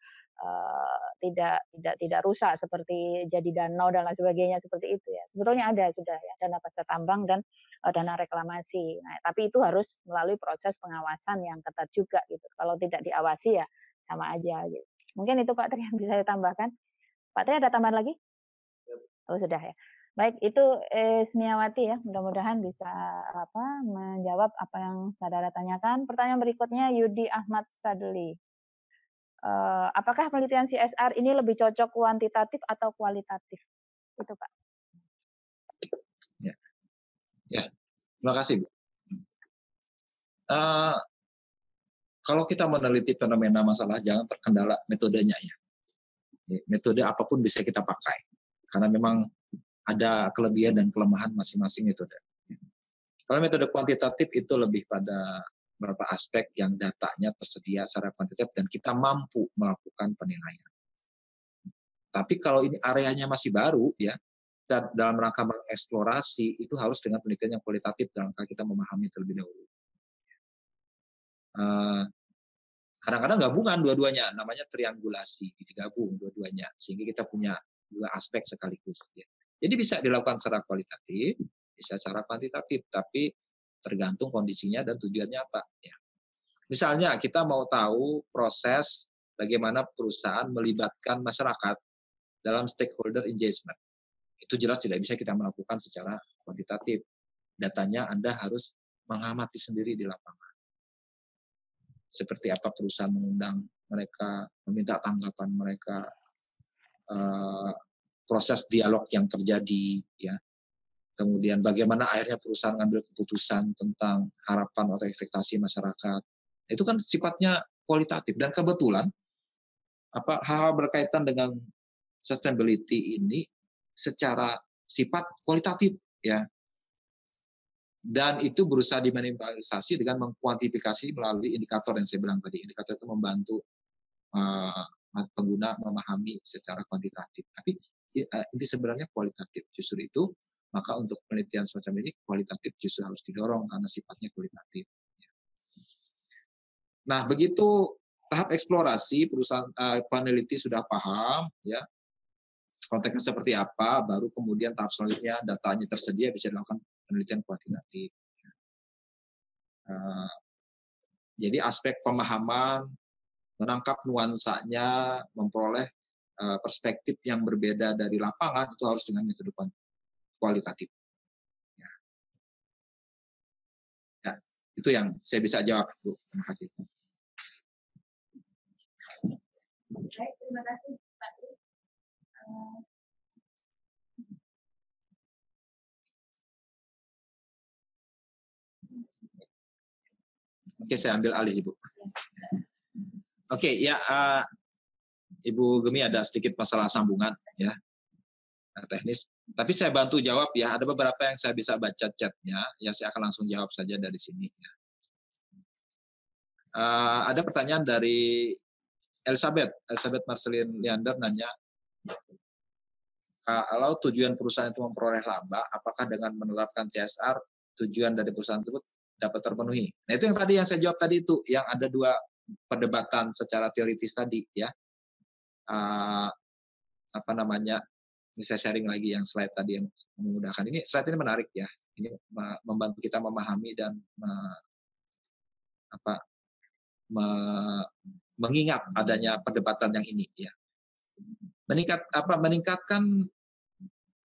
S2: tidak rusak seperti jadi danau dan lain sebagainya seperti itu ya. Sebetulnya ada sudah ya dana pasca tambang dan dana reklamasi. Nah, tapi itu harus melalui proses pengawasan yang ketat juga gitu. Kalau tidak diawasi ya sama aja gitu. Mungkin itu Pak Tri yang bisa saya tambahkan. Pak Tri ada tambahan lagi? Oh sudah ya. Baik, itu Smiawati ya. Mudah-mudahan bisa menjawab apa yang saudara tanyakan. Pertanyaan berikutnya Yudi Ahmad Sadli. Apakah penelitian CSR ini lebih cocok kuantitatif atau kualitatif? Itu Pak.
S3: Ya, terima kasih Bu. Kalau kita meneliti fenomena masalah, jangan terkendala metodenya ya. Metode apapun bisa kita pakai, karena memang ada kelebihan dan kelemahan masing-masing metode. Kalau metode kuantitatif itu lebih pada beberapa aspek yang datanya tersedia secara kuantitatif dan kita mampu melakukan penilaian. Tapi kalau ini areanya masih baru ya, dalam rangka mengeksplorasi itu harus dengan penelitian yang kualitatif dalam rangka kita memahami terlebih dahulu. Kadang-kadang gabungan dua-duanya, namanya triangulasi, digabung dua-duanya sehingga kita punya dua aspek sekaligus. Ya. Jadi bisa dilakukan secara kualitatif, bisa secara kuantitatif, tapi tergantung kondisinya dan tujuannya apa. Ya. Misalnya kita mau tahu proses bagaimana perusahaan melibatkan masyarakat dalam stakeholder engagement. Itu jelas tidak bisa kita melakukan secara kuantitatif. Datanya Anda harus mengamati sendiri di lapangan. Seperti apa perusahaan mengundang mereka, meminta tanggapan mereka, proses dialog yang terjadi, ya. Kemudian bagaimana akhirnya perusahaan mengambil keputusan tentang harapan atau ekspektasi masyarakat. Itu kan sifatnya kualitatif dan kebetulan hal-hal berkaitan dengan sustainability ini secara sifat kualitatif ya. Dan itu berusaha dimanipulasi dengan mengkuantifikasi melalui indikator yang saya bilang tadi. Indikator itu membantu pengguna memahami secara kuantitatif. Tapi ini sebenarnya kualitatif. Justru itu maka untuk penelitian semacam ini kualitatif justru harus didorong karena sifatnya kualitatif. Nah, begitu tahap eksplorasi perusahaan peneliti sudah paham, ya konteksnya seperti apa, baru kemudian tahap selanjutnya datanya tersedia bisa dilakukan penelitian kuantitatif. Jadi aspek pemahaman menangkap nuansanya, memperoleh perspektif yang berbeda dari lapangan, itu harus dengan metode kualitatif. Ya. Ya, itu yang saya bisa jawab, Bu. Terima kasih.
S1: Baik, terima kasih Pak Tri.
S3: Oke, saya ambil alih, Ibu. Oke, ya, Ibu Gemi ada sedikit masalah sambungan, ya, teknis. Tapi saya bantu jawab ya. Ada beberapa yang saya bisa baca chatnya, ya saya akan langsung jawab saja dari sini. Ya. Ada pertanyaan dari Elizabeth Marcelin Leander nanya, kalau tujuan perusahaan itu memperoleh laba, apakah dengan menerapkan CSR tujuan dari perusahaan tersebut dapat terpenuhi? Nah itu yang tadi yang saya jawab tadi itu, yang ada dua perdebatan secara teoritis tadi ya. Apa namanya? Ini saya sharing lagi yang slide tadi yang memudahkan. Ini slide ini menarik ya. Ini membantu kita memahami dan mengingat adanya perdebatan yang ini ya. Meningkatkan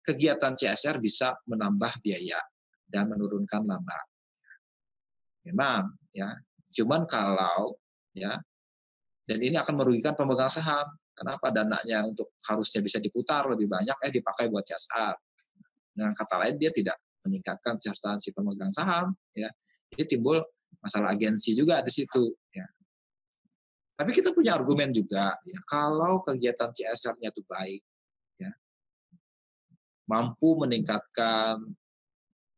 S3: kegiatan CSR bisa menambah biaya dan menurunkan laba. Memang ya. Cuman kalau ya, dan ini akan merugikan pemegang saham. Kenapa? Dananya untuk harusnya bisa diputar lebih banyak dipakai buat CSR. Dengan kata lain dia tidak meningkatkan kesejahteraan si pemegang saham ya. Jadi timbul masalah agensi juga di situ ya. Tapi kita punya argumen juga ya, kalau kegiatan CSR-nya itu baik ya, mampu meningkatkan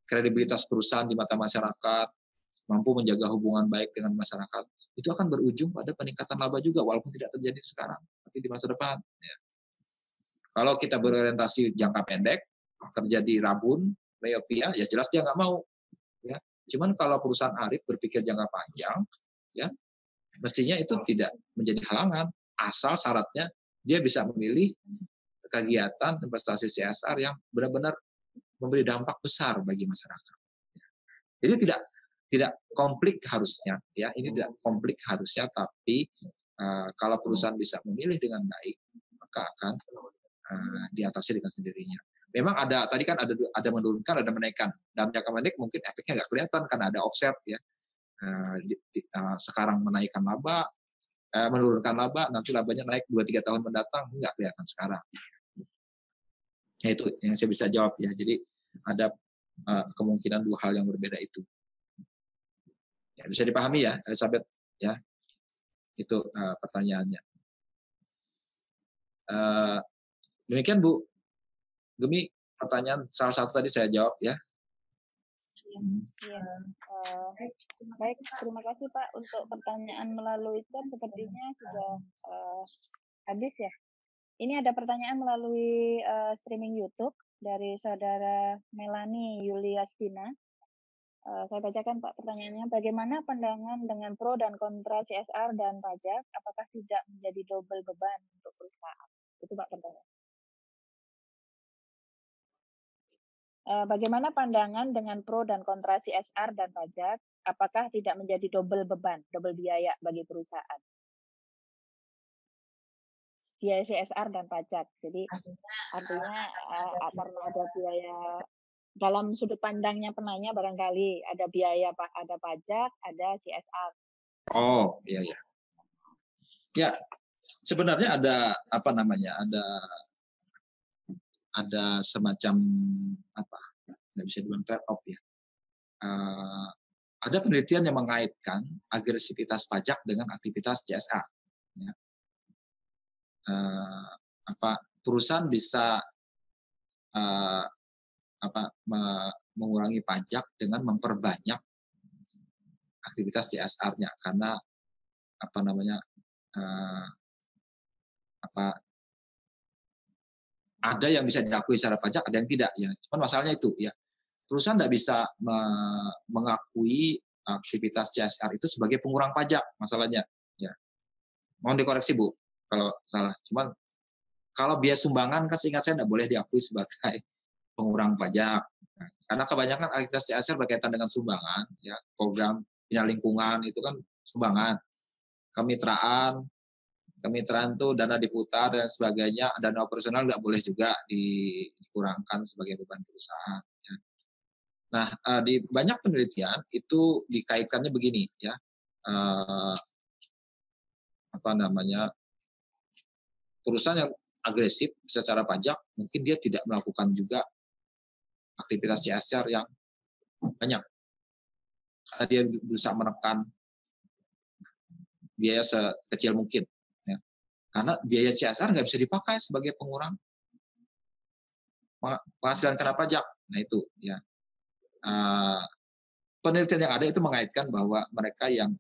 S3: kredibilitas perusahaan di mata masyarakat, mampu menjaga hubungan baik dengan masyarakat, itu akan berujung pada peningkatan laba juga, walaupun tidak terjadi sekarang, tapi di masa depan. Ya. Kalau kita berorientasi jangka pendek, terjadi rabun, myopia, ya jelas dia nggak mau. Ya. Cuman kalau perusahaan arif berpikir jangka panjang, ya mestinya itu tidak menjadi halangan, asal syaratnya dia bisa memilih kegiatan investasi CSR yang benar-benar memberi dampak besar bagi masyarakat. Jadi tidak konflik harusnya, ya ini tidak konflik harusnya, tapi kalau perusahaan bisa memilih dengan baik, maka akan diatasi dengan sendirinya. Memang ada tadi kan ada menurunkan, ada menaikkan. Dalam jangka pendek mungkin efeknya nggak kelihatan karena ada offset ya. Sekarang menaikkan laba, menurunkan laba, nanti labanya naik 2-3 tahun mendatang, nggak kelihatan sekarang. Ya, itu yang saya bisa jawab ya. Jadi ada kemungkinan dua hal yang berbeda itu. Ya, bisa dipahami ya, Elizabeth ya. Itu pertanyaannya. Demikian Bu Gemi, pertanyaan salah satu tadi saya jawab ya.
S2: Iya. Baik, terima kasih Pak untuk pertanyaan melalui chat, sepertinya sudah habis ya. Ini ada pertanyaan melalui streaming YouTube dari saudara Melani Yuliastina. Saya bacakan Pak pertanyaannya, bagaimana pandangan dengan pro dan kontra CSR dan pajak, apakah tidak menjadi double beban untuk perusahaan? Itu Pak pertanyaan. Bagaimana pandangan dengan pro dan kontra CSR dan pajak, apakah tidak menjadi double beban, double biaya bagi perusahaan? Biaya CSR dan pajak. Jadi artinya karena ada biaya, dalam sudut pandangnya penanya barangkali ada biaya, ada pajak, ada CSR.
S3: Oh, iya ya. Ya, sebenarnya ada apa namanya? Ada semacam apa? Nggak bisa dibilang trade off ya. Ada penelitian yang mengaitkan agresivitas pajak dengan aktivitas CSR. Ya. Perusahaan bisa mengurangi pajak dengan memperbanyak aktivitas CSR-nya, karena apa namanya ada yang bisa diakui secara pajak, ada yang tidak ya. Cuman masalahnya itu ya, perusahaan tidak bisa mengakui aktivitas CSR itu sebagai pengurang pajak, masalahnya ya. Mohon dikoreksi Bu kalau salah. Cuman kalau biaya sumbangan kan seingat saya tidak boleh diakui sebagai pengurang pajak. Nah, karena kebanyakan aktivitas CSR berkaitan dengan sumbangan, ya program bina lingkungan itu kan sumbangan, kemitraan, kemitraan tuh dana diputar dan sebagainya, dana operasional nggak boleh juga dikurangkan sebagai beban perusahaan. Ya. Nah, di banyak penelitian itu dikaitkannya begini ya, apa namanya, perusahaan yang agresif secara pajak mungkin dia tidak melakukan juga aktivitas CSR yang banyak karena dia berusaha menekan biaya sekecil mungkin. Ya. Karena biaya CSR nggak bisa dipakai sebagai pengurang penghasilan kena pajak. Nah itu ya. Penelitian yang ada itu mengaitkan bahwa mereka yang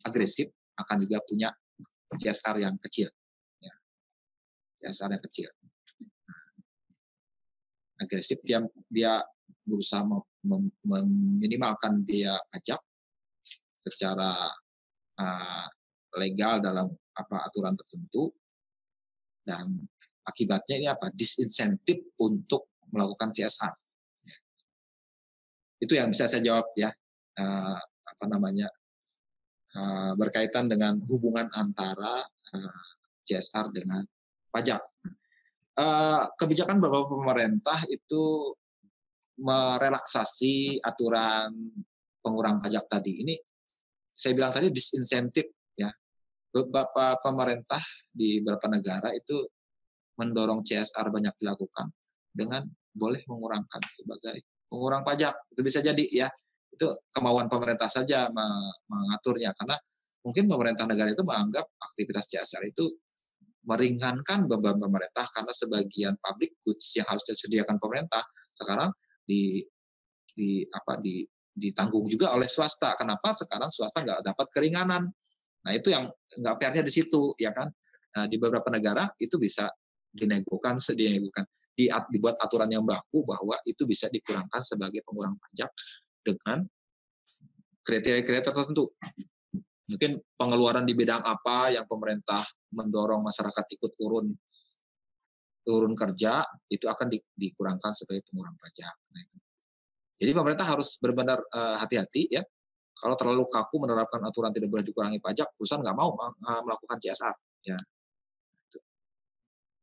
S3: agresif akan juga punya CSR yang kecil. Ya. CSR yang kecil. Agresif dia berusaha meminimalkan biaya pajak secara legal dalam aturan tertentu, dan akibatnya ini apa? Disinsentif untuk melakukan CSR. Itu yang bisa saya jawab ya, berkaitan dengan hubungan antara CSR dengan pajak. Kebijakan beberapa pemerintah itu merelaksasi aturan pengurang pajak tadi. Ini saya bilang tadi disinsentif ya. Beberapa pemerintah di beberapa negara itu mendorong CSR banyak dilakukan dengan boleh mengurangkan sebagai pengurang pajak. Itu bisa jadi ya. Itu kemauan pemerintah saja mengaturnya, karena mungkin pemerintah negara itu menganggap aktivitas CSR itu meringankan beban pemerintah karena sebagian public goods yang harus disediakan pemerintah sekarang ditanggung juga oleh swasta. Kenapa sekarang swasta nggak dapat keringanan? Nah itu yang nggak fairnya di situ, ya kan? Nah, di beberapa negara itu bisa dinegokan, dibuat aturan yang baku bahwa itu bisa dikurangkan sebagai pengurang pajak dengan kriteria-kriteria tertentu. Mungkin pengeluaran di bidang apa yang pemerintah mendorong masyarakat ikut turun kerja, itu akan dikurangkan sebagai pengurang pajak. Nah, itu. Jadi pemerintah harus benar-benar hati-hati ya. Kalau terlalu kaku menerapkan aturan tidak boleh dikurangi pajak, perusahaan nggak mau melakukan CSR. Ya, itu.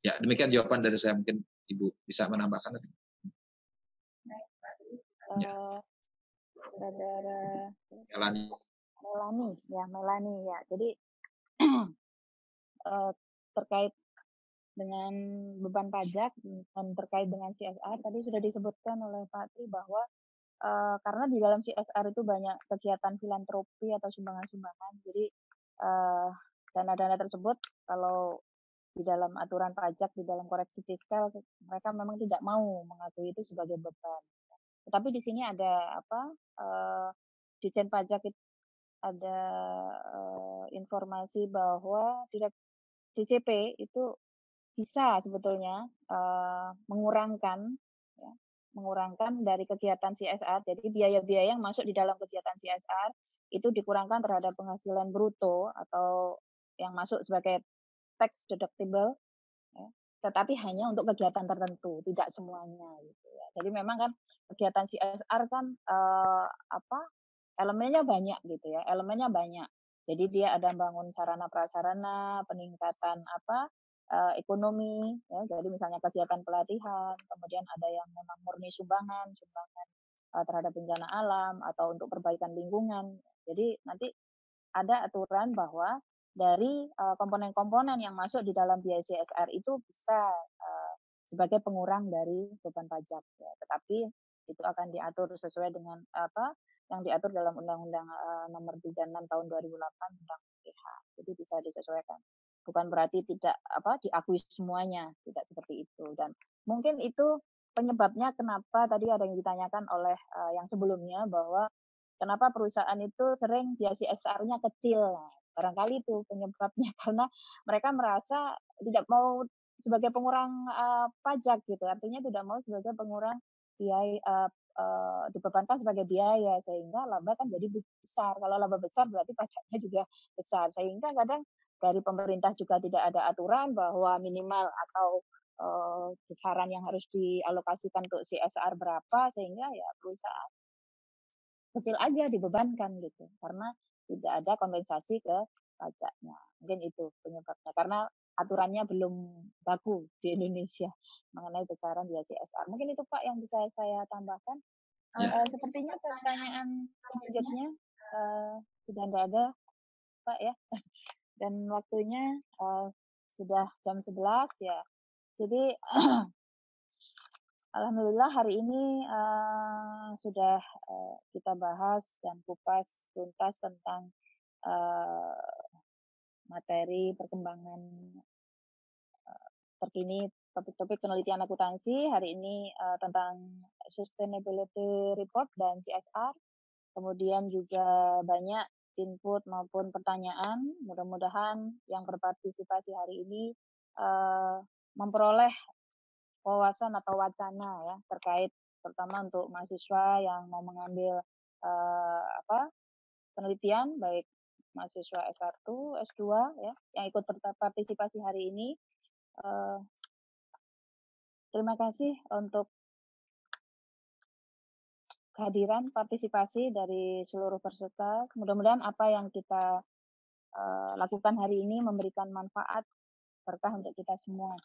S3: Ya, demikian jawaban dari saya. Mungkin Ibu bisa menambahkan nanti.
S2: Saudara
S3: Melani
S2: ya. Jadi terkait dengan beban pajak dan terkait dengan CSR tadi sudah disebutkan oleh Pak Tri bahwa karena di dalam CSR itu banyak kegiatan filantropi atau sumbangan-sumbangan. Jadi dana-dana tersebut kalau di dalam aturan pajak, di dalam koreksi fiskal, mereka memang tidak mau mengakui itu sebagai beban. Tetapi di sini ada Ditjen Pajak itu ada informasi bahwa DCP itu bisa sebetulnya mengurangkan dari kegiatan CSR. Jadi biaya-biaya yang masuk di dalam kegiatan CSR itu dikurangkan terhadap penghasilan bruto atau yang masuk sebagai tax deductible, ya, tetapi hanya untuk kegiatan tertentu, tidak semuanya gitu ya. Jadi memang kan kegiatan CSR kan elemennya banyak gitu ya, elemennya banyak. Jadi dia ada bangun sarana prasarana, peningkatan ekonomi, ya. Jadi misalnya kegiatan pelatihan, kemudian ada yang memang murni sumbangan terhadap bencana alam atau untuk perbaikan lingkungan. Jadi nanti ada aturan bahwa dari komponen-komponen yang masuk di dalam biaya CSR itu bisa sebagai pengurang dari beban pajak. Ya. Tetapi itu akan diatur sesuai dengan yang diatur dalam Undang-Undang Nomor 36 Tahun 2008 tentang PH. Jadi bisa disesuaikan. Bukan berarti tidak diakui semuanya, tidak seperti itu. Dan mungkin itu penyebabnya kenapa tadi ada yang ditanyakan oleh yang sebelumnya bahwa kenapa perusahaan itu sering biaya CSR-nya kecil. Nah, barangkali itu penyebabnya karena mereka merasa tidak mau sebagai pengurang pajak gitu. Artinya tidak mau sebagai pengurang biaya dibebankan sebagai biaya sehingga laba kan jadi besar. Kalau laba besar berarti pajaknya juga besar. Sehingga kadang dari pemerintah juga tidak ada aturan bahwa minimal atau besaran yang harus dialokasikan untuk CSR berapa sehingga ya perusahaan kecil aja dibebankan gitu karena tidak ada kompensasi ke pajaknya. Mungkin itu penyebabnya, karena aturannya belum baku di Indonesia mengenai besaran biaya CSR. Mungkin itu Pak yang bisa saya tambahkan.
S3: Ya.
S2: Sepertinya pertanyaan selanjutnya sudah nggak ada Pak ya, dan waktunya sudah jam 11 ya. Jadi alhamdulillah hari ini sudah kita bahas dan kupas tuntas tentang materi perkembangan terkini topik-topik penelitian akuntansi. Hari ini tentang sustainability report dan CSR. Kemudian juga banyak input maupun pertanyaan. Mudah-mudahan yang berpartisipasi hari ini memperoleh wawasan atau wacana ya terkait terutama untuk mahasiswa yang mau mengambil penelitian, baik mahasiswa S1, S2 ya yang ikut berpartisipasi hari ini. Terima kasih untuk kehadiran partisipasi dari seluruh peserta. Mudah-mudahan apa yang kita lakukan hari ini memberikan manfaat berkah untuk kita semua.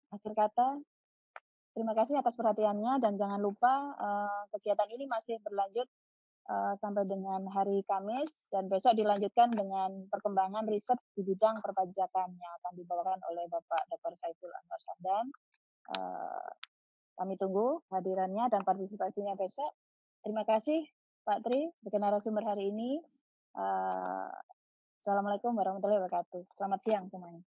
S2: Akhir kata, terima kasih atas perhatiannya dan jangan lupa kegiatan ini masih berlanjut sampai dengan hari Kamis dan besok dilanjutkan dengan perkembangan riset di bidang perpajakan yang akan dibawakan oleh Bapak Dr. Saiful Anwar Samdan. Kami tunggu hadirannya dan partisipasinya besok. Terima kasih Pak Tri sebagai narasumber hari ini. Assalamualaikum warahmatullahi wabarakatuh. Selamat siang semuanya.